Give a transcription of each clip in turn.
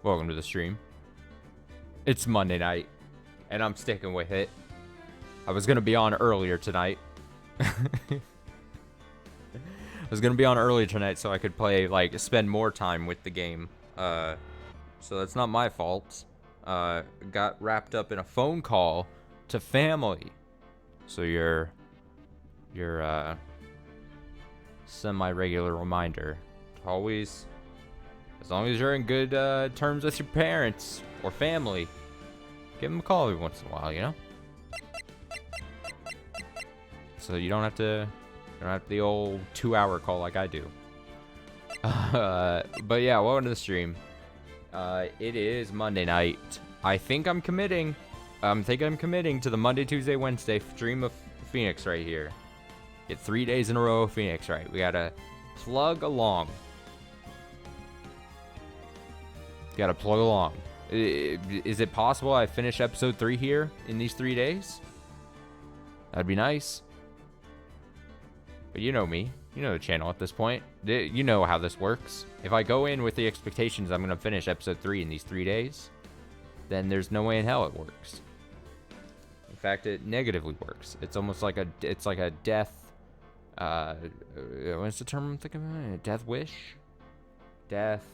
Welcome to the stream. It's Monday night, and I'm sticking with it. I was gonna be on earlier tonight. I was gonna be on earlier tonight so I could play, like, spend more time with the game. So that's not my fault. Got wrapped up in a phone call to family. So your semi-regular reminder to always, as long as you're in good terms with your parents or family, give them a call every once in a while, you know? So you don't have to the old 2-hour call like I do. But yeah, welcome to the stream. It is Monday night. I think I'm committing. I'm committing to the Monday, Tuesday, Wednesday stream of Phoenix right here. Get 3 days in a row of Phoenix Wright. We gotta plug along. Gotta plug along. Is it possible I finish episode 3 here in these 3 days? That'd be nice. But you know me. You know the channel at this point. You know how this works. If I go in with the expectations I'm gonna finish episode 3 in these 3 days, then there's no way in hell it works. In fact, it negatively works. It's almost like a death. What's the term I'm thinking of? Death wish? Death.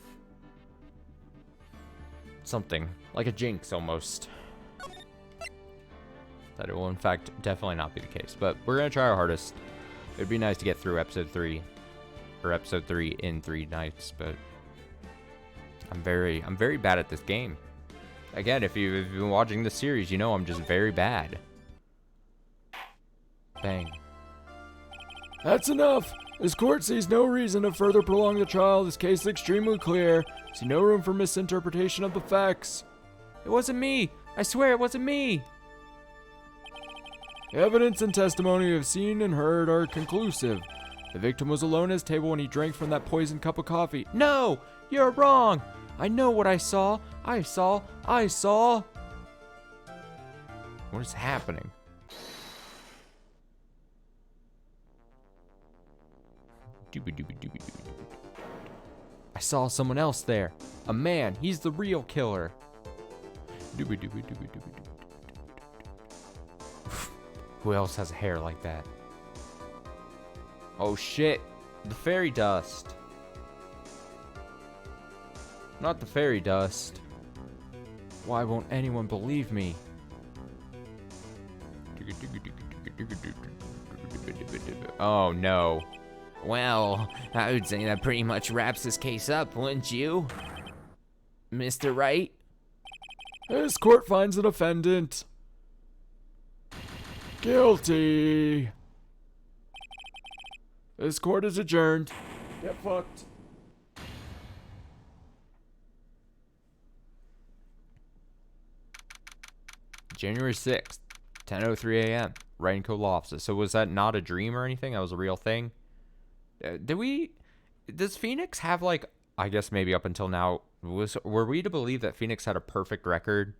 Something. Like a jinx, almost. That it will, in fact, definitely not be the case. But we're going to try our hardest. It'd be nice to get through episode 3. Or episode 3 in 3 nights, but I'm very bad at this game. Again, if you've been watching the series, you know I'm just very bad. Bang. That's enough! This court sees no reason to further prolong the trial. This case is extremely clear. See no room for misinterpretation of the facts. It wasn't me! I swear it wasn't me! The evidence and testimony you have seen and heard are conclusive. The victim was alone at his table when he drank from that poisoned cup of coffee. No! You're wrong! I know what I saw! I saw! What is happening? I saw someone else there. A man. He's the real killer. Who else has hair like that? Oh shit. The fairy dust. Not the fairy dust. Why won't anyone believe me? Oh no. Well, I would say that pretty much wraps this case up, wouldn't you? Mr. Wright? This court finds the defendant guilty. This court is adjourned. Get fucked. January 6th, 10:03 a.m. Wright & Co. Law Offices. So was that not a dream or anything? That was a real thing? Does Phoenix have, like, I guess maybe up until now, were we to believe that Phoenix had a perfect record?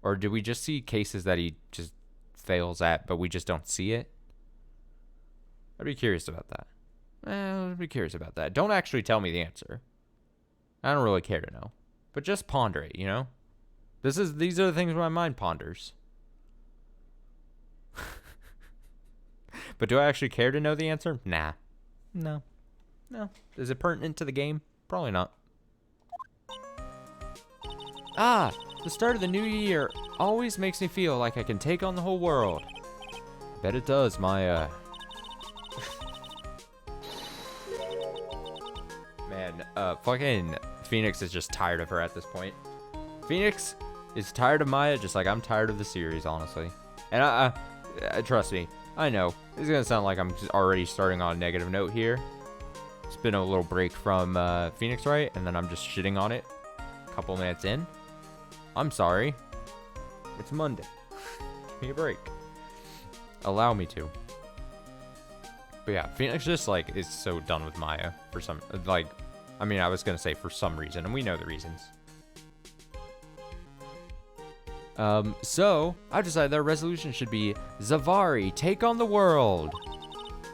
Or did we just see cases that he just fails at, but we just don't see it? I'd be curious about that. I'd be curious about that. Don't actually tell me the answer. I don't really care to know. But just ponder it, you know? These are the things my mind ponders. But do I actually care to know the answer? Nah. No. Is it pertinent to the game? Probably not. The start of the new year always makes me feel like I can take on the whole world. Bet it does, my, Man, fucking Phoenix is just tired of her at this point. Phoenix is tired of Maya just like I'm tired of the series, honestly. And I trust me, I know. It's gonna sound like I'm just already starting on a negative note here. It's been a little break from Phoenix Wright, and then I'm just shitting on it a couple minutes in. I'm sorry. It's Monday. Give me a break. Allow me to. But yeah, Phoenix just, like, is so done with Maya for some, like, I mean, I was gonna say for some reason, and we know the reasons. So, I've decided their resolution should be, Zavari, take on the world.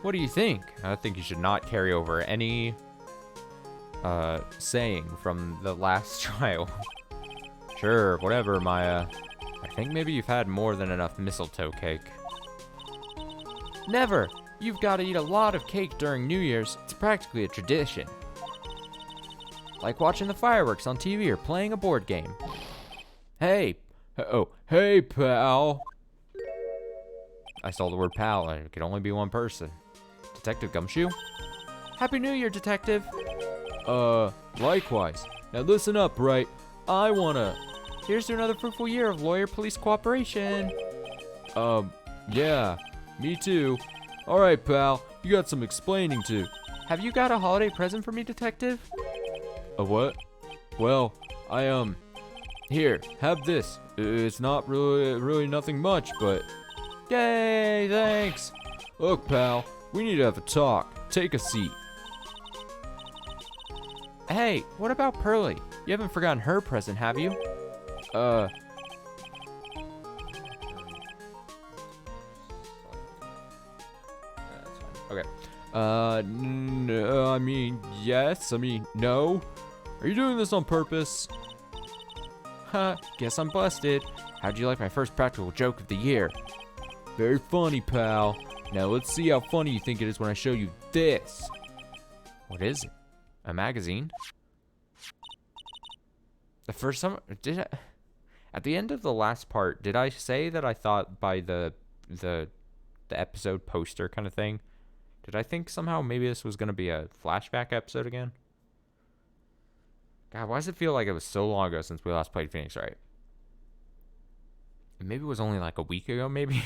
What do you think? I think you should not carry over any saying from the last trial. Sure, whatever, Maya. I think maybe you've had more than enough mistletoe cake. Never! You've got to eat a lot of cake during New Year's. It's practically a tradition. Like watching the fireworks on TV or playing a board game. Hey! Oh, hey, pal! I stole the word pal, and it could only be one person. Detective Gumshoe? Happy New Year, Detective! Likewise. Now listen up, Wright. I wanna... Here's to another fruitful year of lawyer-police cooperation. Yeah, me too. Alright, pal, you got some explaining to. Have you got a holiday present for me, Detective? A what? Well, here, have this. It's not really nothing much, but... Yay, thanks! Look, pal, we need to have a talk. Take a seat. Hey, what about Pearly? You haven't forgotten her present, have you? Okay. I mean, yes. I mean, no. Are you doing this on purpose? Huh, guess I'm busted. How'd you like my first practical joke of the year? Very funny, pal. Now let's see how funny you think it is when I show you this. What is it? A magazine? The first time, at the end of the last part, did I say that I thought by the episode poster kind of thing? Did I think somehow maybe this was going to be a flashback episode again? God, why does it feel like it was so long ago since we last played Phoenix Wright? Maybe it was only like a week ago, maybe?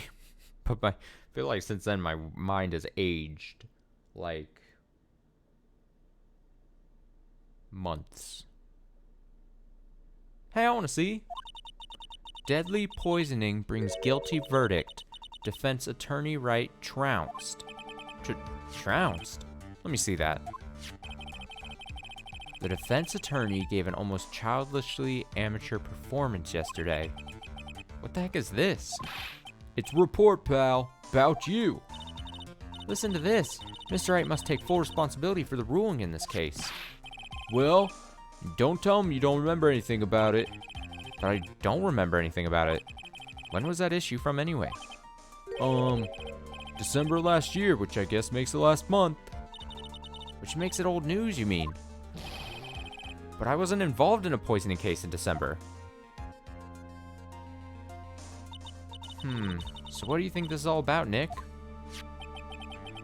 But I feel like since then my mind has aged like months. Hey, I want to see. Deadly poisoning brings guilty verdict. Defense attorney Wright trounced. Trounced? Let me see that. The defense attorney gave an almost childishly amateur performance yesterday. What the heck is this? It's a report, pal. About you. Listen to this. Mr. Wright must take full responsibility for the ruling in this case. Well, don't tell him you don't remember anything about it. But I don't remember anything about it. When was that issue from anyway? December last year, which I guess makes it last month. Which makes it old news, you mean? But I wasn't involved in a poisoning case in December. So what do you think this is all about, Nick?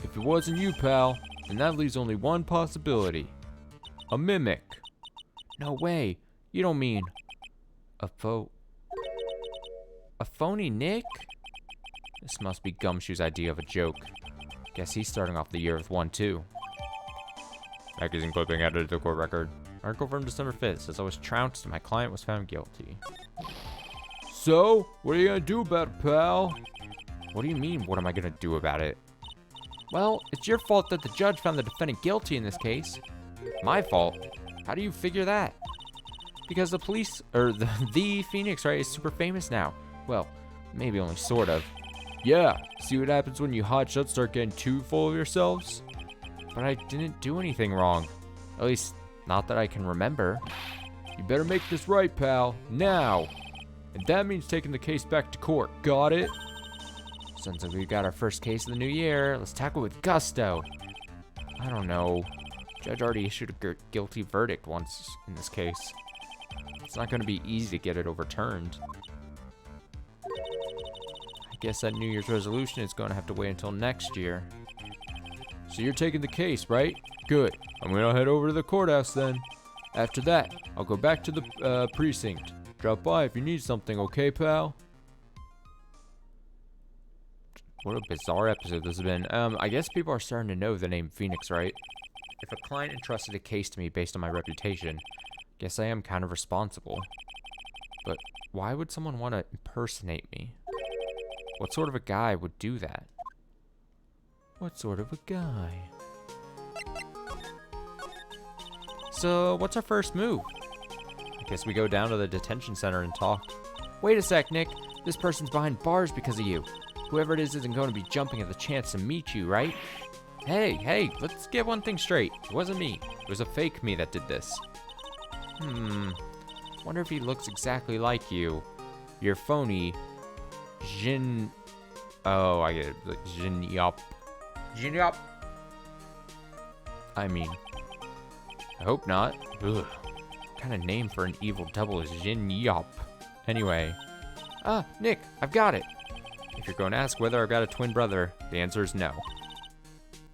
If it wasn't you, pal, then that leaves only one possibility. A mimic. No way. You don't mean a phony Nick? This must be Gumshoe's idea of a joke. Guess he's starting off the year with one, too. Magazine clipping added to the court record. Article from December 5th says I was trounced and my client was found guilty. So, what are you gonna do about it, pal? What do you mean, what am I gonna do about it? Well, it's your fault that the judge found the defendant guilty in this case. My fault? How do you figure that? Because the police, or the Phoenix Wright is super famous now. Well, maybe only sort of. Yeah, see what happens when you hotshots start getting too full of yourselves? But I didn't do anything wrong. At least, not that I can remember. You better make this right, pal. Now! And that means taking the case back to court. Got it? Sounds like we got our first case of the new year. Let's tackle it with gusto. I don't know. Judge already issued a guilty verdict once in this case. It's not going to be easy to get it overturned. I guess that New Year's resolution is going to have to wait until next year. So you're taking the case, right? Good. I'm gonna head over to the courthouse then. After that, I'll go back to the precinct. Drop by if you need something, okay, pal? What a bizarre episode this has been. I guess people are starting to know the name Phoenix, right? If a client entrusted a case to me based on my reputation, guess I am kind of responsible. But why would someone want to impersonate me? What sort of a guy would do that? What sort of a guy? So, what's our first move? I guess we go down to the detention center and talk. Wait a sec, Nick. This person's behind bars because of you. Whoever it is isn't going to be jumping at the chance to meet you, right? Hey, let's get one thing straight. It wasn't me. It was a fake me that did this. Wonder if he looks exactly like you. You're phony. Jin... Oh, I get it. Like, Jin Yop. Jin Yop. I mean... I hope not. Ugh. What kind of name for an evil double is Jin Yop? Anyway. Nick, I've got it. If you're going to ask whether I've got a twin brother, the answer is no.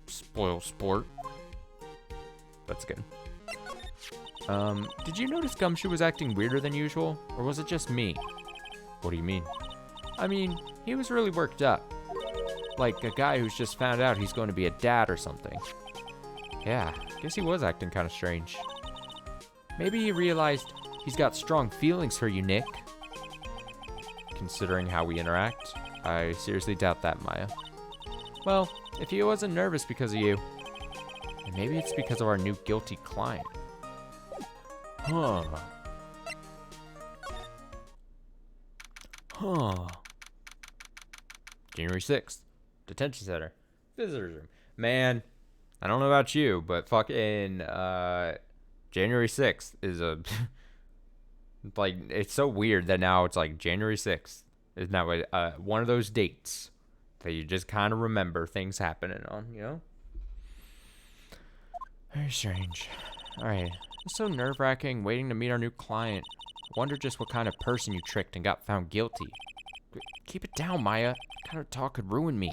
Spoil sport. That's good. Did you notice Gumshoe was acting weirder than usual? Or was it just me? What do you mean? I mean, he was really worked up. Like a guy who's just found out he's going to be a dad or something. Yeah, guess he was acting kind of strange. Maybe he realized he's got strong feelings for you, Nick. Considering how we interact, I seriously doubt that, Maya. Well, if he wasn't nervous because of you, then maybe it's because of our new guilty client. Huh. January 6th. Detention center. Visitors room. Man, I don't know about you, but fucking January 6th is a... like, it's so weird that now it's like January 6th. Is now one of those dates that you just kind of remember things happening on, you know? Very strange. Alright. It's so nerve-wracking waiting to meet our new client. I wonder just what kind of person you tricked and got found guilty. Keep it down, Maya. That kind of talk could ruin me.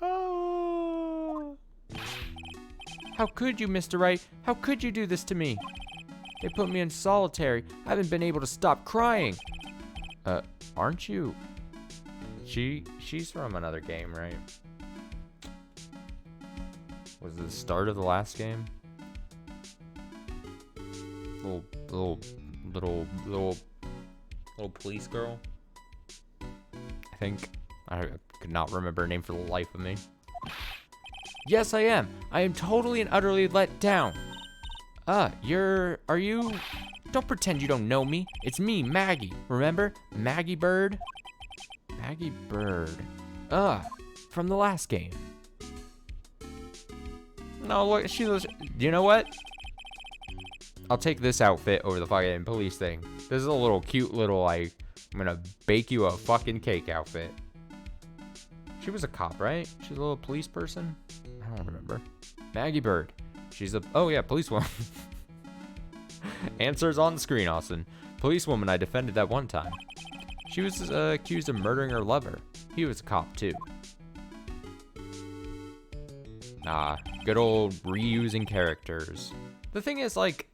Oh. How could you, Mr. Wright? How could you do this to me? They put me in solitary. I haven't been able to stop crying. Aren't you? She's from another game, right? Was it the start of the last game? Little police girl. I think. I could not remember her name for the life of me. Yes, I am. I am totally and utterly let down. Are you? Don't pretend you don't know me. It's me, Maggie. Remember? Maggie Bird? Maggie Bird. From the last game. No, look, she was, you know what? I'll take this outfit over the fucking police thing. This is a little cute little, like, I'm gonna bake you a fucking cake outfit. She was a cop, right? She's a little police person? I don't remember. Maggie Bird. She's a, oh yeah, policewoman. Answers on the screen, Austin. Policewoman I defended that one time. She was accused of murdering her lover. He was a cop too. Good old reusing characters. The thing is, like,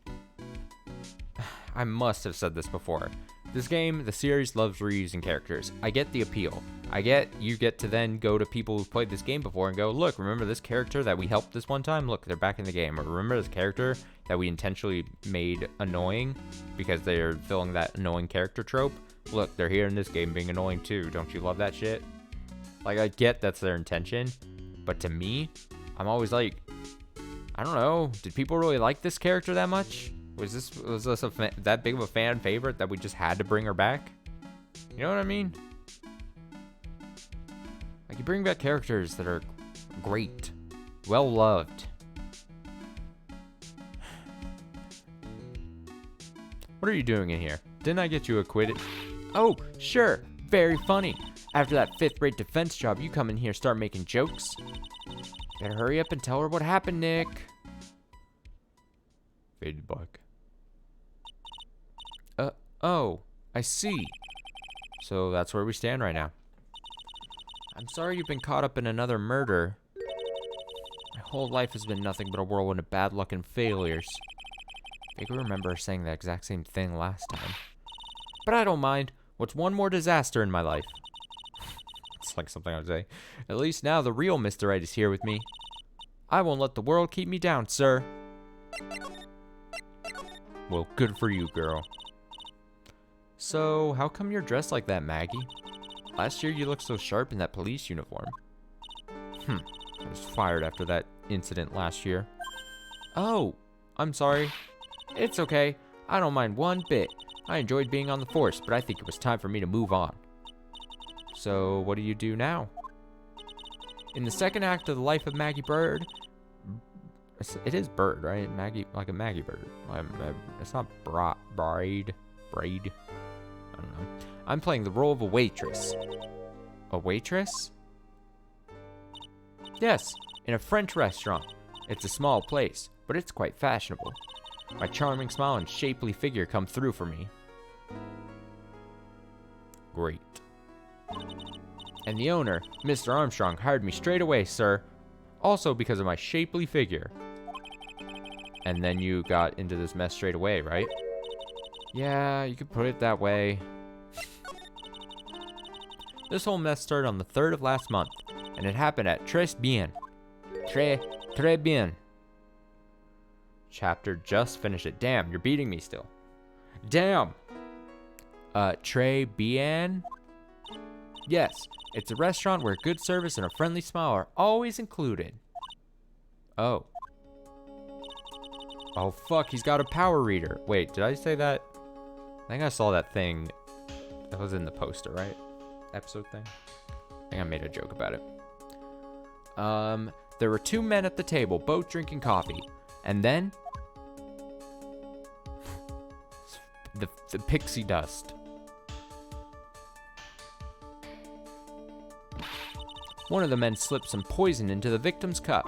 I must have said this before. This game, the series loves reusing characters. I get the appeal. I get you get to then go to people who've played this game before and go, look, remember this character that we helped this one time? Look, they're back in the game. Or remember this character that we intentionally made annoying because they're filling that annoying character trope? Look, they're here in this game being annoying too. Don't you love that shit? Like, I get that's their intention, but to me, I'm always like, I don't know. Did people really like this character that much? Was this that big of a fan favorite that we just had to bring her back? You know what I mean? Like, you bring back characters that are great, well loved. What are you doing in here? Didn't I get you acquitted? Oh, sure. Very funny. After that fifth-rate defense job, you come in here start making jokes. Better hurry up and tell her what happened, Nick. Faded black. Oh, I see. So that's where we stand right now. I'm sorry you've been caught up in another murder. My whole life has been nothing but a whirlwind of bad luck and failures. I vaguely remember saying that exact same thing last time. But I don't mind. What's one more disaster in my life? It's like something I would say. At least now the real Mr. Right is here with me. I won't let the world keep me down, sir. Well, good for you, girl. So, how come you're dressed like that, Maggie? Last year you looked so sharp in that police uniform. I was fired after that incident last year. Oh, I'm sorry. It's okay. I don't mind one bit. I enjoyed being on the force, but I think it was time for me to move on. So, what do you do now? In the second act of the life of Maggie Bird, it is Bird, right? Maggie, like a Maggie Bird. It's not Braid. I don't know. I'm playing the role of a waitress. A waitress? Yes, in a French restaurant. It's a small place, but it's quite fashionable. My charming smile and shapely figure come through for me. Great. And the owner, Mr. Armstrong, hired me straight away, sir. Also because of my shapely figure. And then you got into this mess straight away, right? Yeah, you could put it that way. This whole mess started on the 3rd of last month, and it happened at Tres Bien. Très bien. Chapter just finished it. Damn, you're beating me still. Damn. Très bien? Yes, it's a restaurant where good service and a friendly smile are always included. Oh. Oh, fuck, he's got a power reader. Wait, did I say that? I think I saw that thing. That was in the poster, right? Episode thing? I think I made a joke about it. There were 2 men at the table, both drinking coffee. And then... the pixie dust. One of the men slipped some poison into the victim's cup.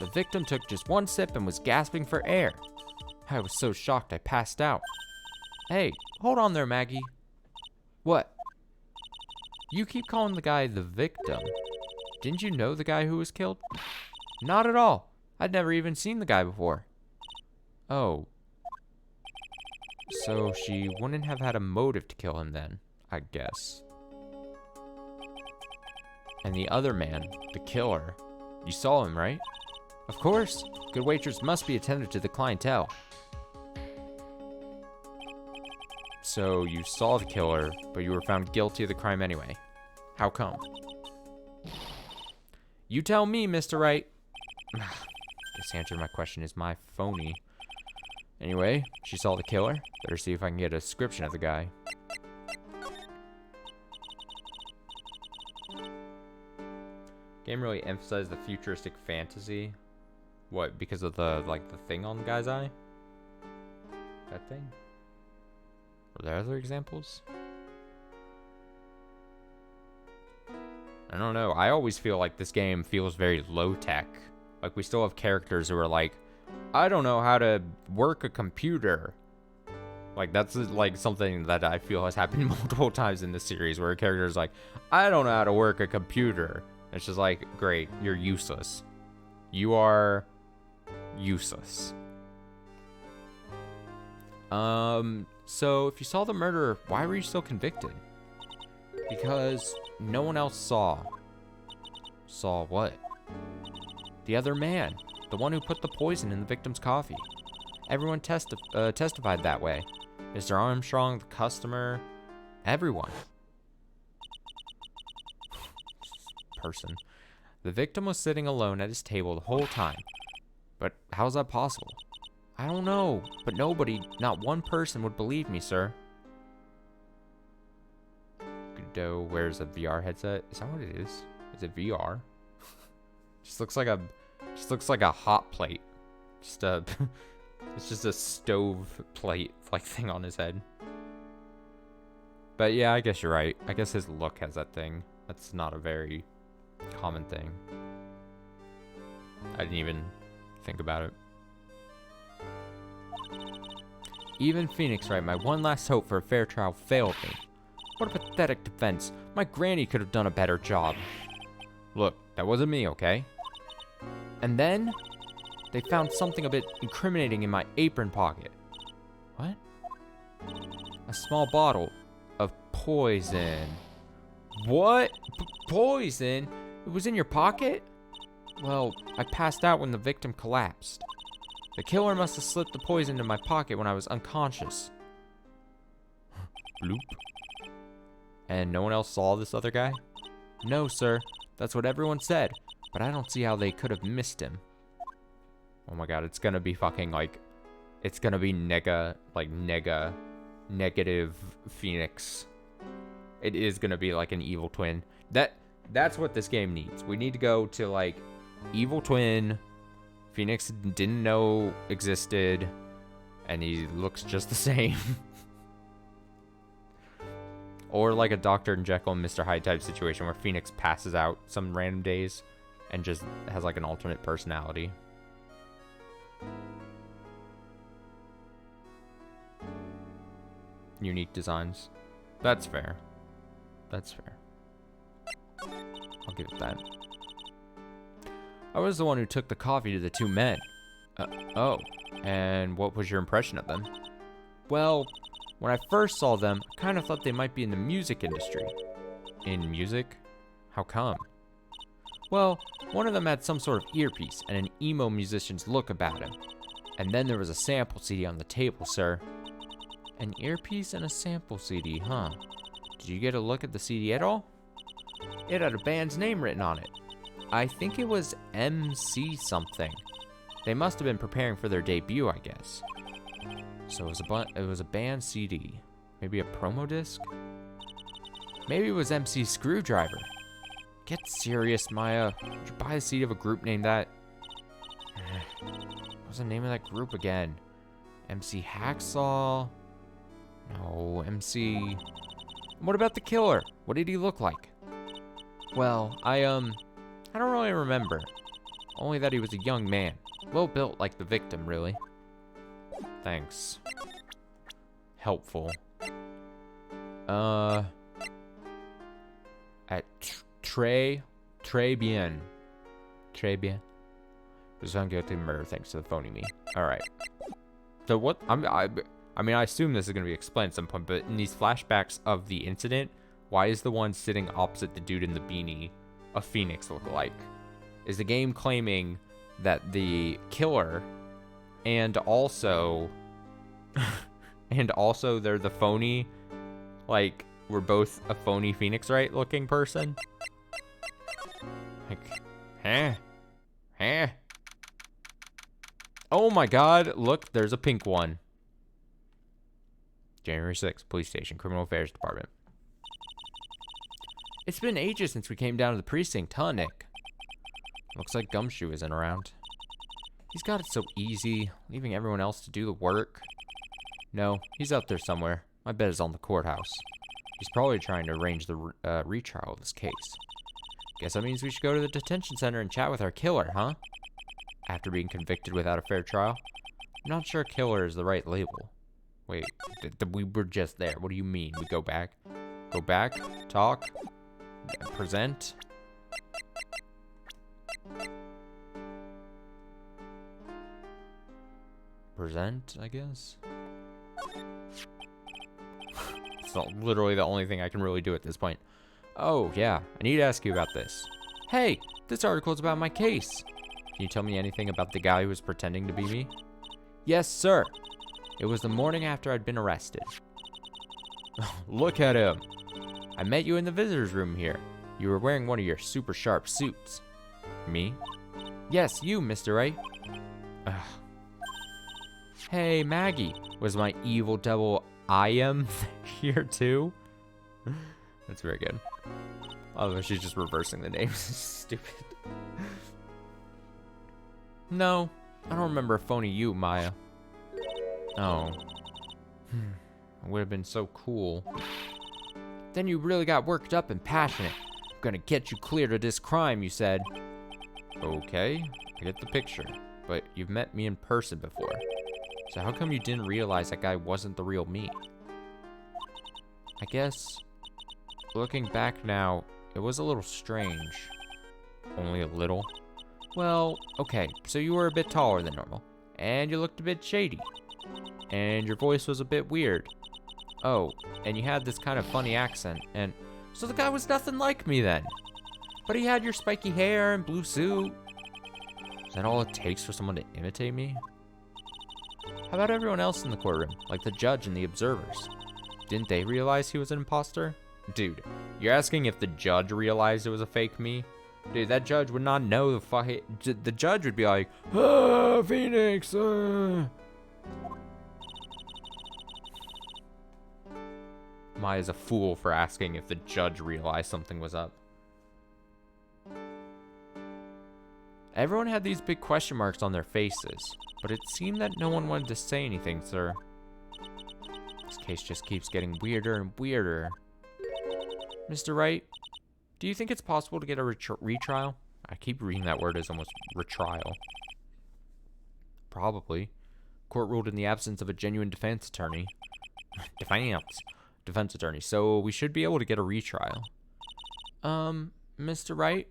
The victim took just 1 sip and was gasping for air. I was so shocked I passed out. Hey, hold on there, Maggie. What? You keep calling the guy the victim. Didn't you know the guy who was killed? Not at all. I'd never even seen the guy before. Oh. So she wouldn't have had a motive to kill him then, I guess. And the other man, the killer, you saw him, right? Of course. Good waitress must be attentive to the clientele. So you saw the killer, but you were found guilty of the crime anyway. How come? You tell me, Mr. Wright. This answer to my question is my phony. Anyway, she saw the killer. Better see if I can get a description of the guy. Game really emphasized the futuristic fantasy. What, because of the, like, the thing on the guy's eye? That thing? Were there other examples? I don't know. I always feel like this game feels very low-tech. Like, we still have characters who are like, I don't know how to work a computer. Like, that's, like, something that I feel has happened multiple times in this series, where a character is like, I don't know how to work a computer. It's just like, great, you're useless. You are useless. So if you saw the murderer, why were you still convicted? Because no one else saw. Saw what? The other man. The one who put the poison in the victim's coffee. Everyone testified that way. Mr. Armstrong, the customer, everyone. Person. The victim was sitting alone at his table the whole time. But how's that possible? I don't know, but nobody, not one person would believe me, sir. Godot wears a VR headset. Is that what it is? Is it VR? Just looks like a hot plate. Just a it's just a stove plate like thing on his head. But yeah, I guess you're right. I guess his look has that thing. That's not a very common thing. I didn't even think about it. Even Phoenix Wright, my one last hope for a fair trial, failed me. What a pathetic defense. My granny could have done a better job. Look, that wasn't me, okay? And then, they found something a bit incriminating in my apron pocket. What? A small bottle of poison. What? Poison? It was in your pocket? Well, I passed out when the victim collapsed. The killer must have slipped the poison into my pocket when I was unconscious. Bloop. And no one else saw this other guy? No, sir. That's what everyone said. But I don't see how they could have missed him. Oh my god, it's gonna be fucking like... It's gonna be negative Phoenix. It is gonna be like an evil twin. That's what this game needs. We need to go to, like, evil twin Phoenix didn't know existed, and he looks just the same. Or like a Dr. Jekyll and Mr. Hyde type situation where Phoenix passes out some random days and just has like an alternate personality. Unique designs. That's fair. That's fair. I'll give it that. I was the one who took the coffee to the two men. Oh, and what was your impression of them? Well, when I first saw them, I kind of thought they might be in the music industry. In music? How come? Well, one of them had some sort of earpiece and an emo musician's look about him. And then there was a sample CD on the table, sir. An earpiece and a sample CD, huh? Did you get a look at the CD at all? It had a band's name written on it. I think it was MC something. They must have been preparing for their debut, I guess. So it was a band CD. Maybe a promo disc? Maybe it was MC Screwdriver. Get serious, Maya. Did you buy a CD of a group named that? What was the name of that group again? MC Hacksaw? No, MC... What about the killer? What did he look like? Well, I don't really remember. Only that he was a young man. Well built like the victim, really. Thanks. Helpful. At Très bien. Très bien. Was found guilty of murder thanks to the phony me. Alright. So what, I mean, I assume this is going to be explained at some point, but in these flashbacks of the incident, why is the one sitting opposite the dude in the beanie a Phoenix look-alike? Is the game claiming that the killer and also they're the phony, like, we're both a phony Phoenix Wright looking person? Like, huh? Oh my god, look, there's a pink one. January 6th, Police Station, Criminal Affairs Department. It's been ages since we came down to the precinct, huh, Nick? Looks like Gumshoe isn't around. He's got it so easy, leaving everyone else to do the work. No, he's out there somewhere. My bet is on the courthouse. He's probably trying to arrange the retrial of this case. Guess that means we should go to the detention center and chat with our killer, huh? After being convicted without a fair trial? I'm not sure killer is the right label. Wait, we were just there. What do you mean? We go back? Go back? Talk? Present? Present, I guess? It's not literally the only thing I can really do at this point. Oh, yeah. I need to ask you about this. Hey, this article is about my case. Can you tell me anything about the guy who was pretending to be me? Yes, sir. It was the morning after I'd been arrested. Look at him. I met you in the visitor's room here. You were wearing one of your super sharp suits. Me? Yes, you, Mr. Wright. Ugh. Hey, Maggie. Was my evil double I am here too? That's very good. Oh, she's just reversing the names. Stupid. No, I don't remember a phony you, Maya. Oh. I would have been so cool. Then you really got worked up and passionate. I'm gonna get you cleared of this crime, you said. Okay, I get the picture. But you've met me in person before. So how come you didn't realize that guy wasn't the real me? I guess, looking back now, it was a little strange. Only a little? Well, okay, so you were a bit taller than normal. And you looked a bit shady. And your voice was a bit weird. Oh, and you had this kind of funny accent, and... So the guy was nothing like me then. But he had your spiky hair and blue suit. Is that all it takes for someone to imitate me? How about everyone else in the courtroom, like the judge and the observers? Didn't they realize he was an imposter? Dude, you're asking if the judge realized it was a fake me? Dude, that judge would not know the fuck. The judge would be like, ah, Phoenix, Maya's a fool for asking if the judge realized something was up. Everyone had these big question marks on their faces, but it seemed that no one wanted to say anything, sir. This case just keeps getting weirder and weirder. Mr. Wright, do you think it's possible to get a retrial? I keep reading that word as almost retrial. Probably. Court ruled in the absence of a genuine defense attorney. Defense attorney. So we should be able to get a retrial. Mr. Wright?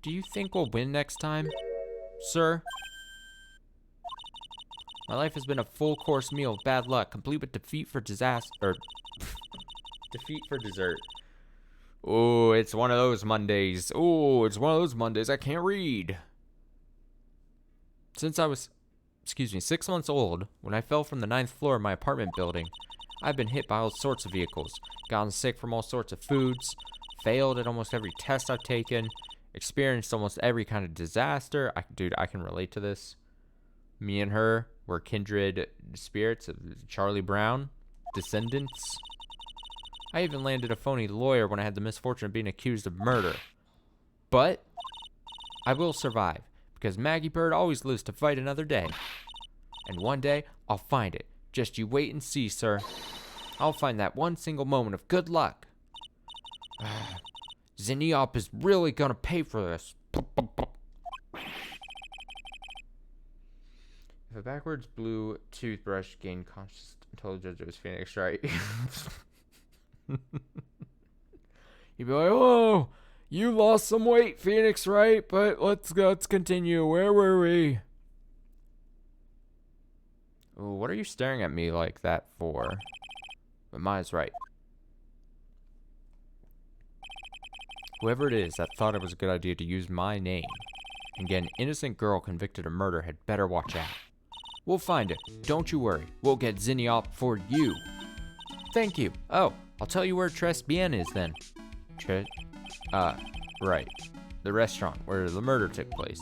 Do you think we'll win next time? Sir? My life has been a full-course meal of bad luck, complete with defeat for disaster. Defeat for dessert. Oh, it's one of those Mondays. Oh, it's one of those Mondays I can't read. Since I was, 6 months old, when I fell from the 9th floor of my apartment building, I've been hit by all sorts of vehicles, gotten sick from all sorts of foods, failed at almost every test I've taken, experienced almost every kind of disaster. Dude, I can relate to this. Me and her were kindred spirits of Charlie Brown, descendants. I even landed a phony lawyer when I had the misfortune of being accused of murder. But I will survive, because Maggie Bird always lives to fight another day. And one day, I'll find it. Just you wait and see, sir. I'll find that one single moment of good luck. Zenniop is really gonna pay for this. If a backwards blue toothbrush gained conscious intelligence, it was Phoenix Wright. You'd be like, oh, you lost some weight, Phoenix Wright, but let's continue. Where were we? Ooh, what are you staring at me like that for? But mine's right. Whoever it is that thought it was a good idea to use my name and get an innocent girl convicted of murder had better watch out. We'll find it. Don't you worry. We'll get Zenniop for you. Thank you. Oh, I'll tell you where Tres Bien is then. Right. The restaurant where the murder took place.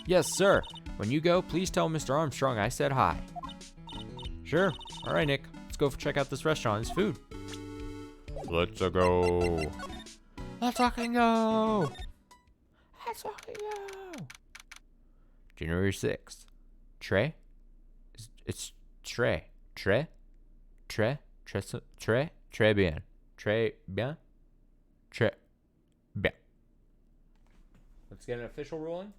Yes, sir. When you go, please tell Mr. Armstrong I said hi. Sure. All right, Nick. Let's go check out this restaurant. It's food. Let's go. Let's fucking go. Let's fucking go. January 6th. Trey? It's Trey. Trey bien. Trey bien. Trey bien. Let's get an official ruling.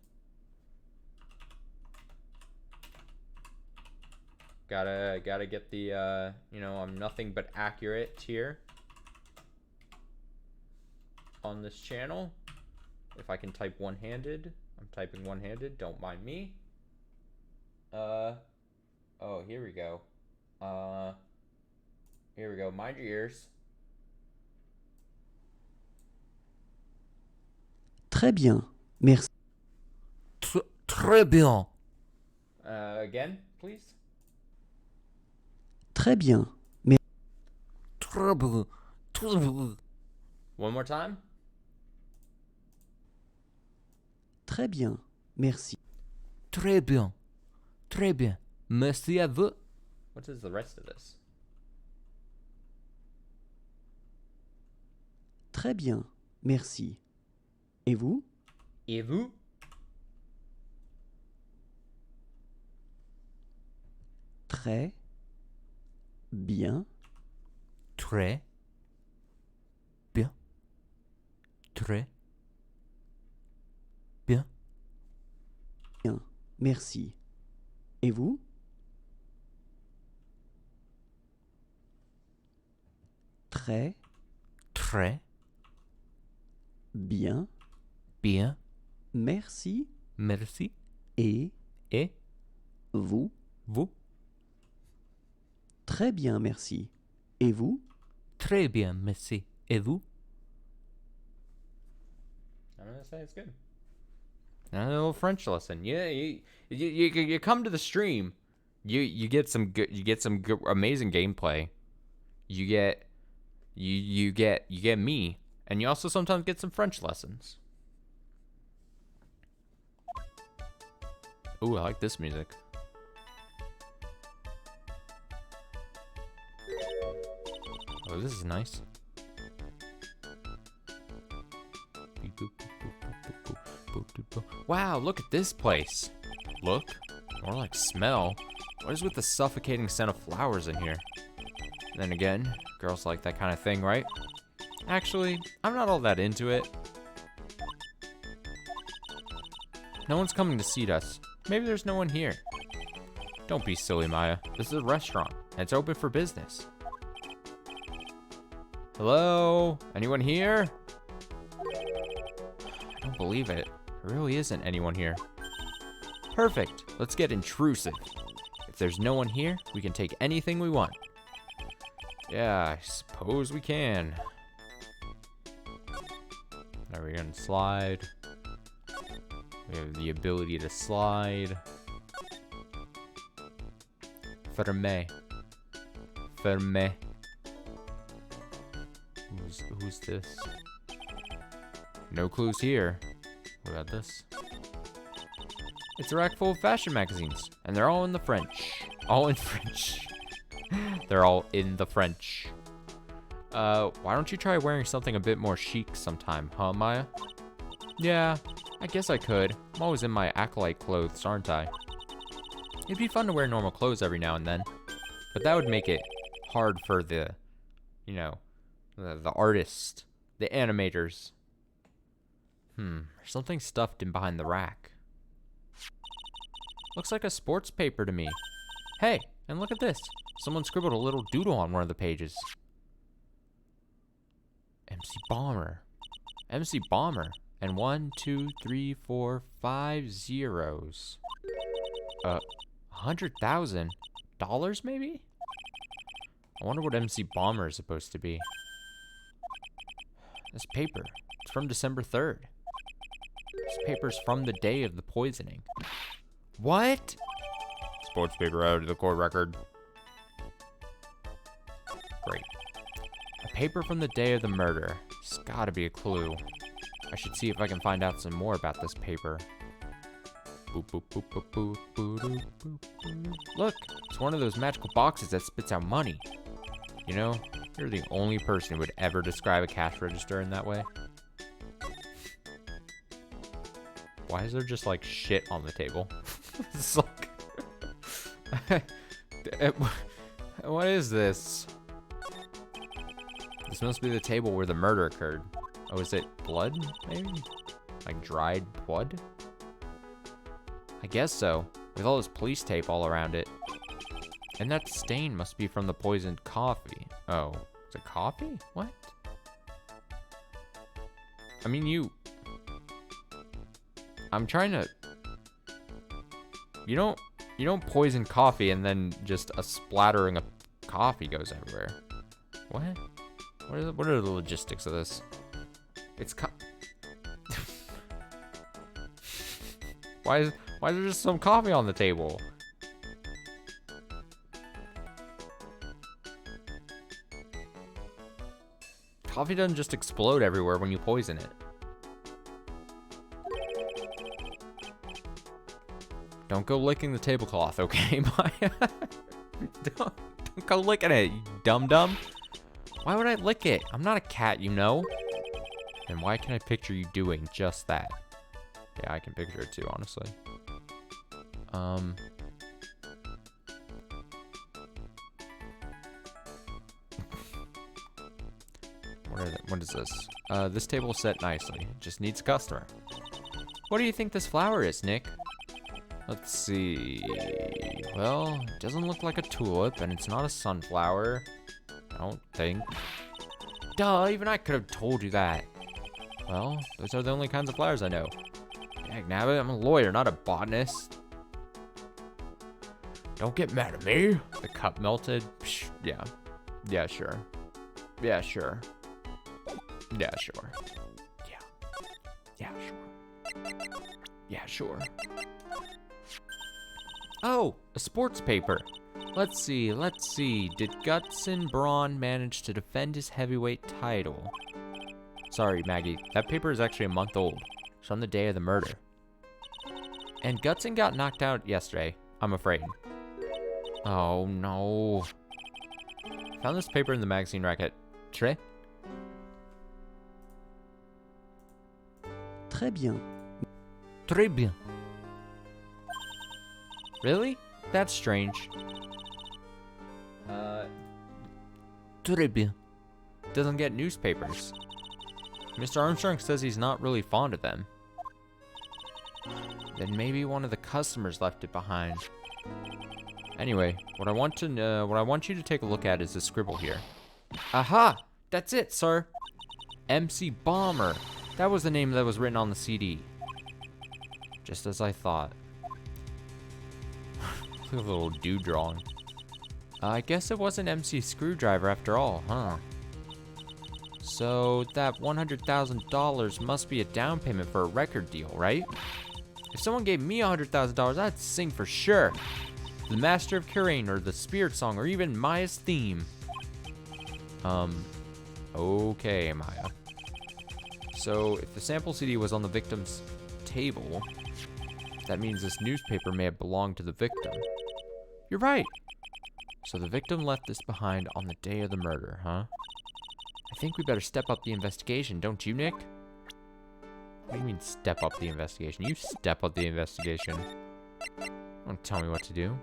Gotta get the, I'm nothing but accurate here on this channel. If I can type one-handed, I'm typing one-handed, don't mind me. Oh, here we go. Here we go, mind your ears. Très bien, merci. Très bien. Again, please. Très bien, mais Très bien. Très bien. One more time. très bien, merci. Très bien. Très bien. Merci à vous. What is the rest of this? Très bien, merci. Et vous? Et vous? Très bien, Très bien. Très bien. bien, merci. Et vous? Très Très bien, bien. merci. Merci. Et Et vous? vous? Très bien, merci. Et vous? Très bien, merci. Et vous? I'm gonna say it's good. A little French lesson. Yeah, you come to the stream, you get some good, amazing gameplay. You get me, and you also sometimes get some French lessons. Ooh, I like this music. Oh, this is nice. Wow, look at this place. Look? More like smell. What is with the suffocating scent of flowers in here? Then again, girls like that kind of thing, right? Actually, I'm not all that into it. No one's coming to seat us. Maybe there's no one here. Don't be silly, Maya. This is a restaurant, and it's open for business. Hello? Anyone here? I don't believe it. There really isn't anyone here. Perfect. Let's get intrusive. If there's no one here, we can take anything we want. Yeah, I suppose we can. Are we gonna slide? We have the ability to slide. Ferme. Ferme. Who's this? No clues here. What about this? It's a rack full of fashion magazines, and they're all in the French. All in French. They're all in the French. Why don't you try wearing something a bit more chic sometime, huh, Maya? Yeah, I guess I could. I'm always in my acolyte clothes, aren't I? It'd be fun to wear normal clothes every now and then, but that would make it hard for the, you know, the artists, the animators. There's something stuffed in behind the rack. Looks like a sports paper to me. Hey, and look at this. Someone scribbled a little doodle on one of the pages. MC Bomber. MC Bomber. And 1, 2, 3, 4, 5 zeros. $100,000 maybe? I wonder what MC Bomber is supposed to be. This paper. It's from December 3rd. This paper's from the day of the poisoning. What? Sports paper out of the court record. Great. A paper from the day of the murder. It's gotta be a clue. I should see if I can find out some more about this paper. Boop, boop, boop, boop, boop, boop, boop, boop, boop. Look, it's one of those magical boxes that spits out money. You know, you're the only person who would ever describe a cash register in that way. Why is there just like shit on the table? It's like... What is this? This must be the table where the murder occurred. Oh, is it blood, maybe? Like dried blood? I guess so, with all this police tape all around it. And that stain must be from the poisoned coffee. Oh, is it coffee? What? I mean, I'm trying to... You don't poison coffee and then just a splattering of coffee goes everywhere. What? What are the logistics of this? It's Why is there just some coffee on the table? Coffee doesn't just explode everywhere when you poison it. Don't go licking the tablecloth, okay, Maya? don't go licking it, you dum-dum. Why would I lick it? I'm not a cat, you know? And why can I picture you doing just that? Yeah, I can picture it too, honestly. What is this? This table is set nicely. Just needs a customer. What do you think this flower is, Nick? Let's see. Well, it doesn't look like a tulip, and it's not a sunflower. I don't think. Duh, even I could have told you that. Well, those are the only kinds of flowers I know. Dagnabbit, I'm a lawyer, not a botanist. Don't get mad at me. The cup melted. Psh, yeah. Yeah, sure. Yeah, sure. Yeah, sure. Yeah. Yeah, sure. Yeah, sure. Oh, a sports paper. Let's see. Did Gutson Braun manage to defend his heavyweight title? Sorry, Maggie. That paper is actually a month old. It's on the day of the murder. And Gutson got knocked out yesterday, I'm afraid. Oh, no. Found this paper in the magazine rack at Très Très bien. Très bien. Really? That's strange. Très bien. Doesn't get newspapers. Mr. Armstrong says he's not really fond of them. Then maybe one of the customers left it behind. Anyway, what I want you to take a look at is the scribble here. Aha! That's it, sir. MC Bomber. That was the name that was written on the CD. Just as I thought. Look at the little dude drawing. I guess it wasn't MC Screwdriver after all, huh? So that $100,000 must be a down payment for a record deal, right? If someone gave me $100,000, I'd sing for sure. The Master of Karain, or the Spirit Song, or even Maya's theme. Okay, Maya. So, if the sample CD was on the victim's table, that means this newspaper may have belonged to the victim. You're right. So the victim left this behind on the day of the murder, huh? I think we better step up the investigation, don't you, Nick? What do you mean, step up the investigation? You step up the investigation. Don't tell me what to do.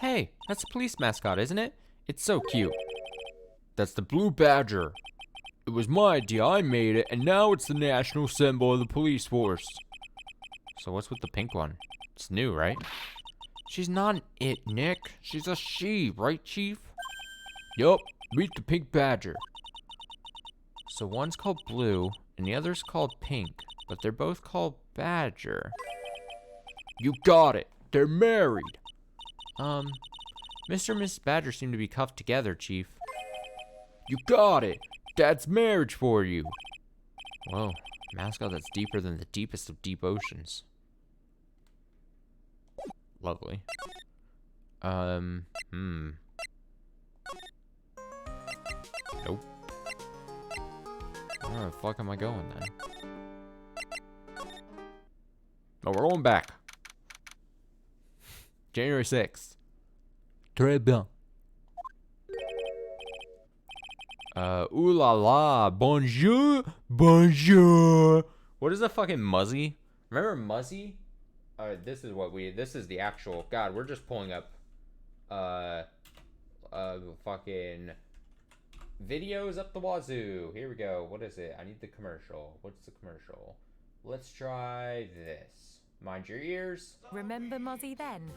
Hey, that's a police mascot, isn't it? It's so cute. That's the Blue Badger. It was my idea, I made it, and now it's the national symbol of the police force. So what's with the pink one? It's new, right? She's not an it, Nick. She's a she, right, Chief? Yup, meet the Pink Badger. So one's called Blue, and the other's called Pink, but they're both called Badger. You got it, they're married. Mr. and Mrs. Badger seem to be cuffed together, Chief. You got it, that's marriage for you. Whoa, mascot that's deeper than the deepest of deep oceans. Lovely. Nope. Where the fuck am I going then? Oh, we're going back. January 6th. Très bien. Ooh la la, bonjour, bonjour. What is the fucking Muzzy? Remember Muzzy? This is the actual, God, we're just pulling up, fucking videos up the wazoo. Here we go. What is it? I need the commercial. What's the commercial? Let's try this. Mind your ears. Remember Muzzy then?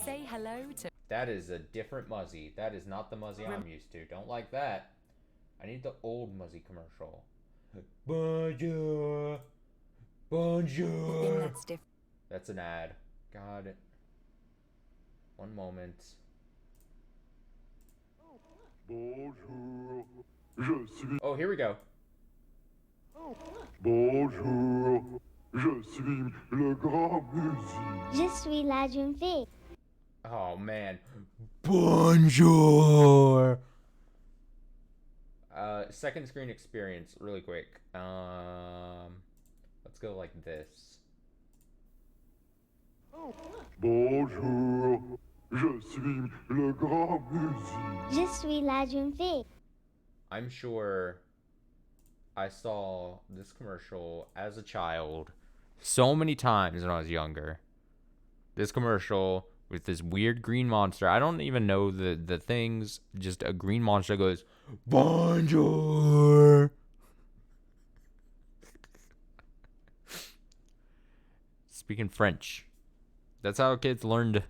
Say hello to... That is a different Muzzy. That is not the Muzzy I'm used to. Don't like that. I need the old Muzzy commercial. Bonjour. Bonjour. That's different. That's an ad. God. One moment. Bonjour, je suis. Oh, here we go. Bonjour, je suis le grand Muzzy. Je suis la jeune fille. Oh, man. Bonjour. Second screen experience, really quick. Let's go like this. Bonjour, je suis le grand Muzzy. Je suis la jeune fille. I'm sure I saw this commercial as a child so many times when I was younger. This commercial with this weird green monster. I don't even know the things. Just a green monster goes, bonjour. Speaking French. That's how kids learned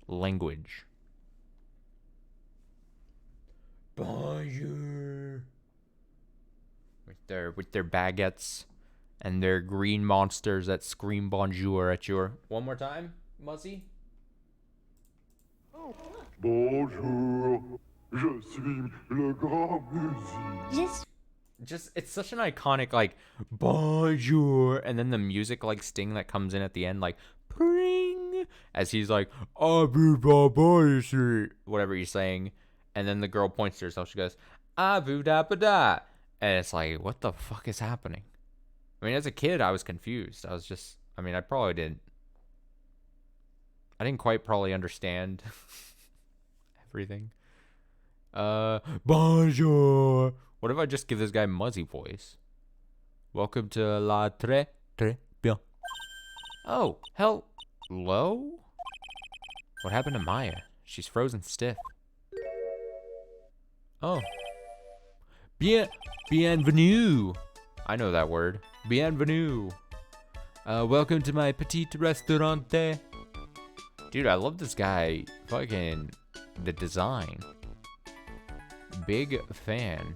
language. Bonjour. With their baguettes and their green monsters that scream bonjour at your. One more time, Muzzy. Bonjour, je suis le grand Muzzy. Je suis Just, it's such an iconic, like, bonjour, and then the music, like, sting that comes in at the end, like, pring, as he's like, whatever he's saying, and then the girl points to herself, she goes, abu da ba da, and it's like, what the fuck is happening? I mean, as a kid, I was confused. I didn't quite probably understand everything. Bonjour. What if I just give this guy Muzzy voice? Welcome to La Très Bien. Oh, hello? What happened to Maya? She's frozen stiff. Oh. Bienvenue. I know that word. Bienvenue. Welcome to my petite restaurante. Dude, I love this guy. Fucking the design. Big fan.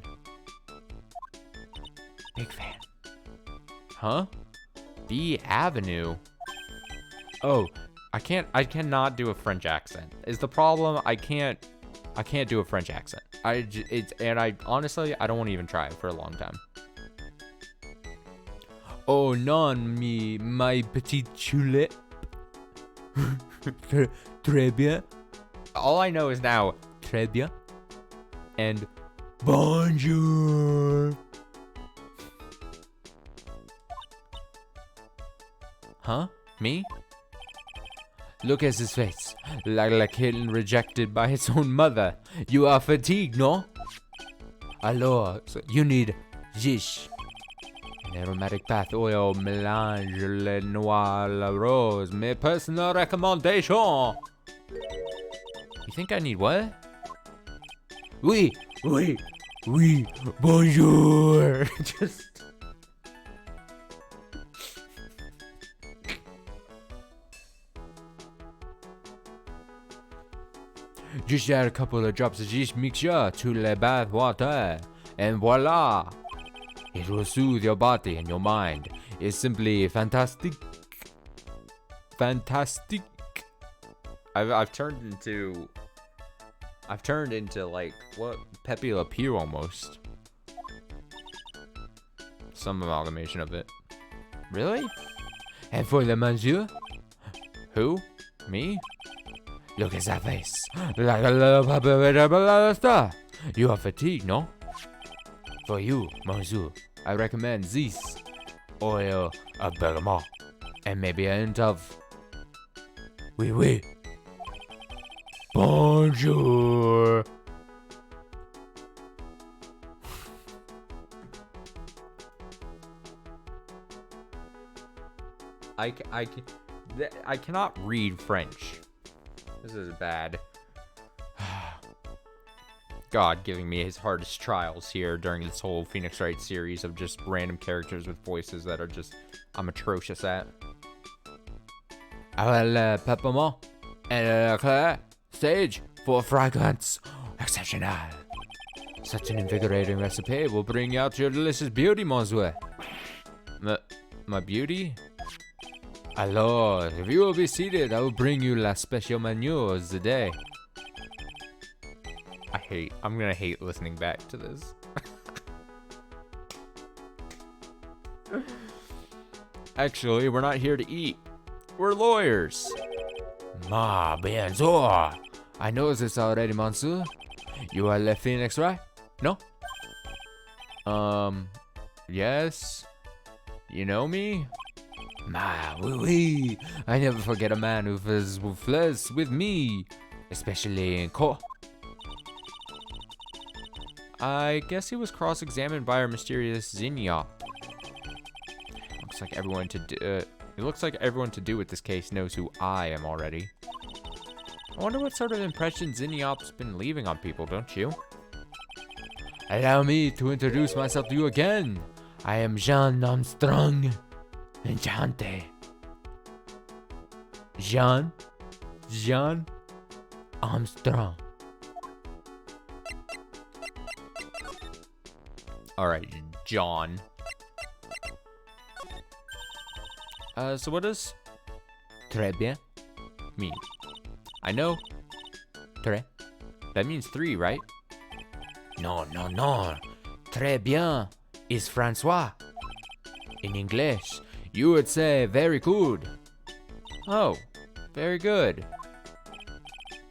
Big fan. Huh? B Avenue. Oh, I cannot do a French accent. Is the problem? I can't do a French accent. I honestly, I don't want to even try it for a long time. Oh non, my petite chulette. Très bien. All I know is now très bien and bonjour. Huh? Me? Look at his face, like a kitten rejected by its own mother. You are fatigued, no? Alors, so you need zish. An aromatic bath oil mélange le noir la rose. Mes personal recommendation. You think I need what? Oui, bonjour. Just. Just add a couple of drops of this mixture to the bath water, and voila! It will soothe your body and your mind. It's simply fantastic. Fantastic. I've turned into like what Pepe Le Pew almost. Some amalgamation of it. Really? And for the monsieur? Who? Me? Look at that face. Like a little star. You are fatigued, no? For you, monsieur, I recommend this oil of bergamot and maybe a hint of oui. Bonjour. I cannot read French. This is bad. God giving me his hardest trials here during this whole Phoenix Wright series of just random characters with voices that are just, I'm atrocious at. Le peppermint and le clair sage for fragrance exceptional. Such an invigorating recipe will bring out your delicious beauty, monsieur. My beauty? Alors, if you will be seated, I will bring you la special menu of the day. I'm gonna hate listening back to this. Actually, we're not here to eat. We're lawyers. Ma bien sûr. I know this already, monsieur. You are Le Phoenix, right? No? Yes. You know me? Ma, oui. I never forget a man who flirts with me, especially in court. I guess he was cross-examined by our mysterious Zinnia. Looks like everyone to do with this case knows who I am already. I wonder what sort of impression Zinniop's been leaving on people, don't you? Allow me to introduce myself to you again. I am Jean Armstrong. Enchanté. Jean Armstrong. Alright, John. So what does très bien mean? I know très. That means 3, right? No. Très bien is Francois. In English, you would say very good. Oh, very good.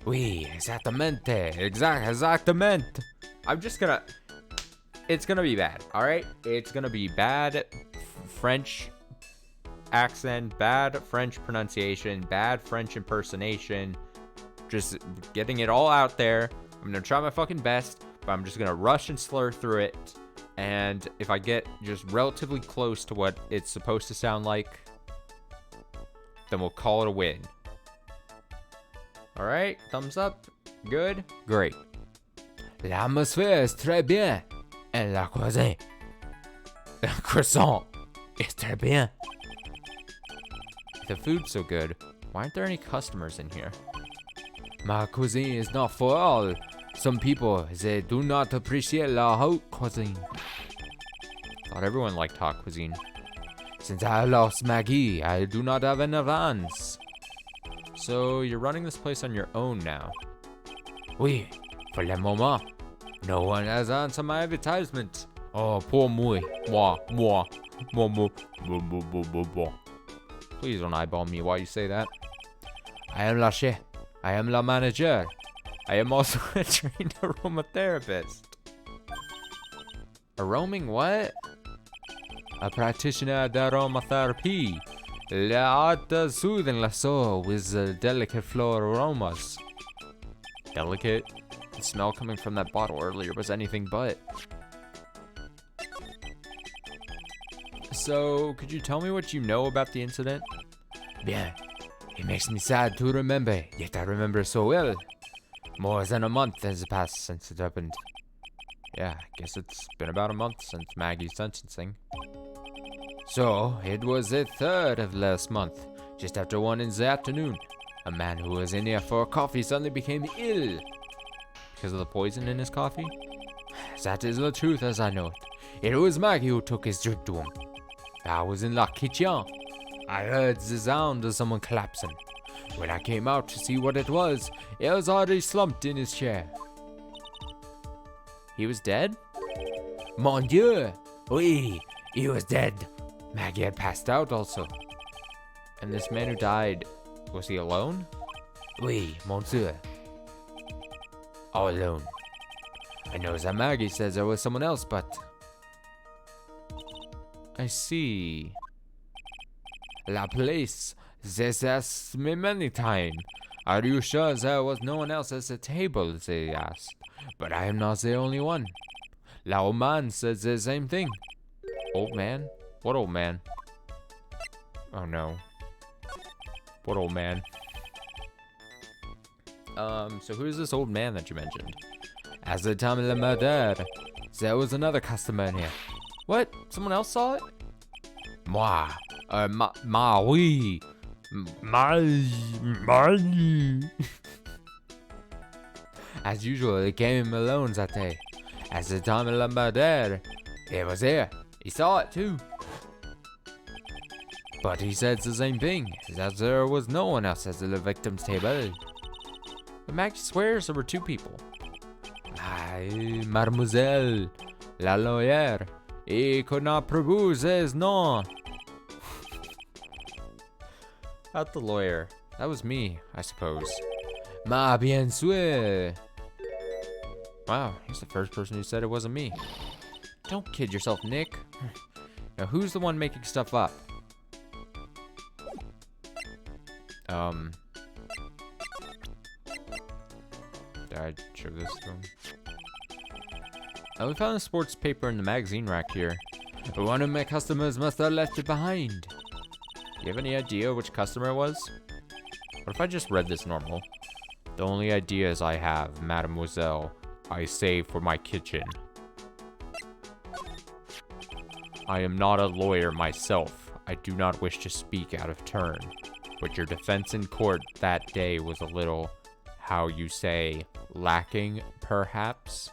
Oui, exactamente. Exactamente. It's gonna be bad, alright? It's gonna be bad French accent, bad French pronunciation, bad French impersonation. Just getting it all out there. I'm gonna try my fucking best, but I'm just gonna rush and slur through it. And if I get just relatively close to what it's supposed to sound like, then we'll call it a win. All right, thumbs up. Good. Great. L'atmosphère est très bien. Et la cuisine. The croissant is très bien. The food's so good. Why aren't there any customers in here? Ma cuisine is not for all. Some people, they do not appreciate la haute cuisine. Thought everyone liked hot cuisine. Since I lost Maggie, I do not have an advance. So you're running this place on your own now. Oui, for le moment. No one has answered my advertisement. Oh, pour moi. Moi. Moi, moi, moi, moi, moi, moi, moi. Please don't eyeball me while you say that. I am la chef. I am la manager. I am also a trained aromatherapist. A roaming what? A practitioner d'aromatherapy. L'art de soothing la soul with delicate floral aromas. Delicate? The smell coming from that bottle earlier was anything but. So, could you tell me what you know about the incident? Bien. It makes me sad to remember, yet I remember so well. More than a month has passed since it happened. Yeah, I guess it's been about a month since Maggie's sentencing. So, it was the 3rd of last month, just after 1 in the afternoon. A man who was in here for coffee suddenly became ill. Because of the poison in his coffee? That is the truth as I know it. It was Maggie who took his drink to him. I was in the kitchen. I heard the sound of someone collapsing. When I came out to see what it was already slumped in his chair. He was dead? Mon Dieu! Oui, he was dead. Maggie had passed out also. And this man who died, was he alone? Oui, monsieur. All alone. I know that Maggie says there was someone else, but... I see. La police, they asked me many times. Are you sure there was no one else at the table, they asked. But I am not the only one. La old man said the same thing. Old man? What old man? Oh no. What old man? So who's this old man that you mentioned? At the time of the murder, there was another customer in here. What? Someone else saw it? Moi. Oui. My. As usual, he came alone that day. At the time of the murder, he was here. He saw it too. But he said the same thing, that there was no one else at the victim's table. But Maggie swears there were 2 people. Aye, mademoiselle, la lawyer, he could not prove his nom. Not the lawyer. That was me, I suppose. Ma bien sûr. Wow, he's the first person who said it wasn't me. Don't kid yourself, Nick. Now, who's the one making stuff up? Did I show this to him? Oh, we found a sports paper in the magazine rack here. One of my customers must have left it behind. Do you have any idea which customer it was? What if I just read this normal? The only ideas I have, mademoiselle, I save for my kitchen. I am not a lawyer myself. I do not wish to speak out of turn. But your defense in court that day was a little, how you say, lacking, perhaps?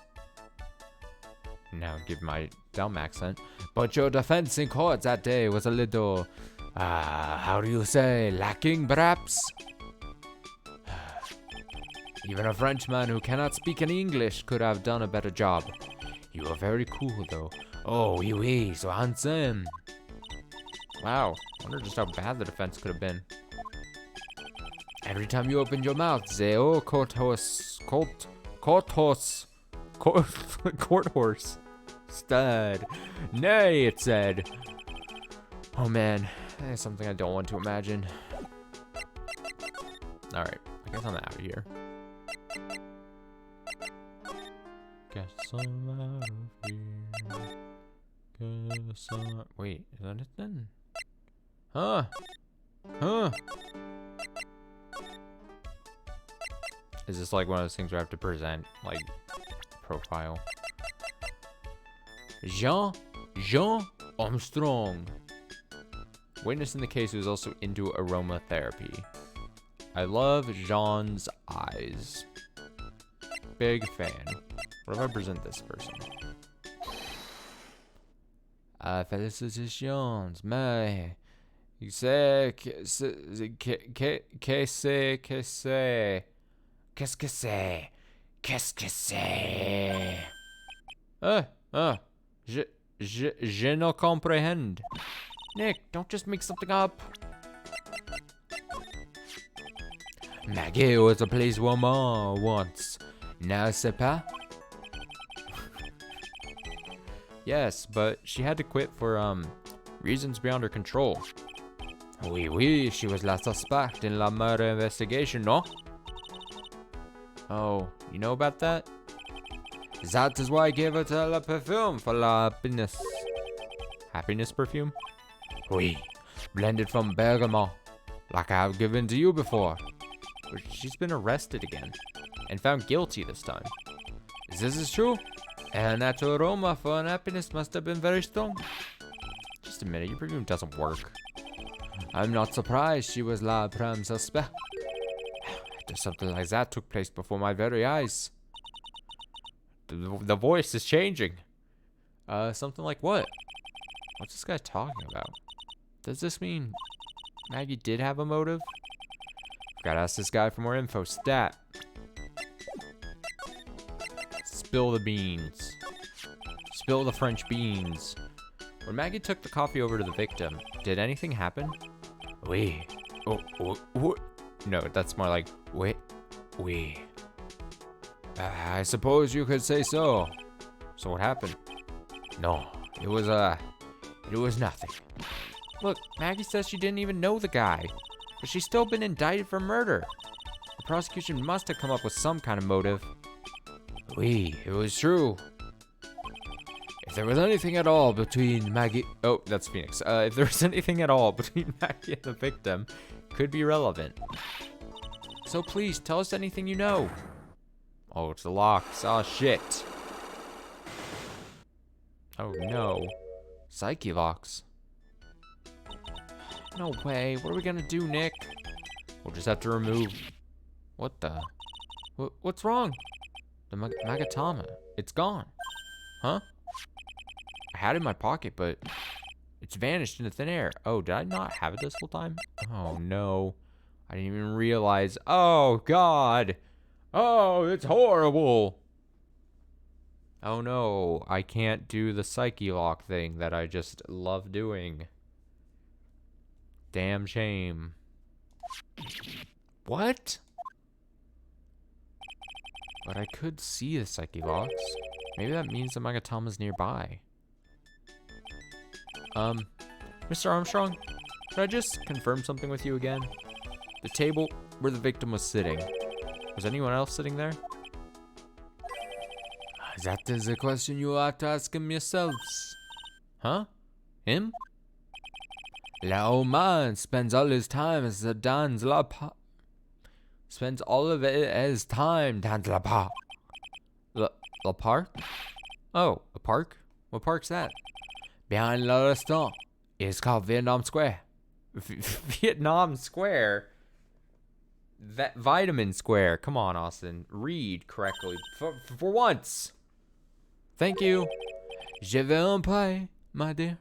Now give my dumb accent. But your defense in court that day was a little, how do you say, lacking perhaps? Even a Frenchman who cannot speak any English could have done a better job. You are very cool though. Oh, oui, oui, so handsome. Wow, I wonder just how bad the defense could have been. Every time you opened your mouth, say, oh, court horse, stud. Nay, it said. Oh man, that's something I don't want to imagine. Alright, I guess I'm out of here. Get some out of here. Get some. Wait, is that it then? Huh? Huh? Is this like one of those things where I have to present, like, profile? Jean Armstrong. Witness in the case who is also into aromatherapy. I love Jean's eyes. Big fan. What if I present this person? Félicitations, mais... Qu'est-ce que c'est? Je ne comprehend. Nick, don't just make something up. Maggie was a policewoman once. N'est-ce pas? Yes, but she had to quit for, reasons beyond her control. Oui, she was la suspect in la murder investigation, no? Oh, you know about that? That is why I gave it la perfume for la happiness. Happiness perfume? Oui, blended from bergamot, like I have given to you before. But she's been arrested again, and found guilty this time. This is true, and that aroma for unhappiness must have been very strong. Just a minute, your perfume doesn't work. I'm not surprised she was la prime suspect. Something like that took place before my very eyes. The voice is changing. Something like what? What's this guy talking about? Does this mean Maggie did have a motive? Gotta ask this guy for more info. Stat. Spill the beans. Spill the French beans. When Maggie took the coffee over to the victim, did anything happen? Oui. Oh. No, that's more like, wait. I suppose you could say so. So what happened? No, it was nothing. Look, Maggie says she didn't even know the guy, but she's still been indicted for murder. The prosecution must have come up with some kind of motive. Oui, it was true. If there was anything at all between Maggie... Oh, that's Phoenix. If there was anything at all between Maggie and the victim, could be relevant. So please, tell us anything you know. Oh, it's the locks. Oh, shit. Oh, no. Psyche locks. No way. What are we gonna do, Nick? We'll just have to remove... What the... What's wrong? The Magatama. It's gone. Huh? I had it in my pocket, but... It's vanished into thin air. Oh, did I not have it this whole time? Oh, no. I didn't even realize. Oh, God. Oh, it's horrible. Oh, no. I can't do the psyche lock thing that I just love doing. Damn shame. What? But I could see the psyche locks. Maybe that means the Magatama's nearby. Mr. Armstrong, could I just confirm something with you again? The table where the victim was sitting. Was anyone else sitting there? That is a question you ought to ask him yourselves. Huh? Him? Lao man spends all his time as the dans la pa. Spends all of it as time dans la pa. La park? Oh, a park? What park's that? Behind le restaurant. It's called Vietnam Square. Vietnam Square? That Vitamin Square. Come on, Austin. Read correctly. For once. Thank you. Je vais en paix, my dear.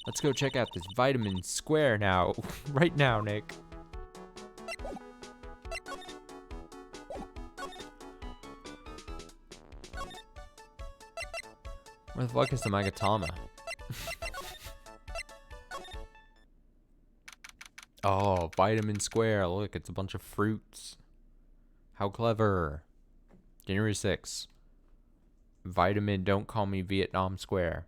Let's go check out this Vitamin Square now. Right now, Nick. Where the fuck is the Magatama? Oh, Vitamin Square. Look, it's a bunch of fruits. How clever. January 6th. Vitamin, don't call me Vietnam Square.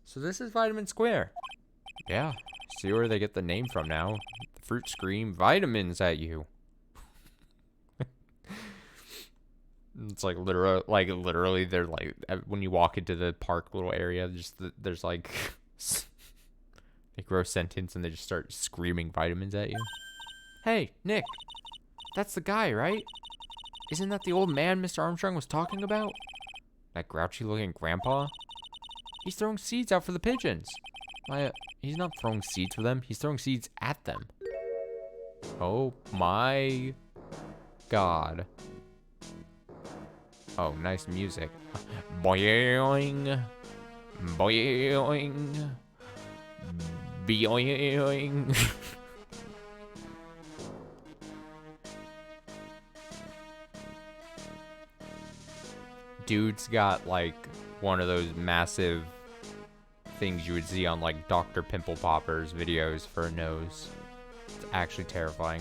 So this is Vitamin Square. Yeah. See where they get the name from now. The fruit scream vitamins at you. It's like literally, they're like when you walk into the park little area, there's like they grow sentience and they just start screaming vitamins at you. Hey, Nick, that's the guy, right? Isn't that the old man Mr. Armstrong was talking about? That grouchy-looking grandpa? He's throwing seeds out for the pigeons. He's not throwing seeds for them. He's throwing seeds at them. Oh my God. Oh, nice music. Boing. Boing. Boing. Dude's got like one of those massive things you would see on like Dr. Pimple Popper's videos for a nose. It's actually terrifying.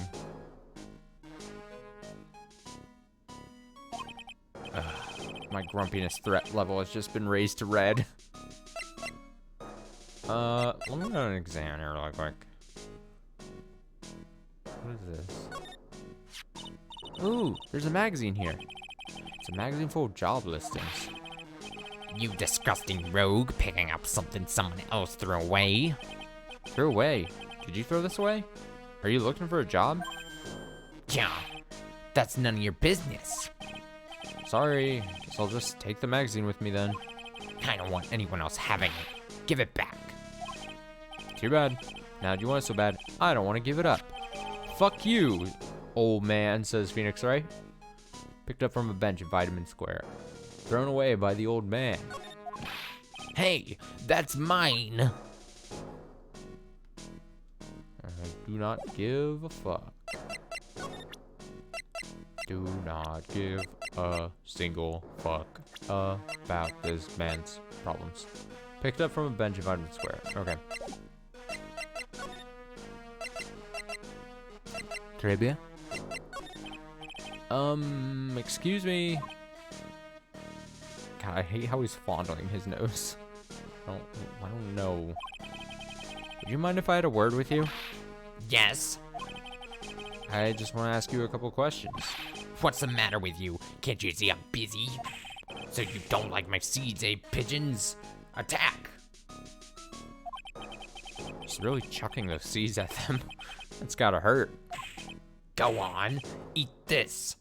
My grumpiness threat level has just been raised to red. Let me go an exam here real quick. What is this? Ooh, there's a magazine here. It's a magazine full of job listings. You disgusting rogue, picking up something someone else threw away. Threw away? Did you throw this away? Are you looking for a job? Yeah, that's none of your business. Sorry, guess I'll just take the magazine with me then. I don't want anyone else having it. Give it back. Too bad. Now do you want it so bad, I don't want to give it up. Fuck you, old man, says Phoenix Wright. Picked up from a bench at Vitamin Square. Thrown away by the old man. Hey, that's mine. I do not give a fuck. Do not give a single fuck about this man's problems. Picked up from a bench at Vitamin Square. Okay. Très bien. Excuse me. God, I hate how he's fondling his nose. I don't know. Would you mind if I had a word with you? Yes. I just want to ask you a couple questions. What's the matter with you? Can't you see I'm busy? So you don't like my seeds, eh, pigeons? Attack! Just really chucking those seeds at them. That's gotta hurt. Go on, eat this.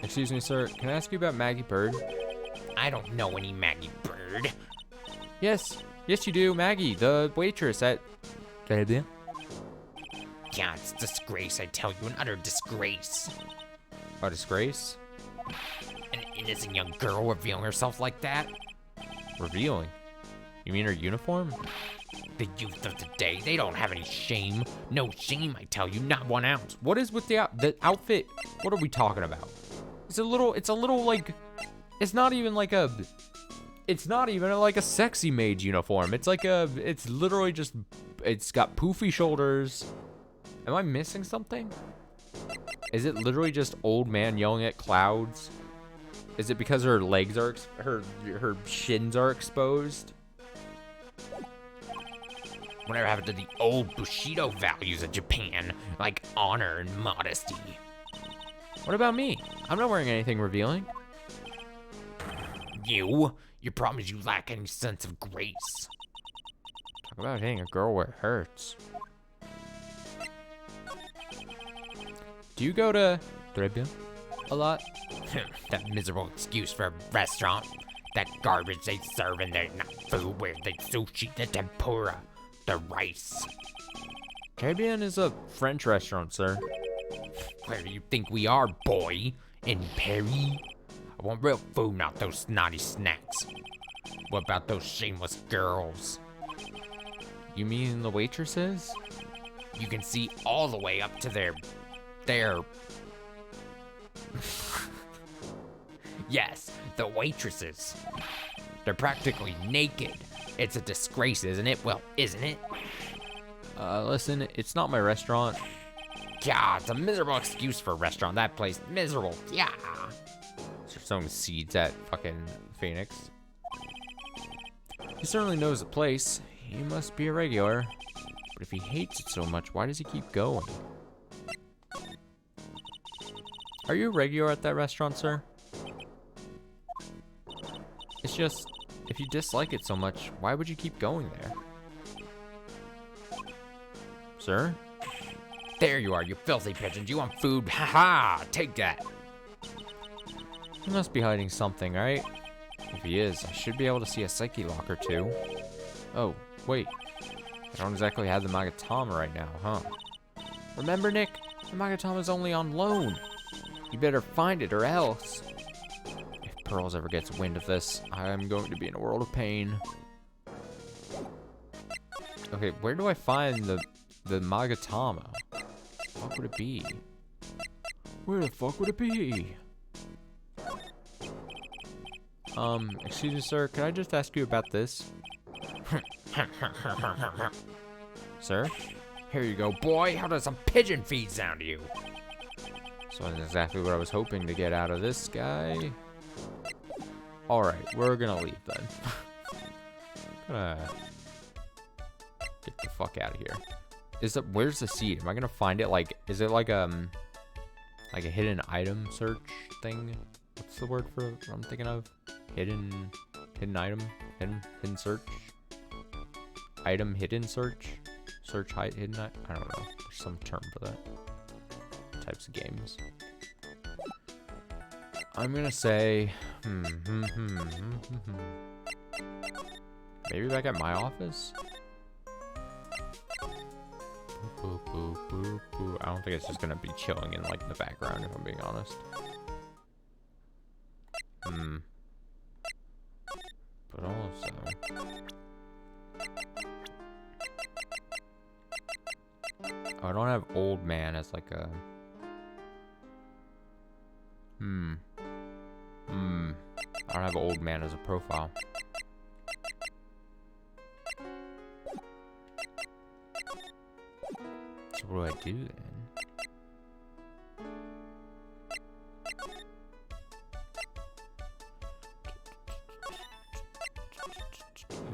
Excuse me, sir. Can I ask you about Maggie Bird? I don't know any Maggie Bird. Yes, you do. Maggie, the waitress at... Yeah, it's a disgrace, I tell you. An utter disgrace. A disgrace? An innocent young girl revealing herself like that? Revealing? You mean her uniform? The youth of today, they don't have any shame. No shame, I tell you, not 1 ounce. What is with the outfit? What are we talking about? It's a little like, it's not even like a sexy maid uniform. It's literally just, it's got poofy shoulders. Am I missing something? Is it literally just old man yelling at clouds? Is it because her legs are, her shins are exposed? Whatever happened to the old Bushido values of Japan, like honor and modesty? What about me? I'm not wearing anything revealing. Your problem is you lack any sense of grace. Talk about hitting a girl where it hurts. Do you go to Tribulations a lot? That miserable excuse for a restaurant. That garbage they serve in there, not food, where the sushi, the tempura, the rice. Caribbean is a French restaurant, sir. Where do you think we are, boy? In Paris? I want real food, not those snotty snacks. What about those shameless girls? You mean the waitresses? You can see all the way up to their... Yes, the waitresses. They're practically naked. It's a disgrace, isn't it? Well, isn't it? Listen, it's not my restaurant. Yeah, it's a miserable excuse for a restaurant. That place, miserable. Yeah. There's some seeds at fucking Phoenix. He certainly knows the place. He must be a regular. But if he hates it so much, why does he keep going? Are you a regular at that restaurant, sir? It's just, if you dislike it so much, why would you keep going there? Sir? There you are, you filthy pigeons. You want food? Ha ha! Take that! He must be hiding something, right? If he is, I should be able to see a psyche lock or two. Oh, wait. I don't exactly have the Magatama right now, huh? Remember, Nick? The Magatama's only on loan. You better find it or else. If Pearls ever gets wind of this, I am going to be in a world of pain. Okay, where do I find the Magatama? What would it be? Where the fuck would it be? Excuse me, sir, could I just ask you about this? Sir? Here you go, boy. How does some pigeon feed sound to you? So that's exactly what I was hoping to get out of this guy. Alright, we're gonna leave then. Gonna get the fuck out of here. Where's the seed? Am I gonna find it? Like, is it like a hidden item search thing? What's the word for what I'm thinking of? Hidden item? Hidden search? Item hidden search? Search height hidden I don't know. There's some term for that. Types of games. I'm gonna say maybe back at my office? I don't think it's just gonna be chilling in like the background if I'm being honest. But also I don't have old man as like a I don't have old man as a profile. So what do I do then?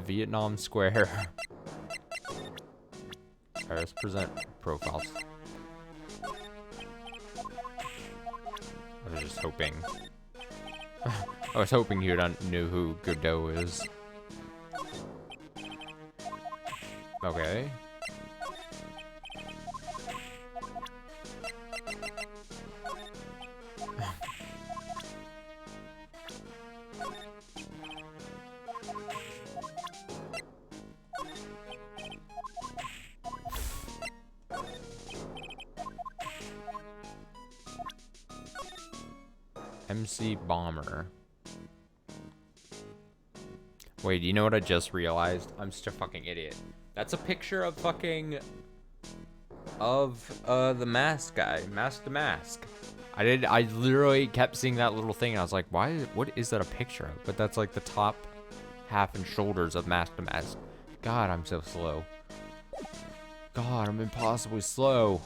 Vietnam Square. Alright, let's present profiles. I was just hoping. I was hoping you knew who Godot is. Okay. MC Bomber. Wait, you know what I just realized? I'm such a fucking idiot. That's a picture of fucking the mask guy, Mask the Mask. I literally kept seeing that little thing and I was like, what is that a picture of? But that's like the top half and shoulders of Mask the Mask. God, I'm so slow. God, I'm impossibly slow.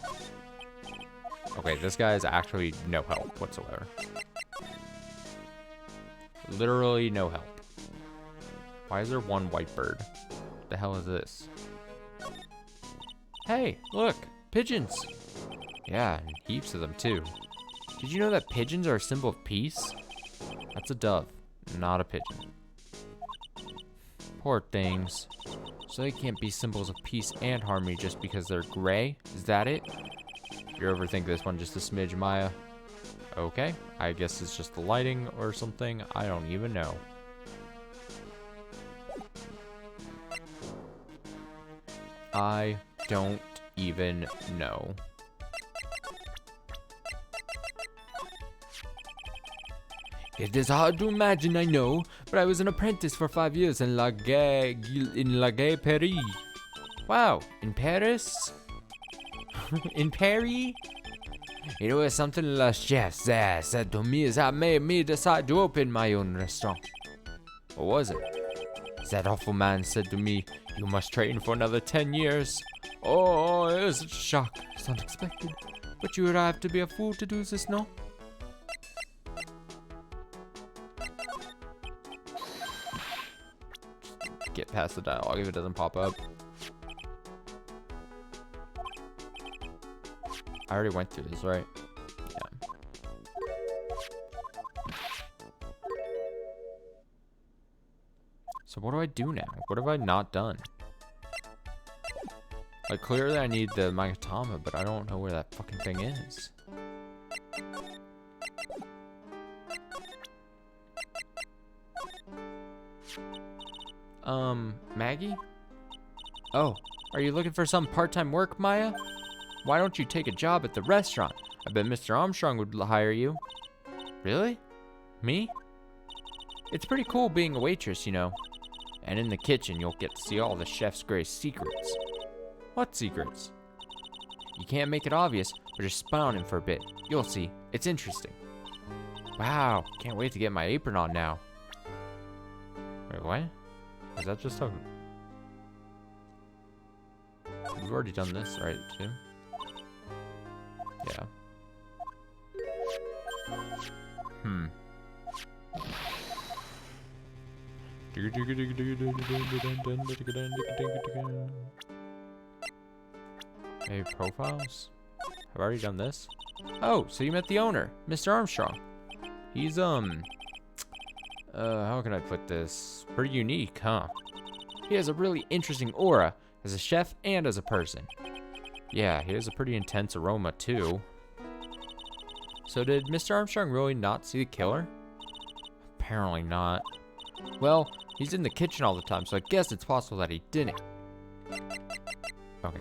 Okay, this guy is actually no help whatsoever. Literally no help. Why is there one white bird? What the hell is this? Hey, look, pigeons. Yeah, and heaps of them too. Did you know that pigeons are a symbol of peace? That's a dove, not a pigeon. Poor things. So they can't be symbols of peace and harmony just because they're gray? Is that it? You overthink this one just a smidge, Maya. Okay, I guess it's just the lighting or something. I don't even know. I don't even know. It is hard to imagine, I know, but I was an apprentice for 5 years in La Gay, Paris. Wow, in Paris? In Paris? It was something the chef there said to me that made me decide to open my own restaurant. What was it? That awful man said to me, you must train for another 10 years. Oh, it was a shock. It's unexpected. But you would have to be a fool to do this, no? Get past the dialogue if it doesn't pop up. I already went through this, right? Yeah. So what do I do now? What have I not done? Like, clearly I need the Magatama, but I don't know where that fucking thing is. Maggie? Oh, are you looking for some part-time work, Maya? Why don't you take a job at the restaurant? I bet Mr. Armstrong would hire you. Really? Me? It's pretty cool being a waitress, you know. And in the kitchen, you'll get to see all the chef's greatest secrets. What secrets? You can't make it obvious, but just spy on him for a bit. You'll see. It's interesting. Wow, can't wait to get my apron on now. Wait, what? Is that just a... We've already done this, right, too? Yeah. Maybe profiles? I've already done this. Oh, so you met the owner, Mr. Armstrong. He's, how can I put this? Pretty unique, huh? He has a really interesting aura as a chef and as a person. Yeah, he has a pretty intense aroma, too. So did Mr. Armstrong really not see the killer? Apparently not. Well, he's in the kitchen all the time, so I guess it's possible that he didn't. Okay.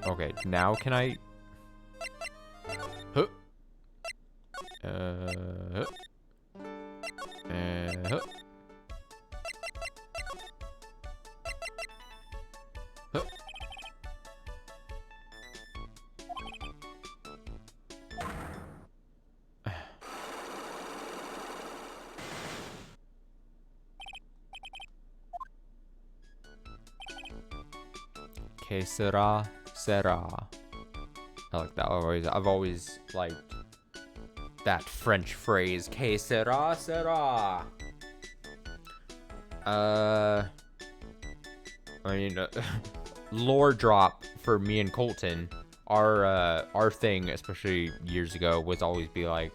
Okay, now can I... Huh. Huh. Huh. Huh. Que sera, sera. I like that. I've always liked that French phrase. Que sera, sera. I mean, lore drop for me and Colton. Our thing, especially years ago, was always be like,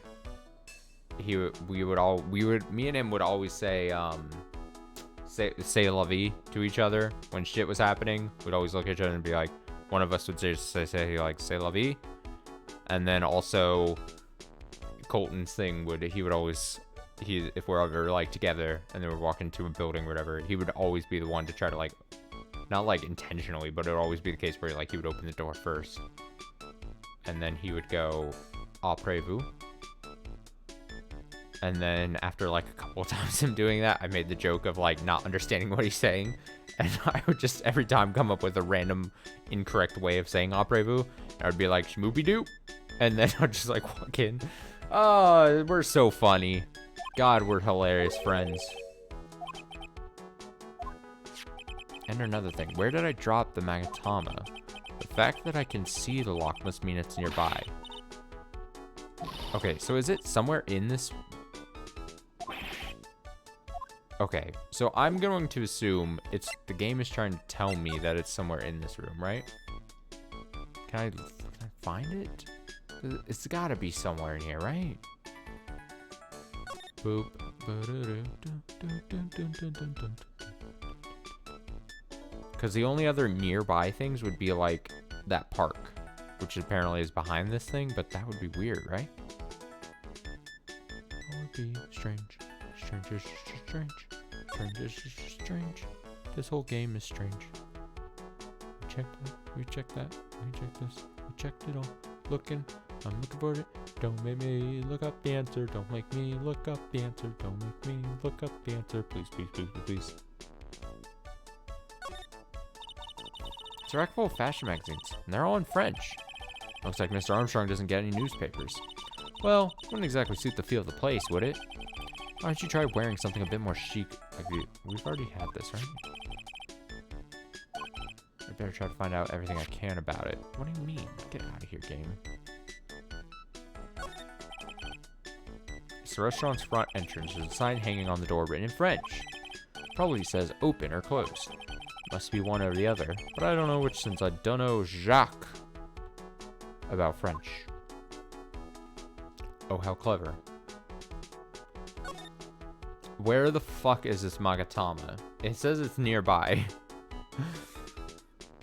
me and him would always say, say la vie to each other when shit was happening. We'd always look at each other and be like, one of us would say like, say la vie. And then also Colton's thing he would always, if we're ever like together and then we're walking to a building or whatever, he would always be the one to try to like, not like intentionally, but it would always be the case where like he would open the door first. And then he would go, après-vous. And then after like a couple of times him doing that, I made the joke of like not understanding what he's saying. And I would just every time come up with a random incorrect way of saying après-vous. I would be like, shmoopy-doo. And then I'd just like walk in. Oh, we're so funny. God, we're hilarious friends. And another thing, where did I drop the Magatama? The fact that I can see the lock must mean it's nearby. Okay, so is it somewhere in this? Okay, so I'm going to assume the game is trying to tell me that it's somewhere in this room, right? Can I find it? It's gotta be somewhere in here, right? Boop. Because the only other nearby things would be like that park, which apparently is behind this thing, but that would be weird, right? That would be strange. Strange. This whole game is strange. We checked that. We checked this. We checked it all. I'm looking for it. Don't make me look up the answer. Don't make me look up the answer. Don't make me look up the answer. Please. It's a rack full of fashion magazines, and they're all in French. Looks like Mr. Armstrong doesn't get any newspapers. Well, wouldn't exactly suit the feel of the place, would it? Why don't you try wearing something a bit more chic? We've already had this, right? I better try to find out everything I can about it. What do you mean? Get out of here, game. It's the restaurant's front entrance. There's a sign hanging on the door written in French. Probably says open or closed. Must be one or the other, but I don't know which since I don't know Jacques about French. Oh, how clever. Where the fuck is this Magatama? It says it's nearby.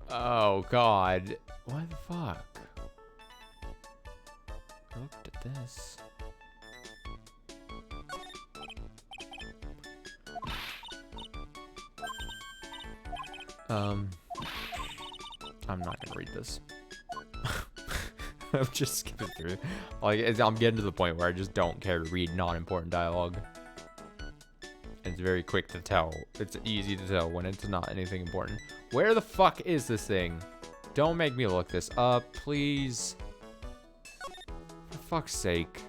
Oh god. What the fuck? I looked at this. I'm not gonna read this. I'm just skipping through. Like, I'm getting to the point where I just don't care to read non-important dialogue. It's very quick to tell. It's easy to tell when it's not anything important. Where the fuck is this thing? Don't make me look this up, please. For fuck's sake.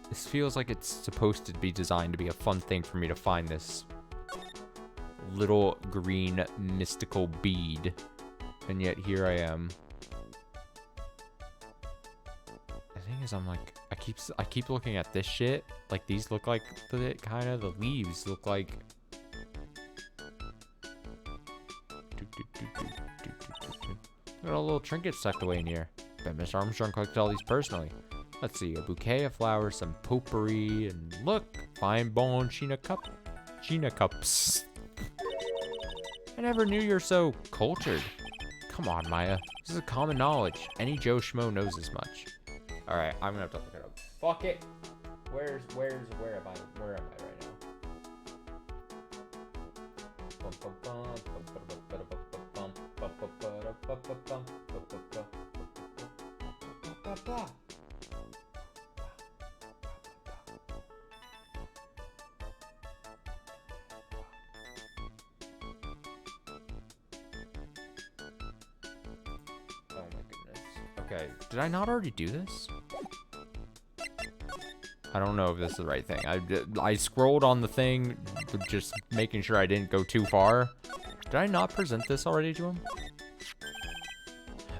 This feels like it's supposed to be designed to be a fun thing for me to find this little green mystical bead. And yet here I am. The thing is, I'm like, I keep looking at this shit. Like, these look like the kind of the leaves look like. Got a little trinket tucked away in here. Bet Mr. Armstrong collected all these personally. Let's see, a bouquet of flowers, some potpourri, and look, fine bone China cups. I never knew you're so cultured. Come on, Maya. This is common knowledge. Any Joe Schmo knows as much. Alright, I'm gonna have to look it up. Fuck it. Where am I right now? Okay, did I not already do this? I don't know if this is the right thing. I scrolled on the thing, just making sure I didn't go too far. Did I not present this already to him?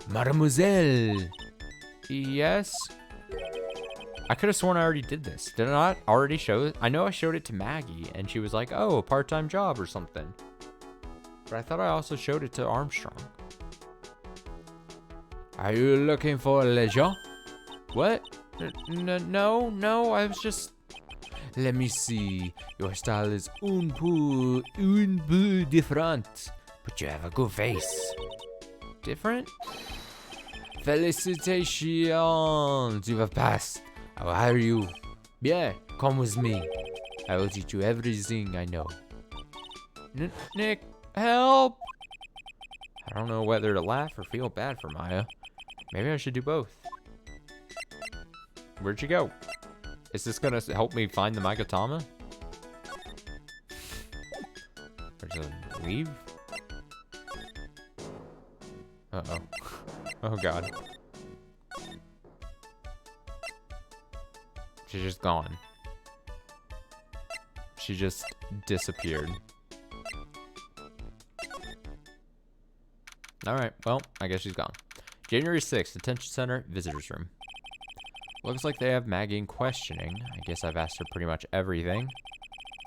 Mademoiselle! Yes? I could have sworn I already did this. Did I not already show it? I know I showed it to Maggie, and she was like, oh, a part-time job or something. But I thought I also showed it to Armstrong. Are you looking for leisure? What? No, I was just... Let me see. Your style is un peu different, but you have a good face. Different? Felicitations, you have passed. How are you? Yeah, come with me. I will teach you everything I know. Nick, help! I don't know whether to laugh or feel bad for Maya. Maybe I should do both. Where'd you go? Is this gonna help me find the Magatama? There's a leave? Uh-oh. Oh god. She's just gone. She just disappeared. Alright, well, I guess she's gone. January 6th, Detention Center, Visitors Room. Looks like they have Maggie in questioning. I guess I've asked her pretty much everything.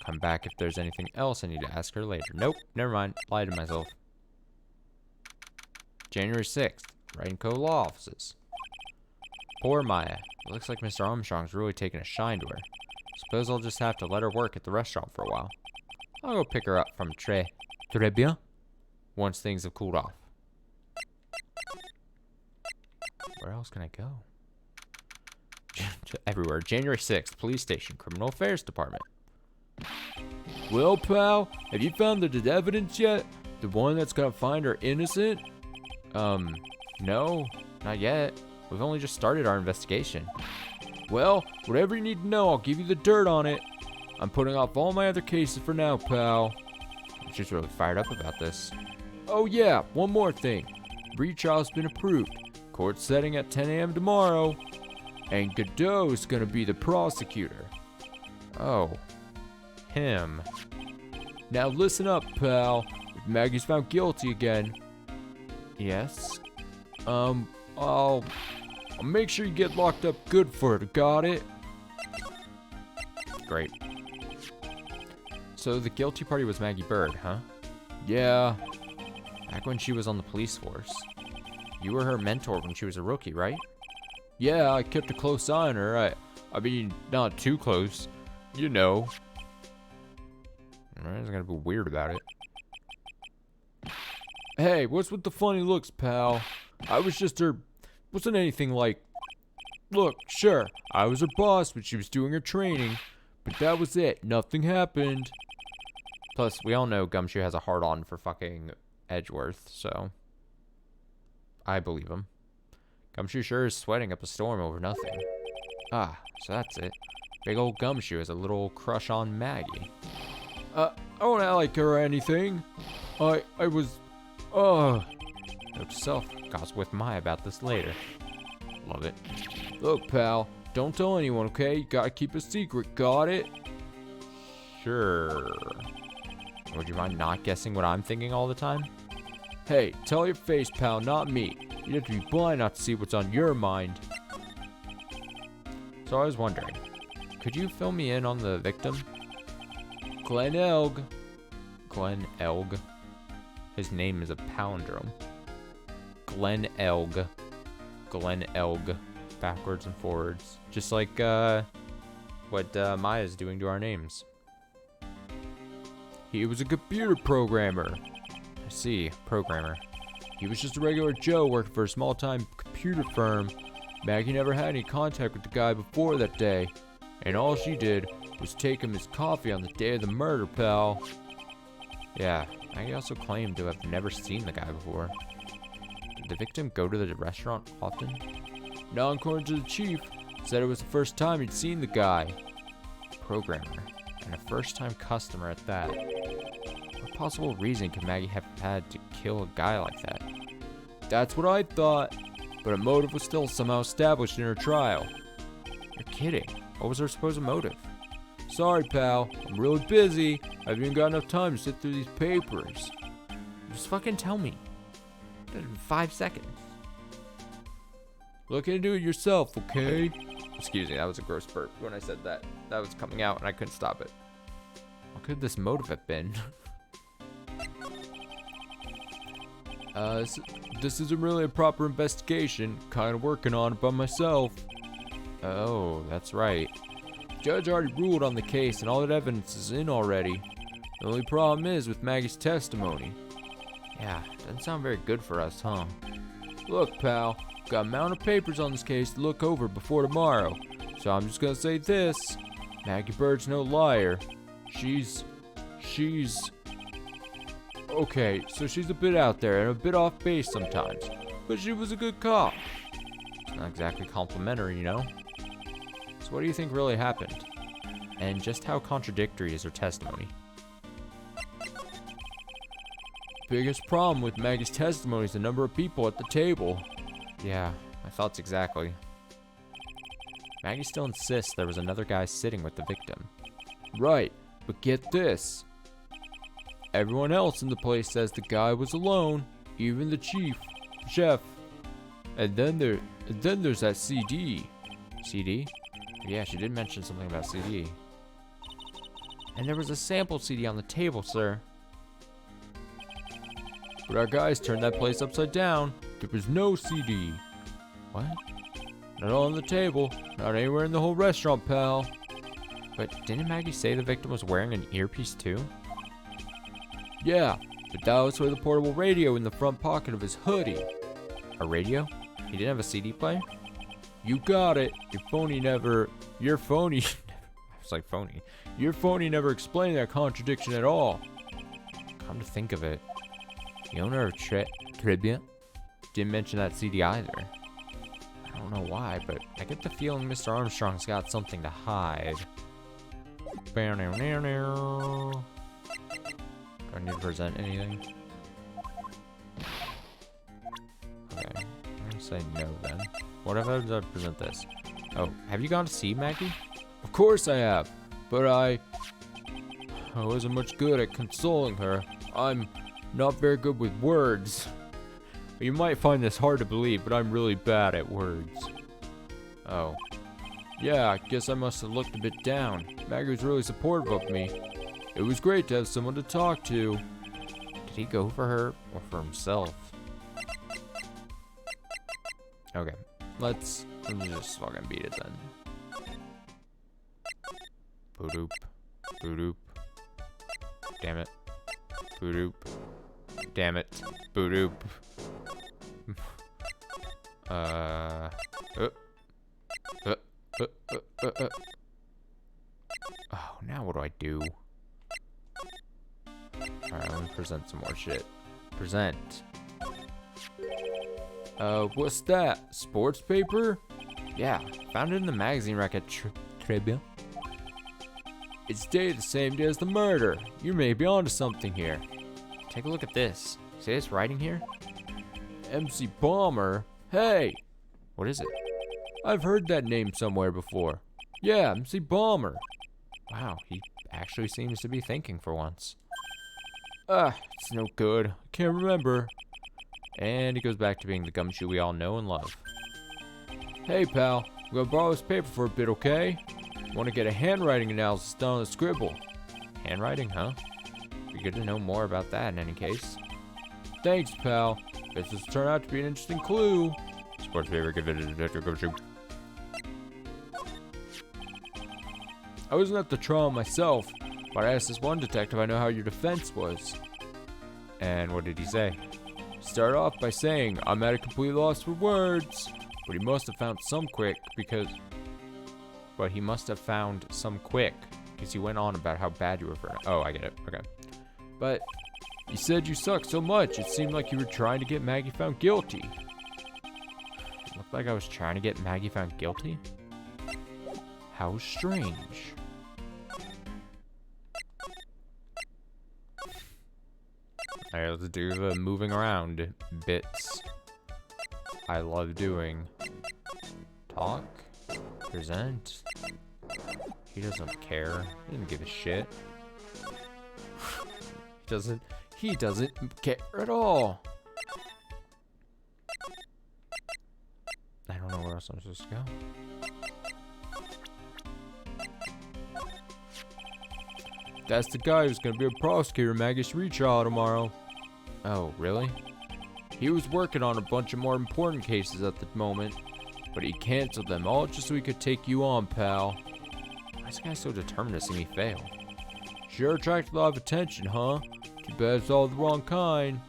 Come back if there's anything else I need to ask her later. Nope, never mind. Lied to myself. January 6th, Wright and Co. Law Offices. Poor Maya. It looks like Mr. Armstrong's really taking a shine to her. Suppose I'll just have to let her work at the restaurant for a while. I'll go pick her up from Très bien once things have cooled off. Where else can I go? Everywhere. January 6th, Police Station, Criminal Affairs Department. Well, pal, have you found the evidence yet? The one that's gonna find her innocent? No, not yet. We've only just started our investigation. Well, whatever you need to know, I'll give you the dirt on it. I'm putting off all my other cases for now, pal. She's really fired up about this. Oh yeah, one more thing. Retrial's been approved. Court setting at 10 a.m. tomorrow. And Godot's gonna be the prosecutor. Oh. Him. Now listen up, pal. If Maggie's found guilty again, Yes? I'll make sure you get locked up good for it, got it? Great. So the guilty party was Maggie Bird, huh? Yeah. Back when she was on the police force. You were her mentor when she was a rookie, right? Yeah, I kept a close eye on her. I mean, not too close. You know. I'm just gonna be weird about it. Hey, what's with the funny looks, pal? I was just her... Wasn't anything like... Look, sure, I was her boss when she was doing her training, but that was it. Nothing happened. Plus, we all know Gumshoe has a hard-on for fucking Edgeworth, so... I believe him. Gumshoe sure is sweating up a storm over nothing. Ah, so that's it. Big old Gumshoe has a little crush on Maggie. I don't act like her or anything. I was... Note to self, gossip with Maya about this later. Love it. Look, pal, don't tell anyone, okay? You gotta keep a secret, got it? Sure. Would you mind not guessing what I'm thinking all the time? Hey, tell your face, pal, not me. You'd have to be blind not to see what's on your mind. So I was wondering, could you fill me in on the victim? Glenn Elg. Glenn Elg. His name is a palindrome. Glenn Elg. Glenn Elg. Backwards and forwards. Just like what Maya's doing to our names. He was a computer programmer. I see, programmer. He was just a regular Joe working for a small-time computer firm. Maggie never had any contact with the guy before that day, and all she did was take him his coffee on the day of the murder, pal. Yeah, Maggie also claimed to have never seen the guy before. Did the victim go to the restaurant often? Not according to the chief. Said it was the first time he'd seen the guy. Programmer, and a first-time customer at that. What possible reason could Maggie have had to kill a guy like that? That's what I thought, but a motive was still somehow established in her trial. You're kidding. What was her supposed motive? Sorry, pal. I'm really busy. I haven't even got enough time to sit through these papers. Just fucking tell me. In 5 seconds. Look into it yourself, okay? Excuse me, that was a gross burp when I said that. That was coming out and I couldn't stop it. What could this motive have been? This isn't really a proper investigation. Kind of working on it by myself. Oh, that's right. Judge already ruled on the case and all that evidence is in already. The only problem is with Maggie's testimony. Yeah, doesn't sound very good for us, huh? Look, pal, got a mountain of papers on this case to look over before tomorrow. So I'm just gonna say this. Maggie Bird's no liar. She's... Okay, so she's a bit out there and a bit off base sometimes. But she was a good cop. It's not exactly complimentary, you know? So what do you think really happened? And just how contradictory is her testimony? Biggest problem with Maggie's testimony is the number of people at the table. Yeah, my thoughts exactly. Maggie still insists there was another guy sitting with the victim. Right, but get this. Everyone else in the place says the guy was alone, even the chef. And then there's that CD. CD? Yeah, she did mention something about CD. And there was a sample CD on the table, sir. But our guys turned that place upside down. There was no CD. What? Not on the table, not anywhere in the whole restaurant, pal. But didn't Maggie say the victim was wearing an earpiece too? Yeah, but that was for the portable radio in the front pocket of his hoodie. A radio? He didn't have a CD player? You got it. Your phony never never explained that contradiction at all. Come to think of it, the owner of Tribulations didn't mention that CD either. I don't know why, but I get the feeling Mr. Armstrong's got something to hide. Do I need to present anything? Okay, I'm gonna say no then. What if I present this? Oh, have you gone to see Maggie? Of course I have, but I wasn't much good at consoling her. I'm not very good with words. You might find this hard to believe, but I'm really bad at words. Oh. Yeah, I guess I must have looked a bit down. Maggie was really supportive of me. It was great to have someone to talk to. Did he go for her or for himself? Okay, let me just fucking beat it then. Boop. Boop. Damn it. Boop. Damn it. Boop. Oh, now what do I do? Alright, let me present some more shit. Present. What's that? Sports paper? Yeah, found it in the magazine rack at Tribulations. It's dated the same day as the murder. You may be onto something here. Take a look at this. See this writing here? MC Bomber? Hey! What is it? I've heard that name somewhere before. Yeah, MC Bomber. Wow, he actually seems to be thinking for once. It's no good. I can't remember. And he goes back to being the gumshoe we all know and love. Hey, pal. I'm gonna borrow this paper for a bit, okay? Want to get a handwriting analysis done on the scribble. Handwriting, huh? Be good to know more about that in any case. Thanks, pal. Guess this turned out to be an interesting clue. Sports favorite, give it a detective gumshoe. I wasn't at the trial myself, but I asked this one detective I know how your defense was. And what did he say? Started off by saying, I'm at a complete loss for words. But he must have found some quick because he went on about how bad you were for. Oh, I get it. Okay. But you said you sucked so much, it seemed like you were trying to get Maggie found guilty. It looked like I was trying to get Maggie found guilty? How strange. Alright, let's do the moving around bits I love doing. Talk. Present. He doesn't care. He doesn't give a shit. He doesn't care at all. I don't know where else I'm supposed to go. That's the guy who's gonna be a prosecutor in Maggie's retrial tomorrow. Oh, really? He was working on a bunch of more important cases at the moment, but he canceled them all just so he could take you on, pal. Why is this guy so determined to see me fail? Sure attracted a lot of attention, huh? Too bad it's all the wrong kind.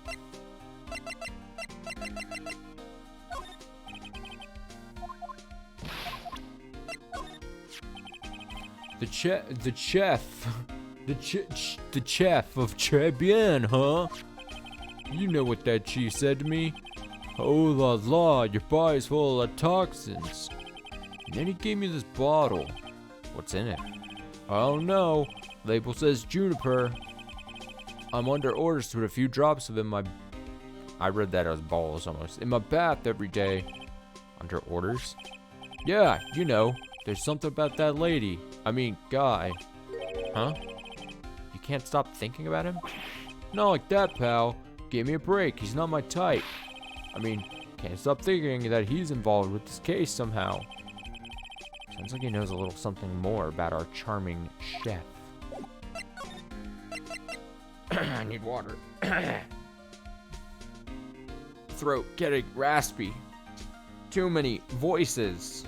The chef of Tribulations, huh? You know what that chief said to me? Oh la la, your body's full of toxins. And then he gave me this bottle. What's in it? I don't know. Label says juniper. I'm under orders to put a few drops of it in my... I read that as balls almost. in my bath every day. Under orders? Yeah, you know. There's something about that lady. I mean, guy. Huh? You can't stop thinking about him? Not like that, pal. Give me a break. He's not my type. I mean, can't stop thinking that he's involved with this case somehow. Sounds like he knows a little something more about our charming chef. I need water. Throat getting raspy. Too many voices.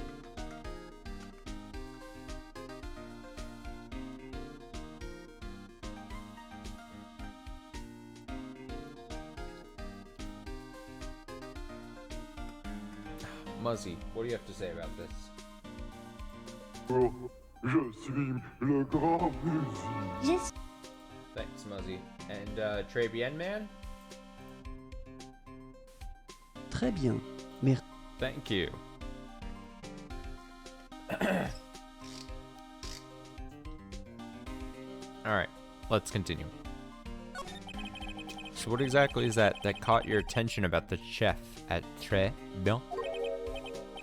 Muzzy, what do you have to say about this? Oh, je suis le grand Muzzy. Je suis Thanks, Muzzy. And, Tribulations man? Très bien. Merci. Thank you. Alright, let's continue. So what exactly is that caught your attention about the chef at Tribulations?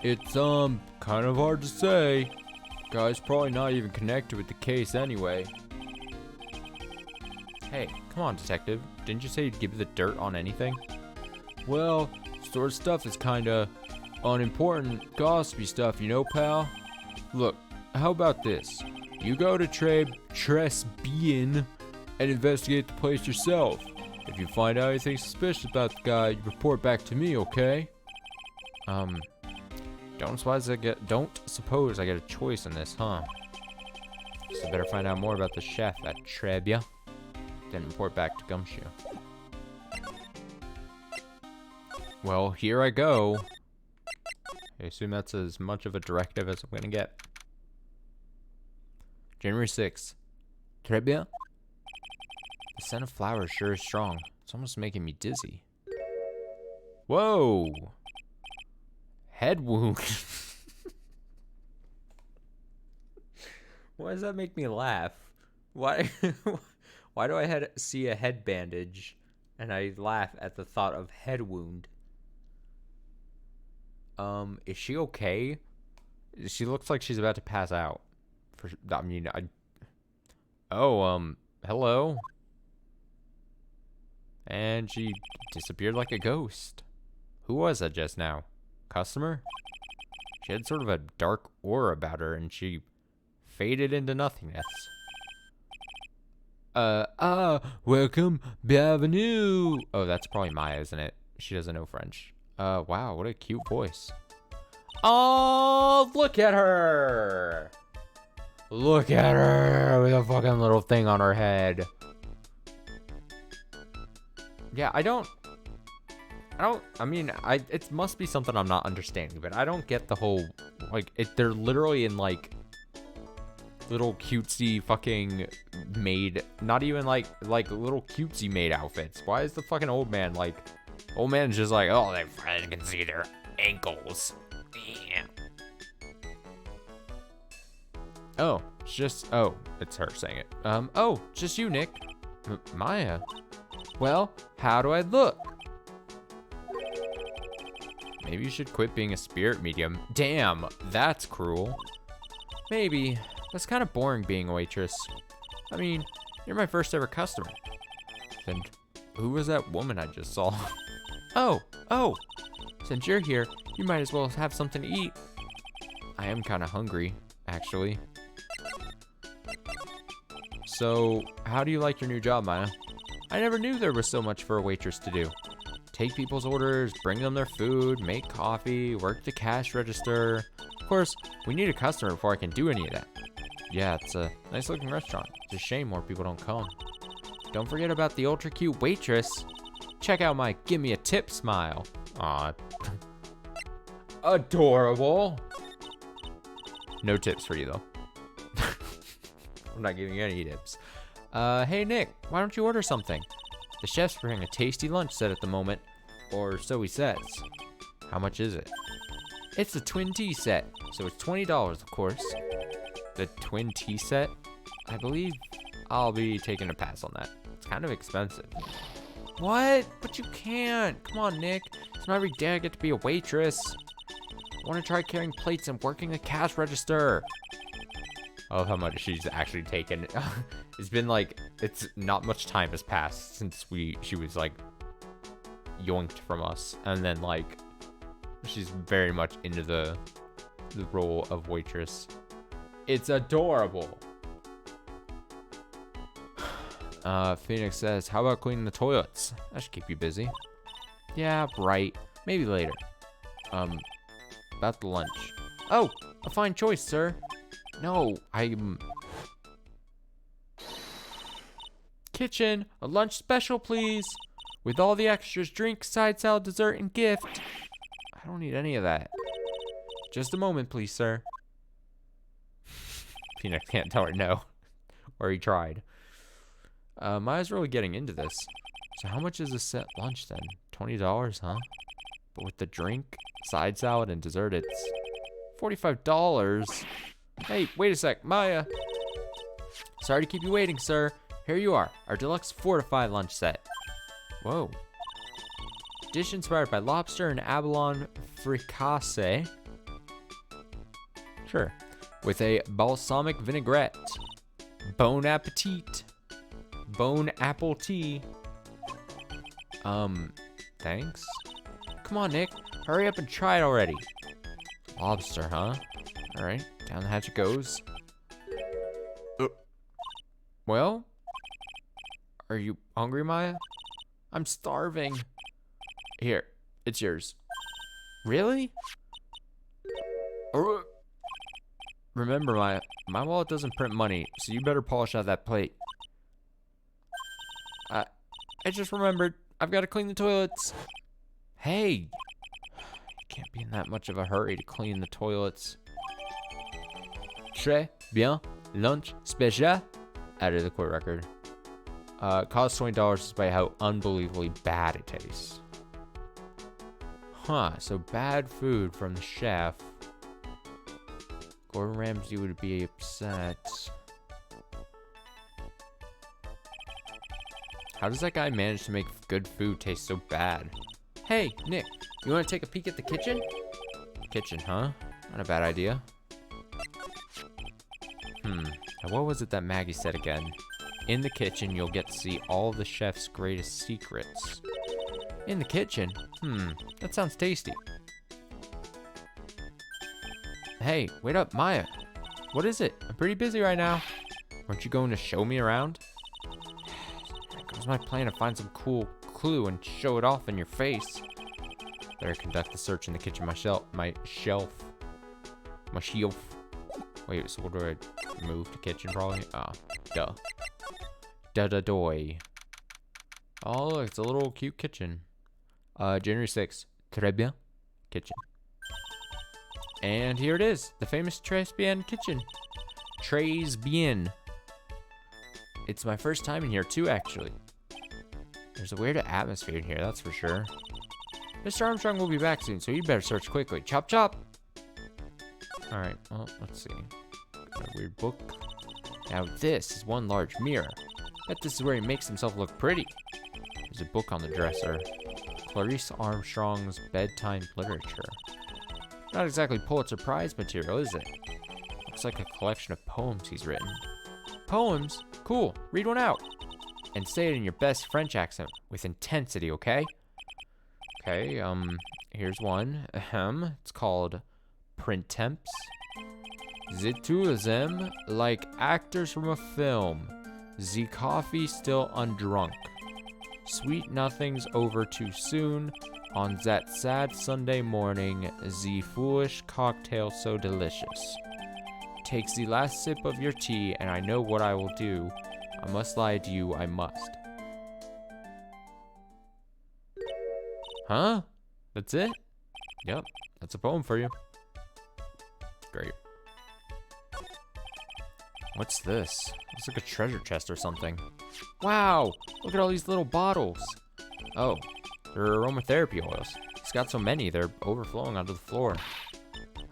It's, kind of hard to say. Guy's probably not even connected with the case anyway. Hey, come on, detective. Didn't you say you'd give the dirt on anything? Well, sort of stuff is kinda unimportant, gossipy stuff, you know, pal? Look, how about this? You go to Tribulations and investigate the place yourself. If you find out anything suspicious about the guy, you report back to me, okay? Don't suppose I get a choice in this, huh? Guess I better find out more about the chef at Trebia. Then report back to Gumshoe. Well, here I go. I assume that's as much of a directive as I'm gonna get. January 6th. Trebia? The scent of flowers sure is strong. It's almost making me dizzy. Whoa! Head wound. Why does that make me laugh? Why? Why do I see a head bandage and I laugh at the thought of head wound? Is she okay? She looks like she's about to pass out. Hello. And she disappeared like a ghost. Who was that just now? Customer? She had sort of a dark aura about her and she faded into nothingness. Welcome, bienvenue. Oh, that's probably Maya, isn't it? She doesn't know French. Wow, what a cute voice. Oh, look at her! Look at her with a fucking little thing on her head. Yeah, it must be something I'm not understanding, but I don't get the whole, like, they're literally in, like, little cutesy fucking maid, not even, like little cutesy maid outfits. Why is the fucking old man just like, oh, they can see their ankles. Yeah. Oh, it's her saying it. Oh, just you, Nick. Maya. Well, how do I look? Maybe you should quit being a spirit medium. Damn, that's cruel. Maybe. That's kind of boring being a waitress. I mean, you're my first ever customer. Then who was that woman I just saw? Oh. Since you're here, you might as well have something to eat. I am kind of hungry, actually. So, how do you like your new job, Maya? I never knew there was so much for a waitress to do. Take people's orders, bring them their food, make coffee, work the cash register. Of course, we need a customer before I can do any of that. Yeah, it's a nice looking restaurant. It's a shame more people don't come. Don't forget about the ultra cute waitress. Check out my give me a tip smile. Aw. Adorable. No tips for you though. I'm not giving you any tips. Hey Nick, why don't you order something? The chef's preparing a tasty lunch set at the moment, or so he says. How much is it? It's a twin tea set, so it's $20 of course. The twin tea set? I believe I'll be taking a pass on that. It's kind of expensive. What? But you can't. Come on, Nick. It's not every day I get to be a waitress. I want to try carrying plates and working the cash register. I love how much she's actually taken. It's been like, it's not much time has passed since she was like yoinked from us. And then like, she's very much into the role of waitress. It's adorable. Phoenix says, how about cleaning the toilets? That should keep you busy. Yeah, right. Maybe later. About the lunch. Oh, a fine choice, sir. No, Kitchen, a lunch special, please. With all the extras, drink, side salad, dessert, and gift. I don't need any of that. Just a moment, please, sir. Phoenix can't tell her no. Or he tried. Maya's really getting into this. So how much is a set lunch then? $20, huh? But with the drink, side salad, and dessert, it's $45. Hey, wait a sec, Maya. Sorry to keep you waiting, sir. Here you are, our deluxe fortify lunch set. Whoa. Dish inspired by lobster and abalone fricassee. Sure. With a balsamic vinaigrette. Bon appetit. Bone apple tea. Thanks. Come on, Nick. Hurry up and try it already. Lobster, huh? Alright, down the hatch it goes. Well? Are you hungry, Maya? I'm starving. Here, it's yours. Really? remember, my wallet doesn't print money, so you better polish out that plate. I just remembered, I've got to clean the toilets. Hey, you can't be in that much of a hurry to clean the toilets. Très bien, lunch spécial. Added to the court record. Costs $20 despite how unbelievably bad it tastes. Huh, so bad food from the chef. Gordon Ramsay would be upset. How does that guy manage to make good food taste so bad? Hey, Nick, you want to take a peek at the kitchen? Kitchen, huh? Not a bad idea. Now what was it that Maggie said again? In the kitchen, you'll get to see all the chef's greatest secrets. In the kitchen? That sounds tasty. Hey, wait up, Maya. What is it? I'm pretty busy right now. Weren't you going to show me around? It was my plan to find some cool clue and show it off in your face. Better conduct the search in the kitchen myself. My shelf. Wait, so what do I move to kitchen probably? Ah, duh. Da-da-doy. Oh, look, it's a little cute kitchen. January 6th. Très bien. Kitchen. And here it is. The famous Très bien kitchen. Très bien. It's my first time in here too, actually. There's a weird atmosphere in here, that's for sure. Mr. Armstrong will be back soon, so you better search quickly. Chop, chop! Alright, well, let's see. Got a weird book. Now this is one large mirror. Bet this is where he makes himself look pretty. There's a book on the dresser. Clarice Armstrong's Bedtime Literature. Not exactly Pulitzer Prize material, is it? Looks like a collection of poems he's written. Poems? Cool. Read one out. And say it in your best French accent with intensity, okay? Okay, here's one. It's called Printemps. The two of them like actors from a film. The coffee still undrunk. Sweet nothings over too soon. On that sad Sunday morning, the foolish cocktail so delicious. Take the last sip of your tea, and I know what I will do. I must lie to you, I must. Huh? That's it? Yep, that's a poem for you. Great. What's this? Looks like a treasure chest or something. Wow! Look at all these little bottles. Oh, they're aromatherapy oils. He's got so many, they're overflowing onto the floor.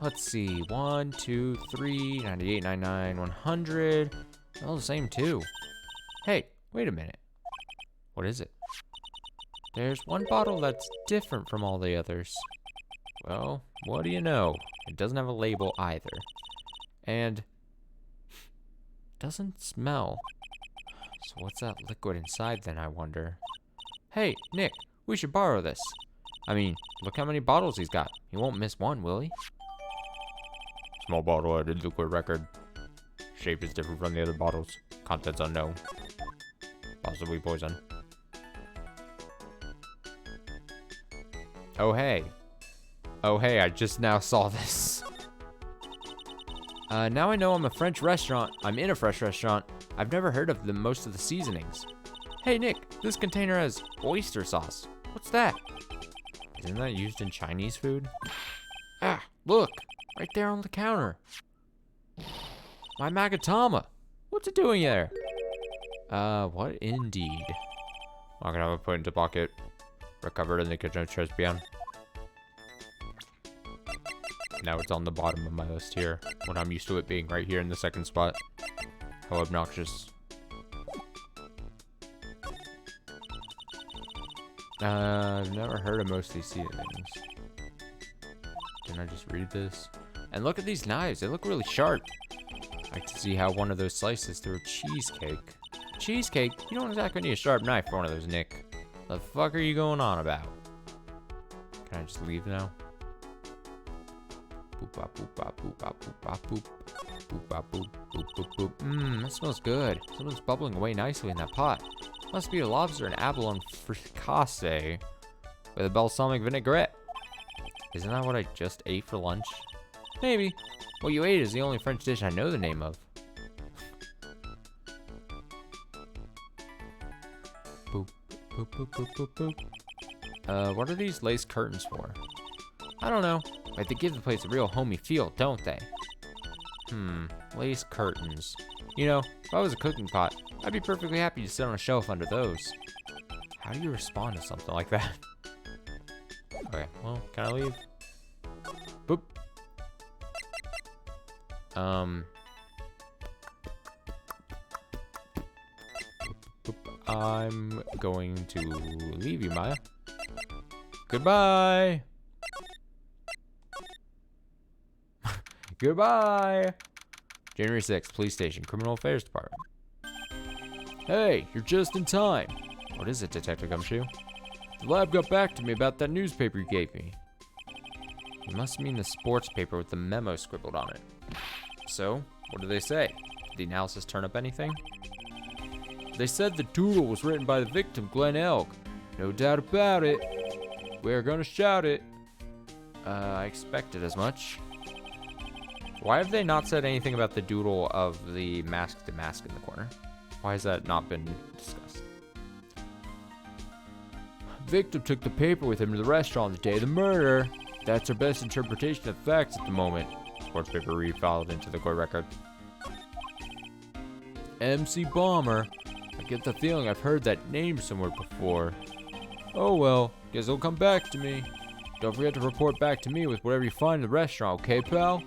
Let's see. 1, 2, 3, 98, 99, 100. All the same, too. Hey, wait a minute. What is it? There's one bottle that's different from all the others. Well, what do you know? It doesn't have a label either. And doesn't smell. So what's that liquid inside then, I wonder? Hey, Nick, we should borrow this. I mean, look how many bottles he's got. He won't miss one, will he? Small bottle added liquid record. Shape is different from the other bottles. Contents unknown. Possibly poison. Oh hey. Oh hey, I just now saw this. Now I know I'm in a French restaurant. I've never heard of most of the seasonings. Hey Nick, this container has oyster sauce. What's that? Isn't that used in Chinese food? Ah, look, right there on the counter. My Magatama. What's it doing there? What indeed? I'm gonna have it put into pocket. Recovered in the kitchen of Trespion. Now it's on the bottom of my list here, when I'm used to it being right here in the second spot. How obnoxious. I've never heard of most of these seasonings. Can I just read this? And look at these knives, they look really sharp. I like to see how one of those slices through a cheesecake. Cheesecake? You don't exactly need a sharp knife for one of those, Nick. The fuck are you going on about? Can I just leave now? Boop bop boop bop boop bop boop bop boop. Boop bop boop boop boop boop. Mmm, that smells good. Something's bubbling away nicely in that pot. Must be a lobster and abalone fricassee with a balsamic vinaigrette. Isn't that what I just ate for lunch? Maybe. What you ate is the only French dish I know the name of. Boop, boop, boop, boop, boop, boop. What are these lace curtains for? I don't know, but they give the place a real homey feel, don't they? Lace curtains. You know, if I was a cooking pot, I'd be perfectly happy to sit on a shelf under those. How do you respond to something like that? Okay, well, can I leave? Boop. Boop. I'm going to leave you, Maya. Goodbye. Goodbye. January 6th, Police Station, Criminal Affairs Department. Hey, you're just in time. What is it, Detective Gumshoe? The lab got back to me about that newspaper you gave me. You must mean the sports paper with the memo scribbled on it. So, what do they say? Did the analysis turn up anything? They said the doodle was written by the victim, Glenn Elk. No doubt about it. We're gonna shout it. I expected as much. Why have they not said anything about the doodle of the masked mask in the corner? Why has that not been discussed? Victim took the paper with him to the restaurant the day of the murder. That's our best interpretation of facts at the moment. Sports paper refiled into the court record. MC Bomber. I get the feeling I've heard that name somewhere before. Oh well, guess it'll come back to me. Don't forget to report back to me with whatever you find in the restaurant, okay, pal?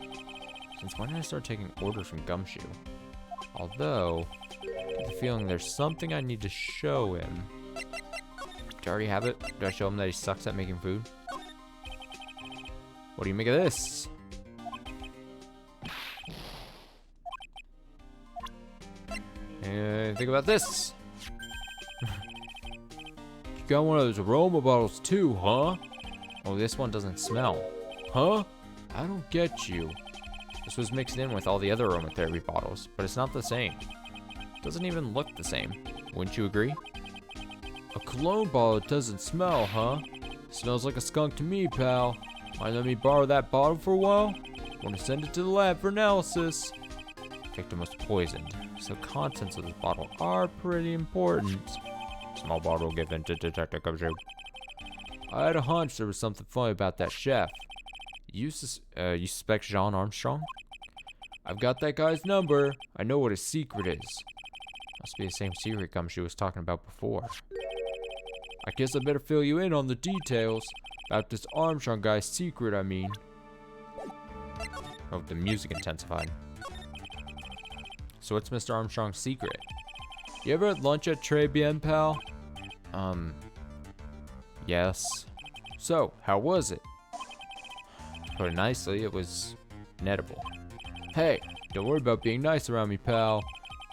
Since when did I start taking orders from Gumshoe? Although, I get the feeling there's something I need to show him. Do I already have it? Do I show him that he sucks at making food? What do you make of this? Think about this. You got one of those aroma bottles too, huh? Oh, this one doesn't smell. Huh? I don't get you. This was mixed in with all the other aromatherapy bottles, but it's not the same. It doesn't even look the same. Wouldn't you agree? A cologne bottle that doesn't smell, huh? Smells like a skunk to me, pal. Mind let me borrow that bottle for a while? Want to send it to the lab for analysis. The victim was poisoned, so contents of this bottle are pretty important. Small bottle given to Detective Gumshoe. I had a hunch there was something funny about that chef. You suspect Jean Armstrong? I've got that guy's number. I know what his secret is. Must be the same secret Gumshoe was talking about before. I guess I better fill you in on the details. About this Armstrong guy's secret, I mean. Oh, the music intensified. So what's Mr. Armstrong's secret? You ever had lunch at Tribulations, pal? Yes. So, how was it? To put it nicely, it was nettable. Hey, don't worry about being nice around me, pal.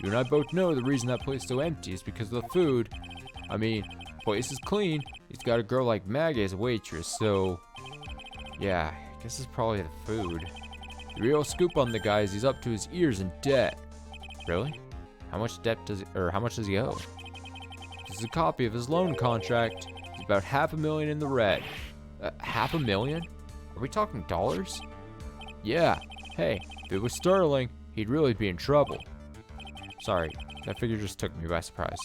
You and I both know the reason that place is so empty is because of the food. I mean, the place is clean. He's got a girl like Maggie as a waitress, so... Yeah, I guess it's probably the food. The real scoop on the guy is he's up to his ears in debt. Really? How much debt does how much does he owe? This is a copy of his loan contract. He's about $500,000 in the red. $500,000? Are we talking dollars? Yeah. Hey, if it was sterling, he'd really be in trouble. Sorry, that figure just took me by surprise.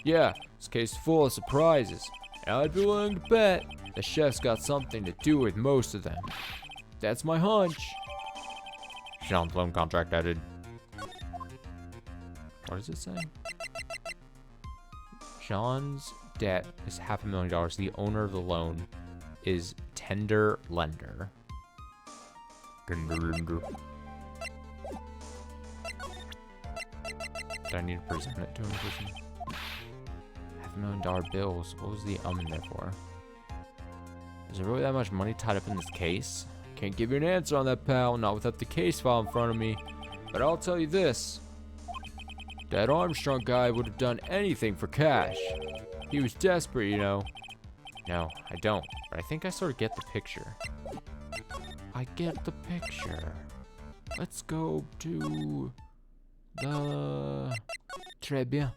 Yeah, this case is full of surprises, and I'd be willing to bet the chef's got something to do with most of them. That's my hunch. Jean's loan contract ended. What does it say? Jean's debt is $500,000. The owner of the loan is tender lender. Do I need to present it to him? $500,000 bills. What was the in there for? Is there really that much money tied up in this case? Can't give you an answer on that, pal, not without the case file in front of me. But I'll tell you this. That Armstrong guy would have done anything for cash. He was desperate, you know. No, I don't. But I think I sort of get the picture. I get the picture. Let's go to the Tribulations.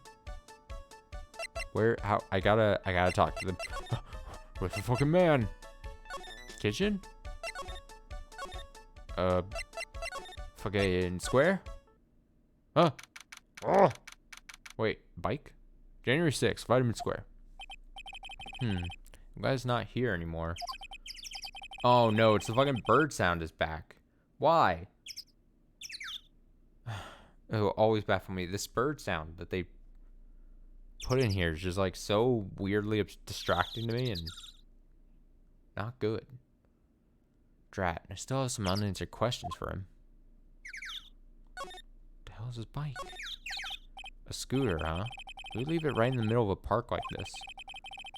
Where? How? I gotta talk to them. Where's the fucking man? Kitchen? fucking square? Huh? Oh. Wait, bike? January 6th, Vitamin Square. The guy's not here anymore. Oh no, it's the fucking bird sound is back. Why? It will always baffle me. This bird sound that they put in here is just like so weirdly distracting to me and not good. Drat, I still have some unanswered questions for him. What the hell is his bike? A scooter, huh? We leave it right in the middle of a park like this.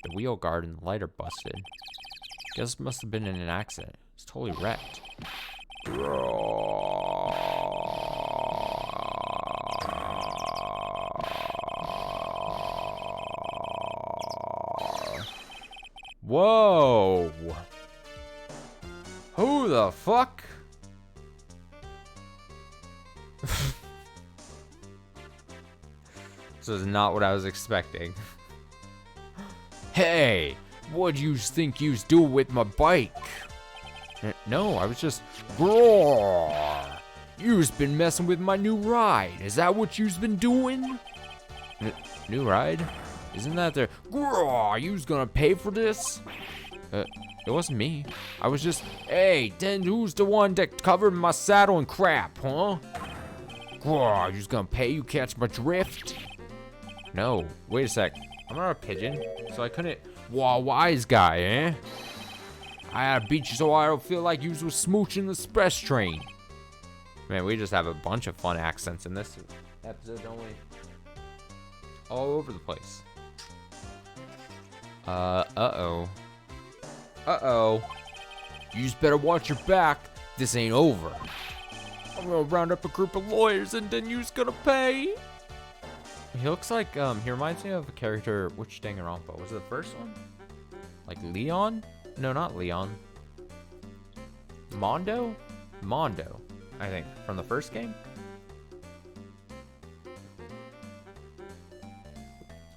The wheel guard and the light are busted. Guess it must have been in an accident. It's totally wrecked. Whoa! Who the fuck? This is not what I was expecting. Hey, what'd you think you's doing with my bike? No, I was just... Roar! You's been messing with my new ride. Is that what you's been doing? New ride? Isn't that the... Roar! You's gonna pay for this? It wasn't me. I was just... Hey, then who's the one that covered my saddle in crap, huh? Roar! You's gonna pay? You catch my drift? No, wait a sec. I'm not a pigeon, so I couldn't... Whoa, wise guy, eh? I had to beat you so I don't feel like you was smooching the express train. Man, we just have a bunch of fun accents in this episode, don't we? All over the place. Uh-oh. Uh-oh. You just better watch your back. This ain't over. I'm gonna round up a group of lawyers and then you's gonna pay. He looks like, he reminds me of a character, which Danganronpa? Was it the first one? Like Leon? No, not Leon. Mondo? Mondo, I think, from the first game?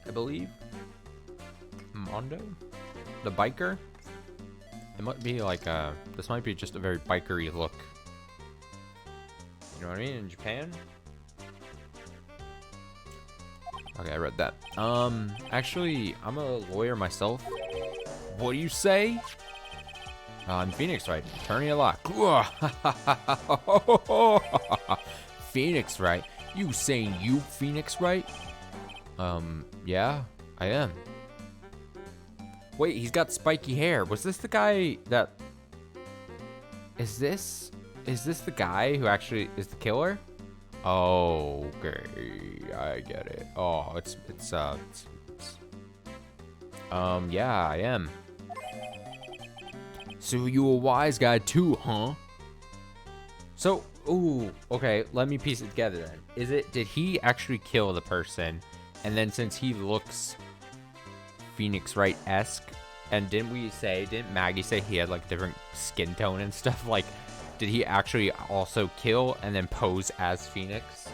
I believe. Mondo? The biker? It might be like, this might be just a very bikery look. You know what I mean? In Japan? Okay, I read that. Actually, I'm a lawyer myself. What do you say? I'm Phoenix Wright, attorney at law. Phoenix Wright? You saying you Phoenix Wright? Yeah, I am. Wait, he's got spiky hair. Was this the guy that... Is this the guy who actually is the killer? Oh, okay, I get it. Oh, yeah, I am. So you a wise guy too, huh? So, ooh, okay, let me piece it together then. Did he actually kill the person? And then since he looks Phoenix Wright-esque, and didn't Maggie say he had like different skin tone and stuff? Like, did he actually also kill and then pose as Phoenix?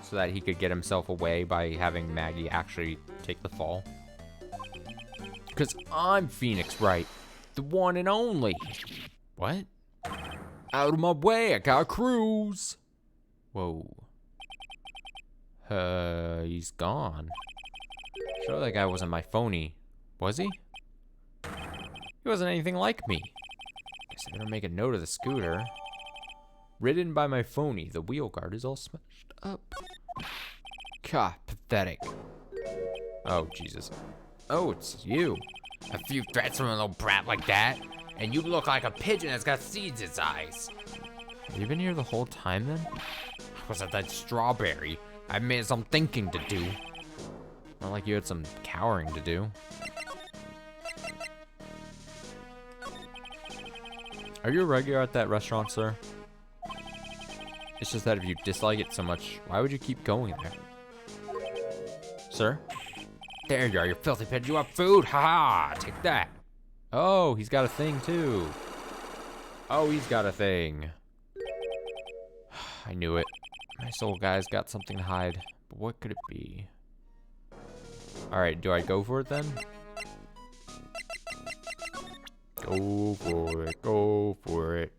So that he could get himself away by having Maggie actually take the fall? Because I'm Phoenix Wright, the one and only. What? Out of my way, I got cruise. Whoa. He's gone. Sure that guy wasn't my phony, was he? He wasn't anything like me. Guess I better make a note of the scooter. Ridden by my phony, the wheel guard is all smashed up. God, pathetic. Oh, Jesus. Oh, it's you. A few threats from a little brat like that, and you look like a pigeon that's got seeds in its eyes. Have you been here the whole time then? I was at that strawberry. I made some thinking to do. Not like you had some cowering to do. Are you a regular at that restaurant, sir? It's just that if you dislike it so much, why would you keep going there? Sir? There you are, you filthy pigeon. You want food? Ha-ha! Take that. Oh, he's got a thing too. Oh, he's got a thing. I knew it. My soul guy's got something to hide. But what could it be? Alright, do I go for it then? Go for it. Go for it.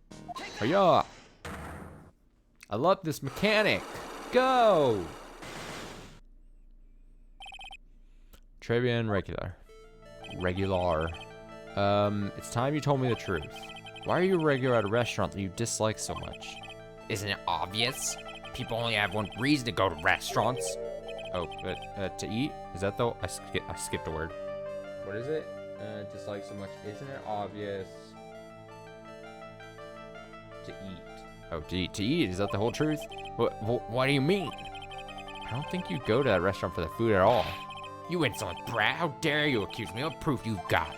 Hiya! I love this mechanic. Go! Tribune regular. It's time you told me the truth. Why are you regular at a restaurant that you dislike so much? Isn't it obvious? People only have one reason to go to restaurants. Oh, to eat? Is that the... I skipped a word. What is it? Dislike so much. Isn't it obvious? To eat. Oh, to eat. To eat? Is that the whole truth? What do you mean? I don't think you go to that restaurant for the food at all. You insolent brat. How dare you accuse me of proof you've got?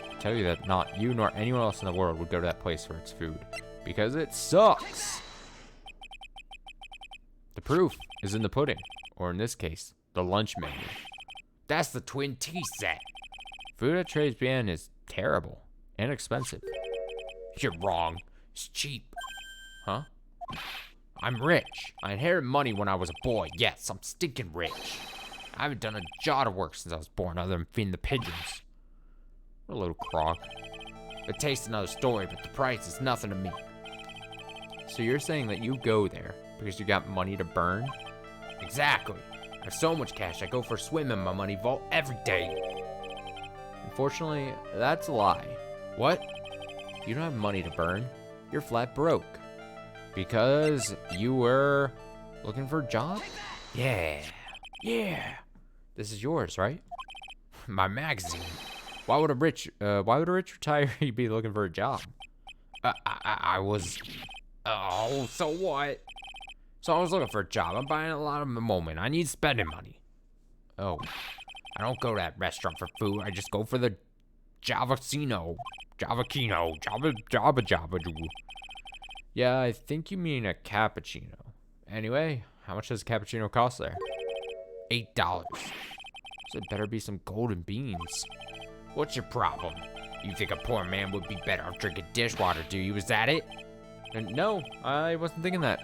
I tell you that not you nor anyone else in the world would go to that place for its food. Because it sucks! The proof is in the pudding. Or in this case, the lunch menu. That's the twin tea set. Food at Tribulations is terrible. And expensive. You're wrong. It's cheap. Huh? I'm rich. I inherited money when I was a boy. Yes, I'm stinking rich. I haven't done a jot of work since I was born other than feeding the pigeons. What a little crock. The taste's another story, but the price is nothing to me. So you're saying that you go there because you got money to burn? Exactly. I have so much cash, I go for a swim in my money vault every day. Unfortunately, that's a lie. What? You don't have money to burn. You're flat broke. Because you were looking for a job? Yeah. This is yours, right? My magazine. Why would a rich retiree be looking for a job? I was... Oh, so what? So I was looking for a job. I'm buying a lot at the moment. I need spending money. Oh. I don't go to that restaurant for food. I just go for the Javacino. Yeah, I think you mean a cappuccino. Anyway, how much does a cappuccino cost there? $8. So it better be some golden beans. What's your problem? You think a poor man would be better off drinking dishwater, do you? Is that it? And no, I wasn't thinking that.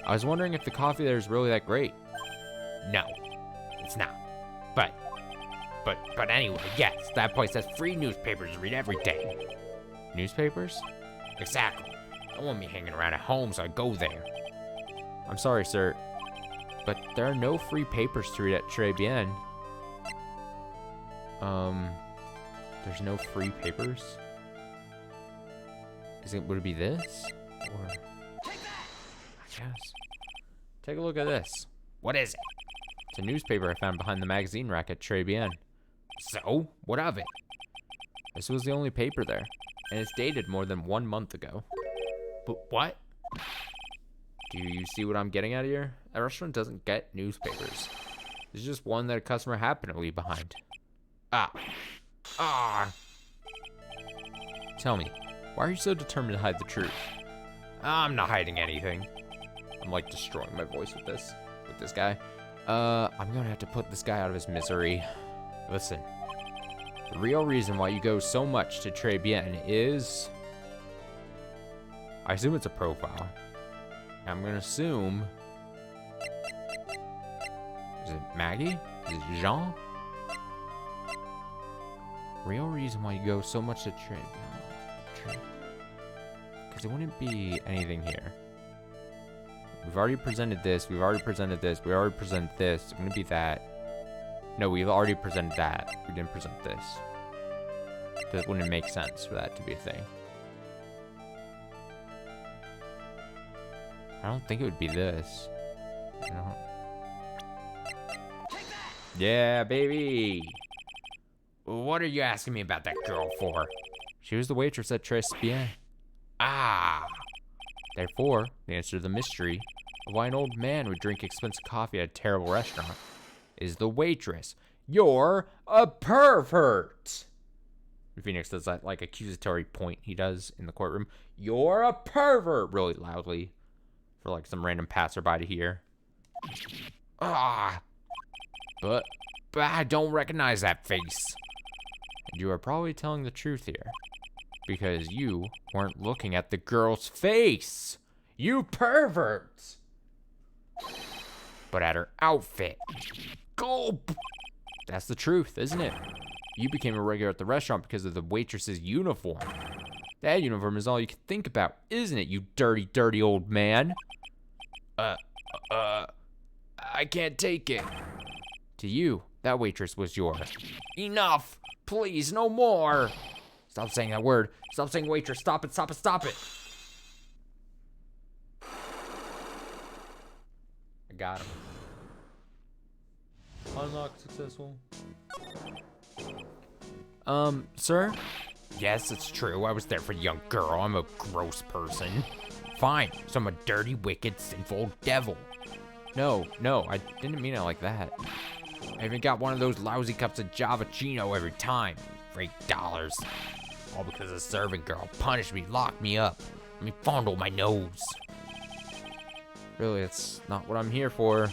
I was wondering if the coffee there is really that great. No, it's not. But anyway, yes, that place has free newspapers to read every day. Newspapers? Exactly. I don't want me hanging around at home, so I go there. I'm sorry, sir, but there are no free papers to read at Tribune. There's no free papers? Would it be this? Or, I guess. Take a look at this. What is it? It's a newspaper I found behind the magazine rack at Tribune. So, what of it? This was the only paper there, and it's dated more than 1 month ago. But what? Do you see what I'm getting at here? A restaurant doesn't get newspapers. It's just one that a customer happened to leave behind. Tell me, why are you so determined to hide the truth? I'm not hiding anything. I'm like destroying my voice with this guy. I'm gonna have to put this guy out of his misery. Listen, the real reason why you go so much to Tribune is... I assume it's a profile. I'm gonna assume... Is it Maggie? Is it Jean? Real reason why you go so much to Tribune. Because there wouldn't be anything here. We've already presented this, we've already presented this, we already presented this. It's gonna be that. No, we've already presented that. We didn't present this. That wouldn't make sense for that to be a thing. I don't think it would be this. You know? Yeah, baby! What are you asking me about that girl for? She was the waitress at Tribune. Therefore, the answer to the mystery of why an old man would drink expensive coffee at a terrible restaurant is the waitress. You're a pervert! Phoenix does that like accusatory point he does in the courtroom. You're a pervert! Really loudly for like some random passerby to hear. But I don't recognize that face. And you are probably telling the truth here. Because you weren't looking at the girl's face. You pervert! But at her outfit. Gulp! That's the truth, isn't it? You became a regular at the restaurant because of the waitress's uniform. That uniform is all you can think about, isn't it, you dirty, dirty old man? I can't take it. To you, that waitress was yours. Enough! Please, no more! Stop saying that word. Stop saying waitress. Stop it, stop it, stop it. I got him. Unlock successful. Sir? Yes, it's true. I was there for the young girl. I'm a gross person. Fine, so I'm a dirty, wicked, sinful devil. No, I didn't mean it like that. I even got one of those lousy cups of Javachino every time. For $8. All because a servant girl punished me, locked me up. Let me fondle my nose. Really, it's not what I'm here for.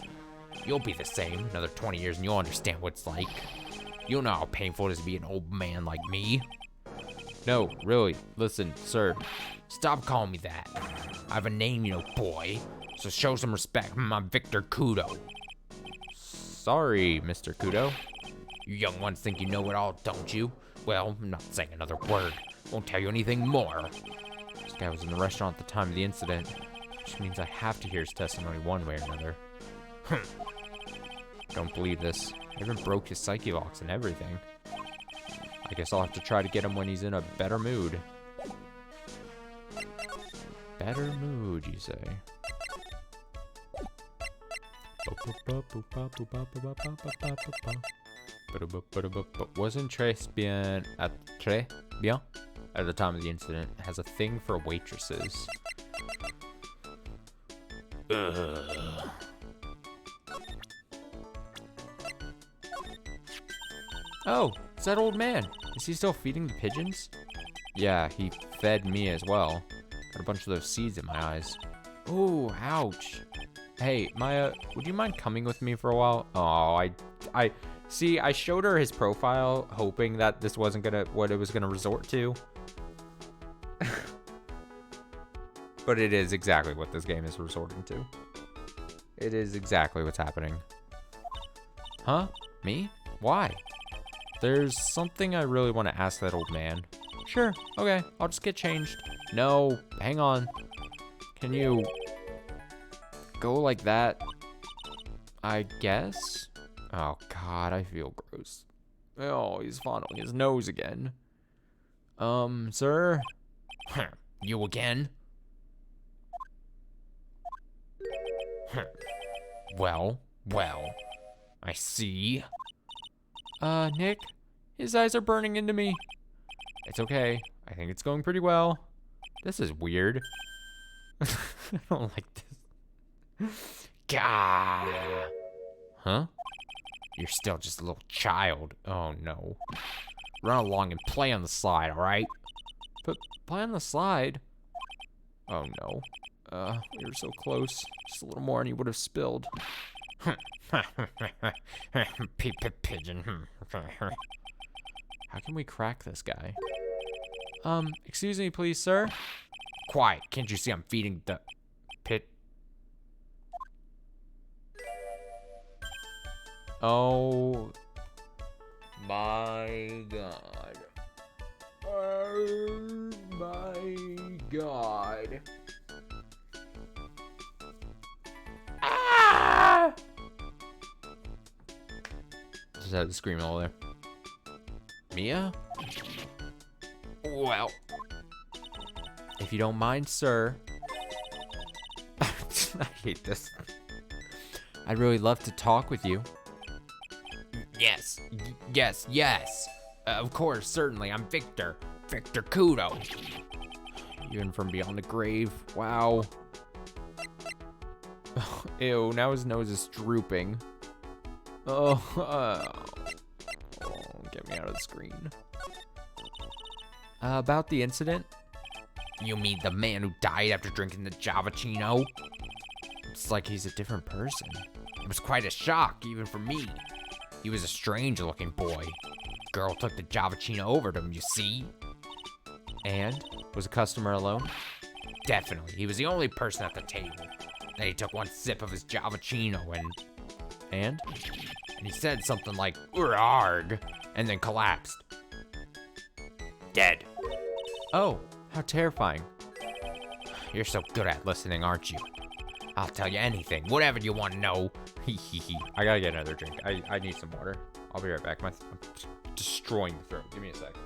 You'll be the same. Another 20 years and you'll understand what it's like. You'll know how painful it is to be an old man like me. No, really. Listen, sir. Stop calling me that. I have a name, you know, boy. So show some respect. I'm Victor Kudo. Sorry, Mr. Kudo. You young ones think you know it all, don't you? Well, I'm not saying another word. Won't tell you anything more. This guy was in the restaurant at the time of the incident, which means I have to hear his testimony one way or another. Don't believe this. I even broke his psyche locks and everything. I guess I'll have to try to get him when he's in a better mood. Better mood, you say? Wasn't très bien at the time of the incident. Has a thing for waitresses. Ugh. Oh, it's that old man. Is he still feeding the pigeons? Yeah, he fed me as well. Got a bunch of those seeds in my eyes. Ooh, ouch. Hey, Maya, would you mind coming with me for a while? Oh, I see, I showed her his profile, hoping that this wasn't what it was gonna resort to. But it is exactly what this game is resorting to. It is exactly what's happening. Huh? Me? Why? There's something I really want to ask that old man. Sure, okay, I'll just get changed. No, hang on. Can you go like that? I guess? Oh god, I feel gross. Oh, he's fondling his nose again. Sir? You again? Well, I see. Nick? His eyes are burning into me. It's okay. I think it's going pretty well. This is weird. I don't like this. Gah! Huh? You're still just a little child. Oh no. Run along and play on the slide, alright? But play on the slide? Oh no. We were so close. Just a little more and he would have spilled. Pigeon. How can we crack this guy? Excuse me, please, sir? Quiet. Can't you see I'm feeding the pit? Oh my god. Oh my god. Ah! Just had to scream all there. Mia? Well, if you don't mind, sir. I hate this. I'd really love to talk with you. yes. Of course, certainly. I'm Victor Kudo. Even from beyond the grave. Wow. Ew, now his nose is drooping. Oh, get me out of the screen. About the incident? You mean the man who died after drinking the Javachino? It's like he's a different person. It was quite a shock, even for me. He was a strange-looking boy. Girl took the Javachino over to him, you see? And? Was a customer alone? Definitely. He was the only person at the table. Then he took one sip of his Javachino And? And he said something like, "Urarg," and then collapsed. Dead. Oh, how terrifying. You're so good at listening, aren't you? I'll tell you anything, whatever you want to know. I gotta get another drink. I need some water. I'll be right back. I'm destroying the throat. Give me a sec.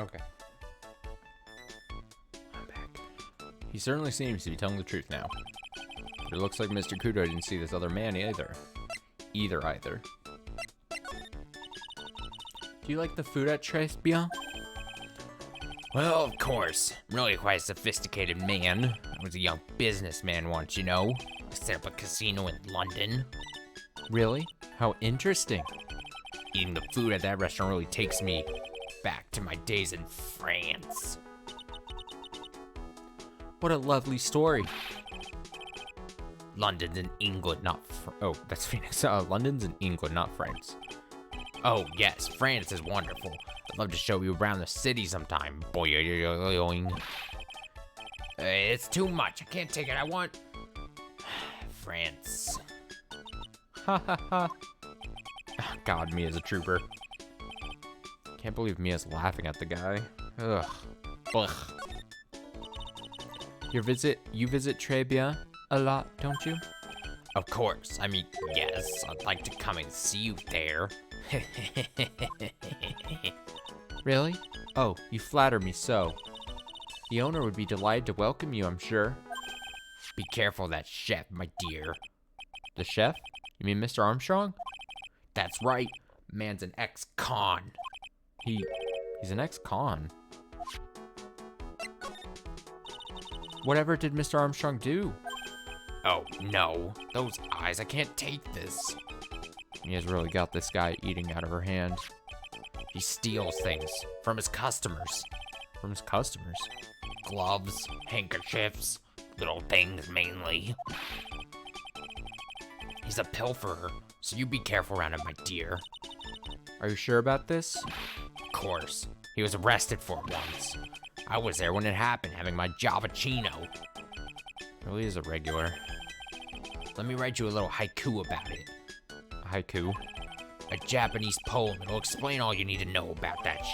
Okay. I'm back. He certainly seems to be telling the truth now. But it looks like Mr. Kudo didn't see this other man either. Either. Do you like the food at Tribulations? Well, of course. I'm really quite a sophisticated man. I was a young businessman once, you know. I set up a casino in London. Really? How interesting. Eating the food at that restaurant really takes me back to my days in France. What a lovely story. London's in England, not Oh, that's Phoenix. London's in England, not France. Oh, yes, France is wonderful. I'd love to show you around the city sometime. Boing. It's too much. I can't take it. I want France. Ha ha ha. God, Mia's a trooper. Can't believe Mia's laughing at the guy. Ugh. Ugh. You visit Tribulations a lot, don't you? Of course. I mean, yes. I'd like to come and see you there. Really? Oh, you flatter me so. The owner would be delighted to welcome you, I'm sure. Be careful of that chef, my dear. The chef? You mean Mr. Armstrong? That's right. Man's an ex-con. He's an ex-con. Whatever did Mr. Armstrong do? Oh, no. Those eyes, I can't take this. He has really got this guy eating out of her hand. He steals things from his customers. From his customers? Gloves, handkerchiefs, little things mainly. He's a pilferer, so you be careful around him, my dear. Are you sure about this? Of course. He was arrested for it once. I was there when it happened, having my Javachino. Really is a regular. Let me write you a little haiku about it. A haiku? A Japanese poem. It'll explain all you need to know about that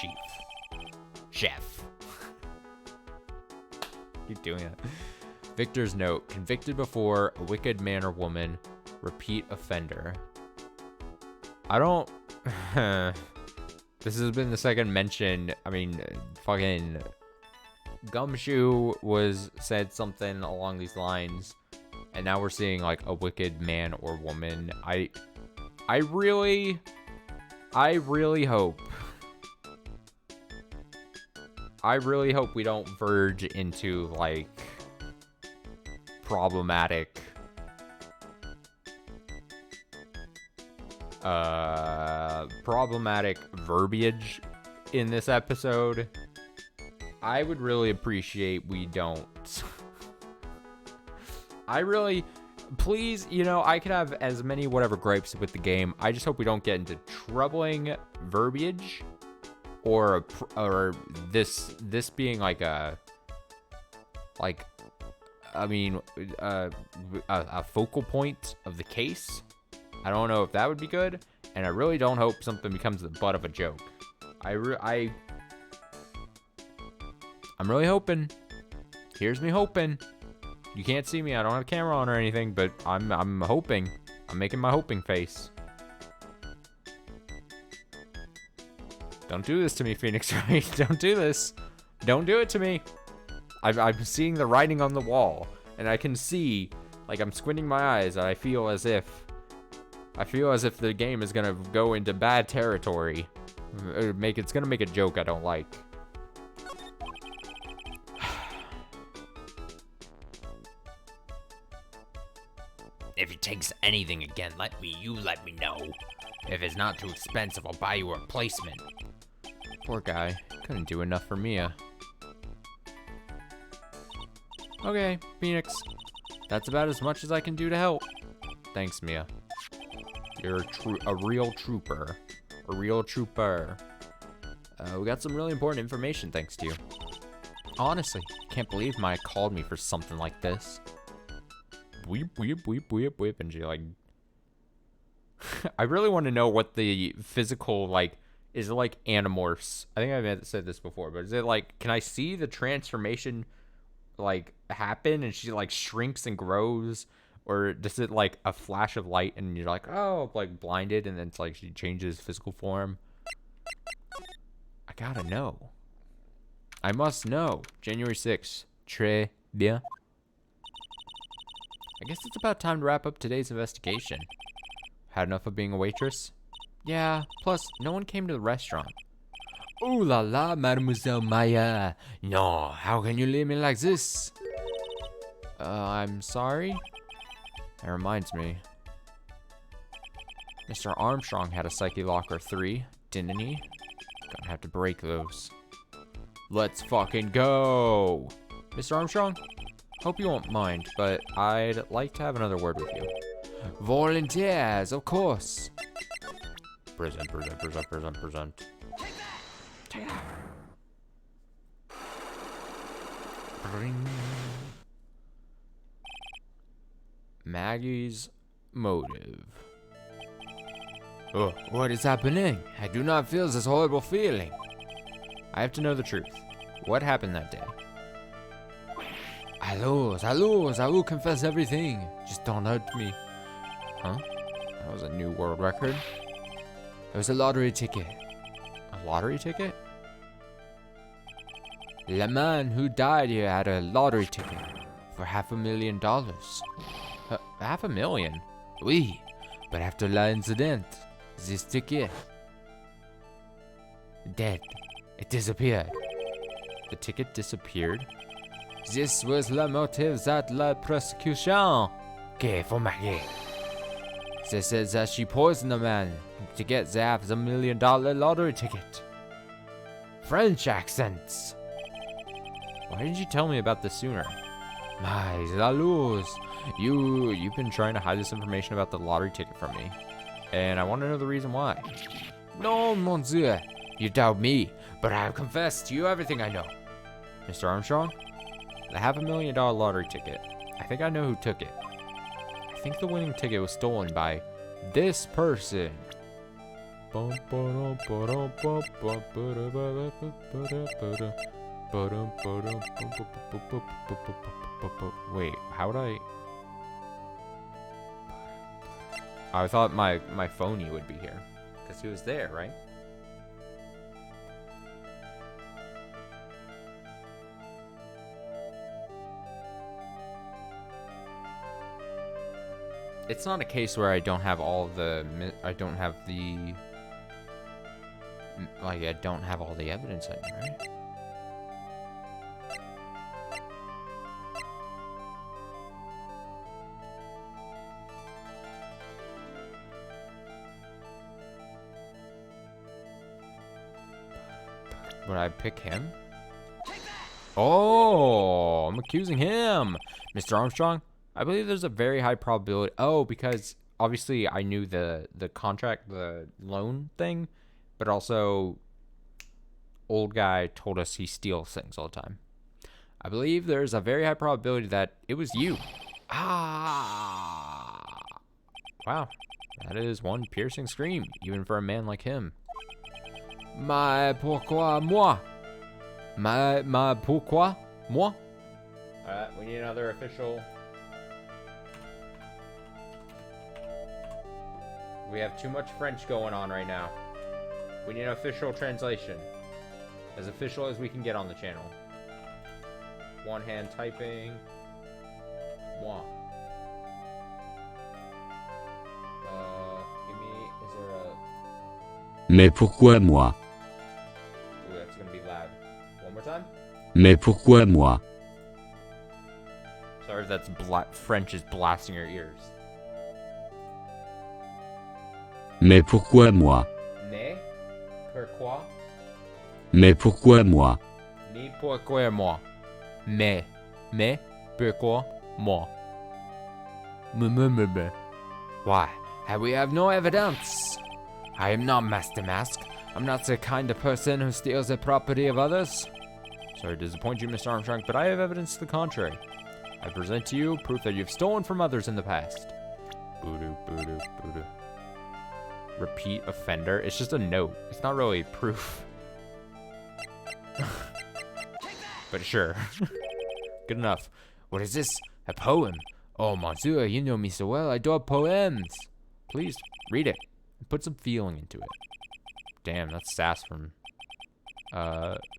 chef. Keep doing it. Victor's note. Convicted before, a wicked man or woman. Repeat offender. I don't... This has been the second mention. I mean, fucking... Gumshoe said something along these lines. And now we're seeing, like, a wicked man or woman. I really hope... I really hope we don't verge into, like, problematic verbiage in this episode. I would really appreciate we don't. Please, you know, I could have as many whatever gripes with the game. I just hope we don't get into troubling verbiage or this being like a focal point of the case. I don't know if that would be good, and I really don't hope something becomes the butt of a joke. I'm really hoping. Here's me hoping. You can't see me. I don't have a camera on or anything, but I'm hoping. I'm making my hoping face. Don't do this to me, Phoenix Wright. Don't do this. Don't do it to me. I'm seeing the writing on the wall, and I can see, like, I'm squinting my eyes, and I feel as if the game is gonna go into bad territory It's gonna make a joke I don't like. If he takes anything again, let me know. If it's not too expensive, I'll buy you a replacement. Poor guy. Couldn't do enough for Mia. Okay, Phoenix. That's about as much as I can do to help. Thanks, Mia. You're a real trooper. A real trooper. We got some really important information thanks to you. Honestly, can't believe Maya called me for something like this. Weep, weep, weep, weep, weep. And she like... I really want to know what the physical, like... Is it like Animorphs? I think I've said this before, but is it like... Can I see the transformation, like, happen? And she, like, shrinks and grows? Or does it, like, a flash of light and you're like, oh, like, blinded, and then it's like she changes physical form? I gotta know. I must know. January 6th. Très bien. I guess it's about time to wrap up today's investigation. Had enough of being a waitress? Yeah, plus, no one came to the restaurant. Ooh la la, Mademoiselle Maya. No, how can you leave me like this? I'm sorry? That reminds me. Mr. Armstrong had a Psyche Locker 3, didn't he? Gonna have to break those. Let's fucking go! Mr. Armstrong? Hope you won't mind, but I'd like to have another word with you. Volunteers, of course. Present. Maggie's motive. Oh, what is happening? I do not feel this horrible feeling. I have to know the truth. What happened that day? I will confess everything. Just don't hurt me. Huh? That was a new world record. It was a lottery ticket. A lottery ticket? The man who died here had a lottery ticket for $500,000. $500,000? Oui, but after the incident, this ticket dead. It disappeared. The ticket disappeared? This was the motive that la prosecution gave for Maggie. They said that she poisoned the man to get the $500,000 lottery ticket. French accents. Why didn't you tell me about this sooner? My jalouse. You've been trying to hide this information about the lottery ticket from me. And I want to know the reason why. No, monsieur. You doubt me, but I have confessed to you everything I know. Mr. Armstrong? The $500,000 lottery ticket. I think I know who took it. I think the winning ticket was stolen by this person. Wait, how would I... I thought my phony would be here. Because he was there, right? It's not a case where I don't have all the... I don't have all the evidence on me, right? Would I pick him? Oh, I'm accusing him. Mr. Armstrong, I believe there's a very high probability. Oh, because obviously I knew the contract, the loan thing, but also old guy told us he steals things all the time. I believe there's a very high probability that it was you. Ah. Wow. That is one piercing scream, even for a man like him. Mais pourquoi moi? Mais pourquoi moi? Alright, we need another official. We have too much French going on right now. We need an official translation. As official as we can get on the channel. One hand typing. Moi. Mais pourquoi moi? Mais pourquoi moi? Sorry if that's French is blasting your ears. Mais pourquoi moi? Mais pourquoi? Mais pourquoi moi? Mais pourquoi moi? Mais pourquoi moi? Me. Why? We have no evidence. I am not Master Mask. I'm not the kind of person who steals the property of others. Sorry to disappoint you, Mr. Armstrong, but I have evidence to the contrary. I present to you proof that you've stolen from others in the past. Boo-doo, boo-doo, boo-doo. Repeat offender? It's just a note. It's not really proof. But sure. Good enough. What is this? A poem? Oh, monsieur, you know me so well. I adore poems. Please, read it. And put some feeling into it. Damn, that's sass from,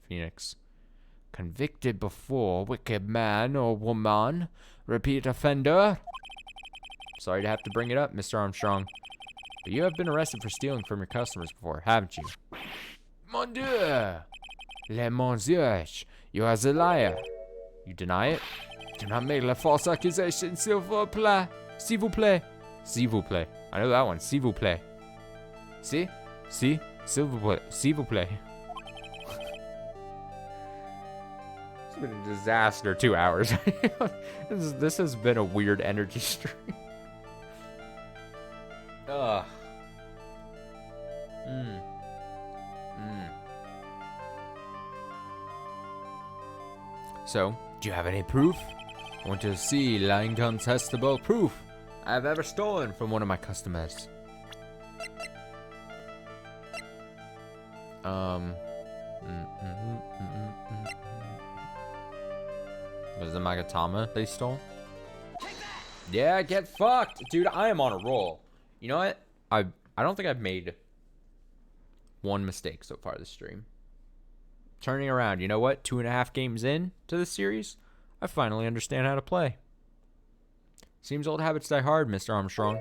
Phoenix. Convicted before, wicked man or woman. Repeat offender. Sorry to have to bring it up, Mr. Armstrong. But you have been arrested for stealing from your customers before, haven't you? Mon Dieu! Le mensonge. You are the liar. You deny it? Do not make la false accusation, s'il vous plaît. S'il vous plaît. S'il vous plaît. I know that one. S'il vous plaît. Si? Si? S'il vous plaît. S'il vous plaît. It's been a disaster 2 hours. This has been a weird energy stream. Ugh. So, Do you have any proof? I want to see incontestable proof I've ever stolen from one of my customers. Was it Magatama they stole? Yeah, get fucked! Dude, I am on a roll. You know what? I don't think I've made one mistake so far this stream. Turning around, you know what? 2.5 games in to this series, I finally understand how to play. Seems old habits die hard, Mr. Armstrong.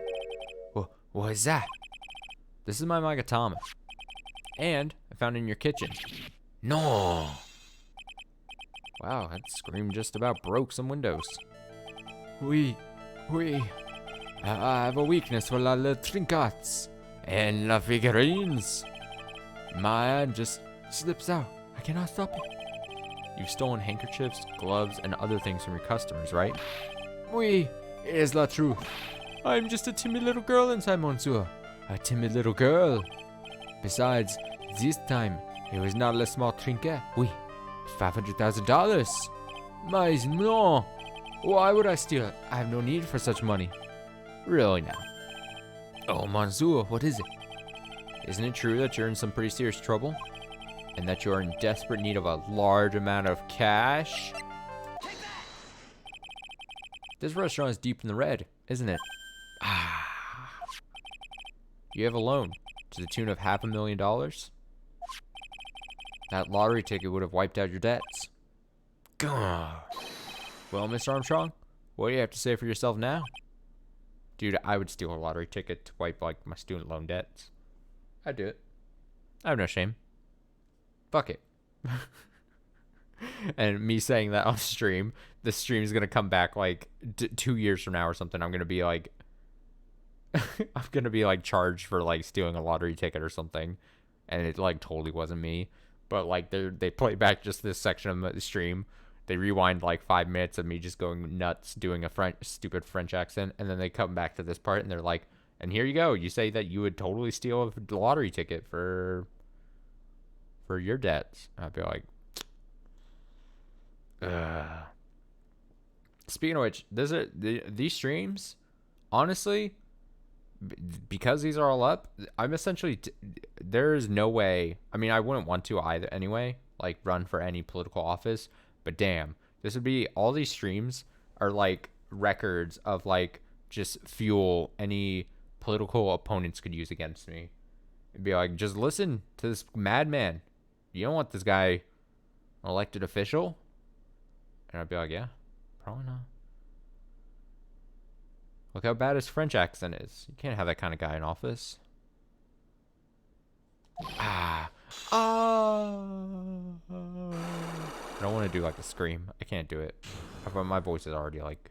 What is that? This is my Magatama. And I found it in your kitchen. No. Wow, that scream just about broke some windows. Oui. I have a weakness for la trinkets and la figurines. My hand just slips out. I cannot stop it. You've stolen handkerchiefs, gloves, and other things from your customers, right? Oui, it is la truth. I'm just a timid little girl inside, monsieur. A timid little girl. Besides, this time, it was not a small trinket. Oui, $500,000. Mais no. Why would I steal it? I have no need for such money. Really now? Oh, monsieur, what is it? Isn't it true that you're in some pretty serious trouble? And that you're in desperate need of a large amount of cash? This restaurant is deep in the red, isn't it? You have a loan to the tune of $500,000? That lottery ticket would have wiped out your debts. Gah. Well, Mr. Armstrong, what do you have to say for yourself now? Dude, I would steal a lottery ticket to wipe, like, my student loan debts. I'd do it. I have no shame. Fuck it. And me saying that on stream, this stream is going to come back, like, 2 years from now or something. I'm going to be, like... I'm going to be, like, charged for, like, stealing a lottery ticket or something. And it, like, totally wasn't me. But, like, they play back just this section of the stream. They rewind like 5 minutes of me just going nuts doing a stupid French accent, and then they come back to this part and they're like, and here you go, you say that you would totally steal a lottery ticket for your debts. I'd be like, Speaking of which, these streams, honestly, because these are all up, I'm essentially, there is no way, I mean, I wouldn't want to either anyway, like run for any political office. But damn, this would be, all these streams are like records of like just fuel any political opponents could use against me. It'd be like, just listen to this madman. You don't want this guy elected official? And I'd be like, yeah, probably not. Look how bad his French accent is. You can't have that kind of guy in office. don't want to do like a scream. I can't do it. My voice is already like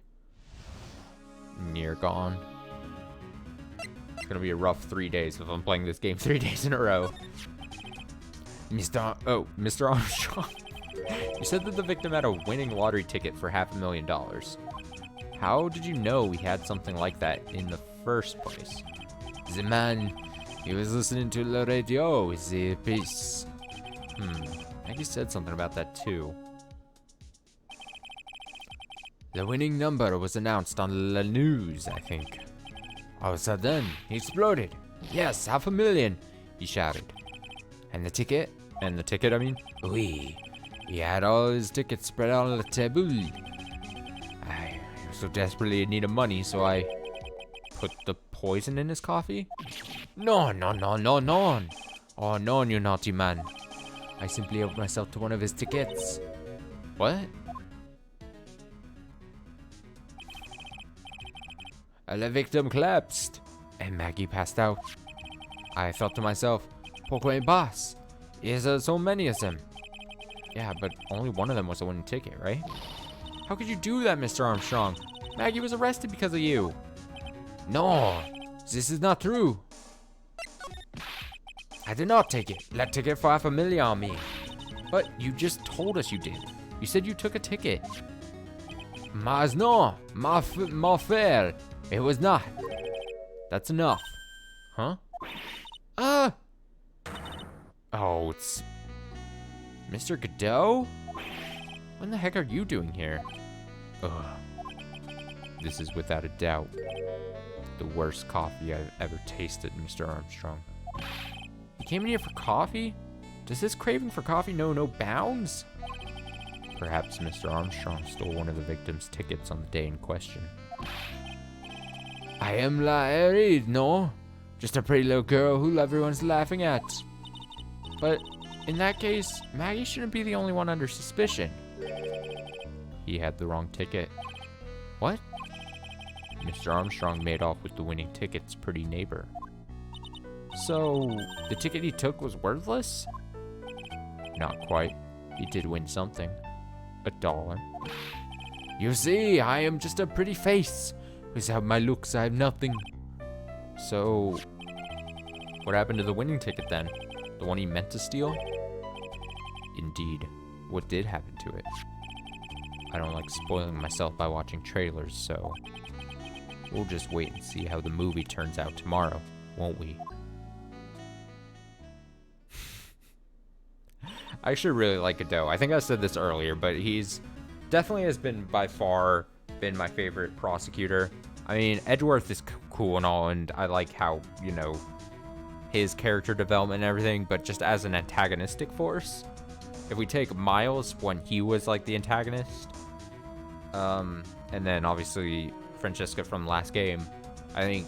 near gone. It's gonna be a rough 3 days if I'm playing this game 3 days in a row. Mr. Armstrong. You said that the victim had a winning lottery ticket for $500,000. How did you know we had something like that in the first place? The man, he was listening to the radio with the piece. Maggie said something about that too. The winning number was announced on the news, I think. All of a sudden, he exploded. Yes, $500,000, he shouted. And the ticket? And the ticket, I mean? Oui. He had all his tickets spread out on the table. I so desperately in need of money, so I Put the poison in his coffee? No. Oh, no, you naughty man. I simply helped myself to one of his tickets. What? The victim collapsed, and Maggie passed out. I thought to myself, pourquoi boss? Is there so many of them? Yeah, but only one of them was a winning ticket, right? How could you do that, Mr. Armstrong? Maggie was arrested because of you. No, this is not true. I did not take it. That ticket for $500,000 on me. But you just told us you did. You said you took a ticket. Mas no, ma fair. It was not. That's enough. Huh? Oh, it's Mr. Godot? What the heck are you doing here? Ugh. This is without a doubt the worst coffee I've ever tasted, Mr. Armstrong. You came in here for coffee? Does this craving for coffee know no bounds? Perhaps Mr. Armstrong stole one of the victim's tickets on the day in question. I am Larry, no? Just a pretty little girl who everyone's laughing at. But in that case, Maggie shouldn't be the only one under suspicion. He had the wrong ticket. What? Mr. Armstrong made off with the winning ticket's pretty neighbor. So, the ticket he took was worthless? Not quite. He did win something. $1. You see, I am just a pretty face. Without my looks, I have nothing. So, what happened to the winning ticket then? The one he meant to steal? Indeed. What did happen to it? I don't like spoiling myself by watching trailers, so we'll just wait and see how the movie turns out tomorrow, won't we? I actually really like Godot. I think I said this earlier, but he's definitely has been by far been my favorite prosecutor. I mean, Edgeworth is cool and all, and I like how, you know, his character development and everything, but just as an antagonistic force, if we take Miles when he was like the antagonist, and then obviously Francesca from last game, I think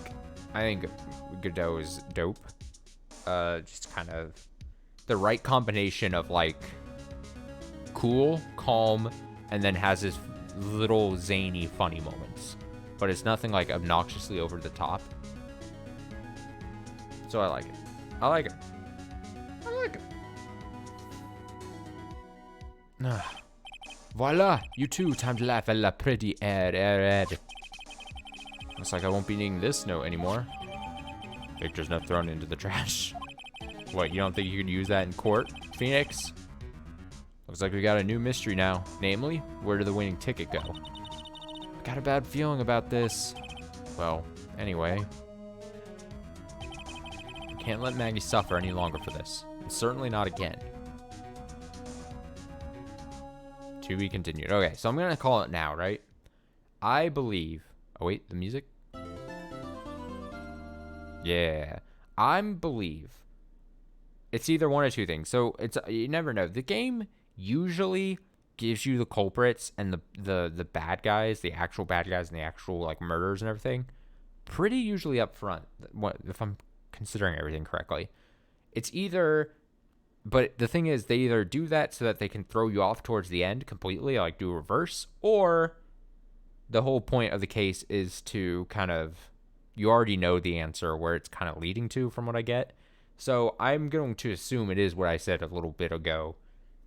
Godot is dope. Just kind of the right combination of like cool, calm, and then has his little zany, funny moments. But it's nothing like obnoxiously over the top. So I like it. I like it. I like it. Voila, you too, time to laugh at la pretty air. Looks like I won't be needing this note anymore. Victor's note thrown into the trash. What, you don't think you could use that in court, Phoenix? Looks like we got a new mystery now. Namely, where did the winning ticket go? I've got a bad feeling about this. Well, anyway. Can't let Maggie suffer any longer for this. And certainly not again. To be continued. Okay, so I'm gonna call it now, right? I believe... Oh wait, the music? Yeah. I believe... It's either one or two things. So, it's you never know. The game usually gives you the culprits and the bad guys, the actual bad guys and the actual, like, murders and everything, pretty usually up front, if I'm considering everything correctly. It's either... But the thing is, they either do that so that they can throw you off towards the end completely, like do a reverse, or the whole point of the case is to kind of, you already know the answer where it's kind of leading to from what I get. So I'm going to assume it is what I said a little bit ago,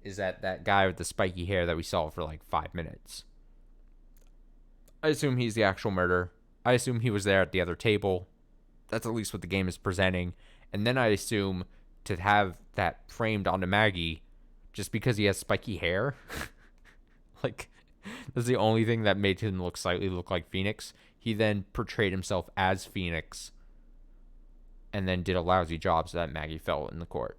is that guy with the spiky hair that we saw for like 5 minutes. I assume he's the actual murderer. I assume he was there at the other table. That's at least what the game is presenting. And then I assume to have that framed onto Maggie just because he has spiky hair. Like, that's the only thing that made him look like Phoenix. He then portrayed himself as Phoenix and then did a lousy job so that Maggie fell in the court.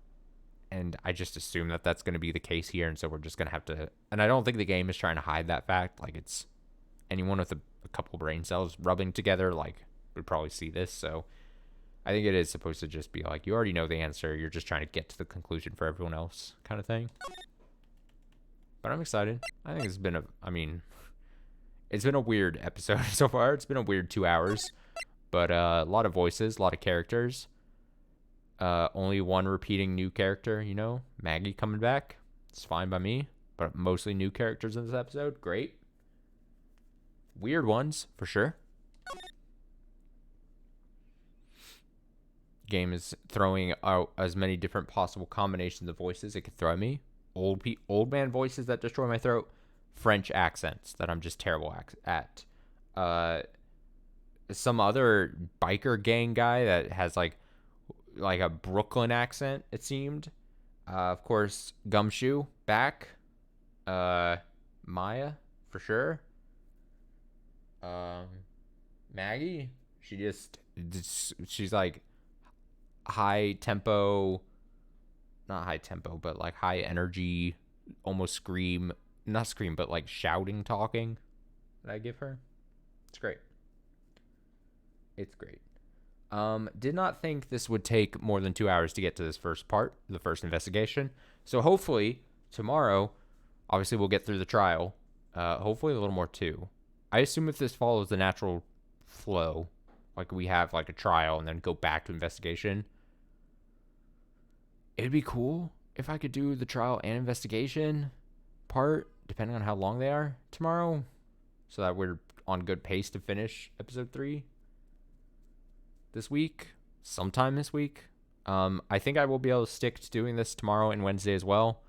And I just assume that that's going to be the case here, and so we're just going to have to... And I don't think the game is trying to hide that fact. Like, it's... Anyone with a couple brain cells rubbing together, like, would probably see this, so... I think it is supposed to just be like, you already know the answer, you're just trying to get to the conclusion for everyone else, kind of thing. But I'm excited. I think it's been it's been a weird episode so far. It's been a weird 2 hours. But a lot of voices, a lot of characters. Only one repeating new character, you know? Maggie coming back. It's fine by me. But mostly new characters in this episode. Great. Weird ones, for sure. Game is throwing out as many different possible combinations of voices it could throw at me. Old man voices that destroy my throat. French accents that I'm just terrible at. Some other biker gang guy that has like a Brooklyn accent, it seemed. Of course, Gumshoe back. Maya for sure. Maggie, she's like high tempo, not high tempo, but like high energy, almost not scream, but like shouting talking that I give her. It's great. It's great. Did not think this would take more than 2 hours to get to this first part, the first investigation. So hopefully tomorrow, obviously we'll get through the trial. Hopefully a little more too. I assume if this follows the natural flow, like we have like a trial and then go back to investigation, it'd be cool if I could do the trial and investigation part, depending on how long they are tomorrow, so that we're on good pace to finish episode 3 this week, sometime this week. I think I will be able to stick to doing this tomorrow and Wednesday as well,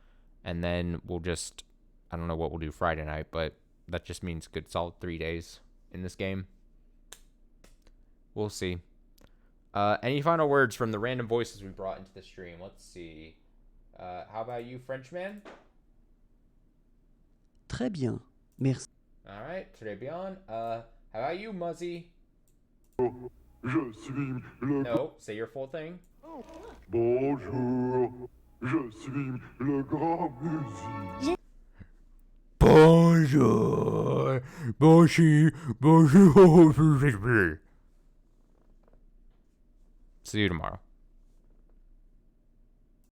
and then we'll just, I don't know what we'll do Friday night, but that just means good solid 3 days in this game. We'll see. Any final words from the random voices we brought into the stream? Let's see. How about you, Frenchman? Très bien. Merci. All right, très bien. How about you, Muzzy? Je suis le... No, say your full thing. Bonjour. Je suis le grand Muzzy. Bonjour. Bonjour. See you tomorrow.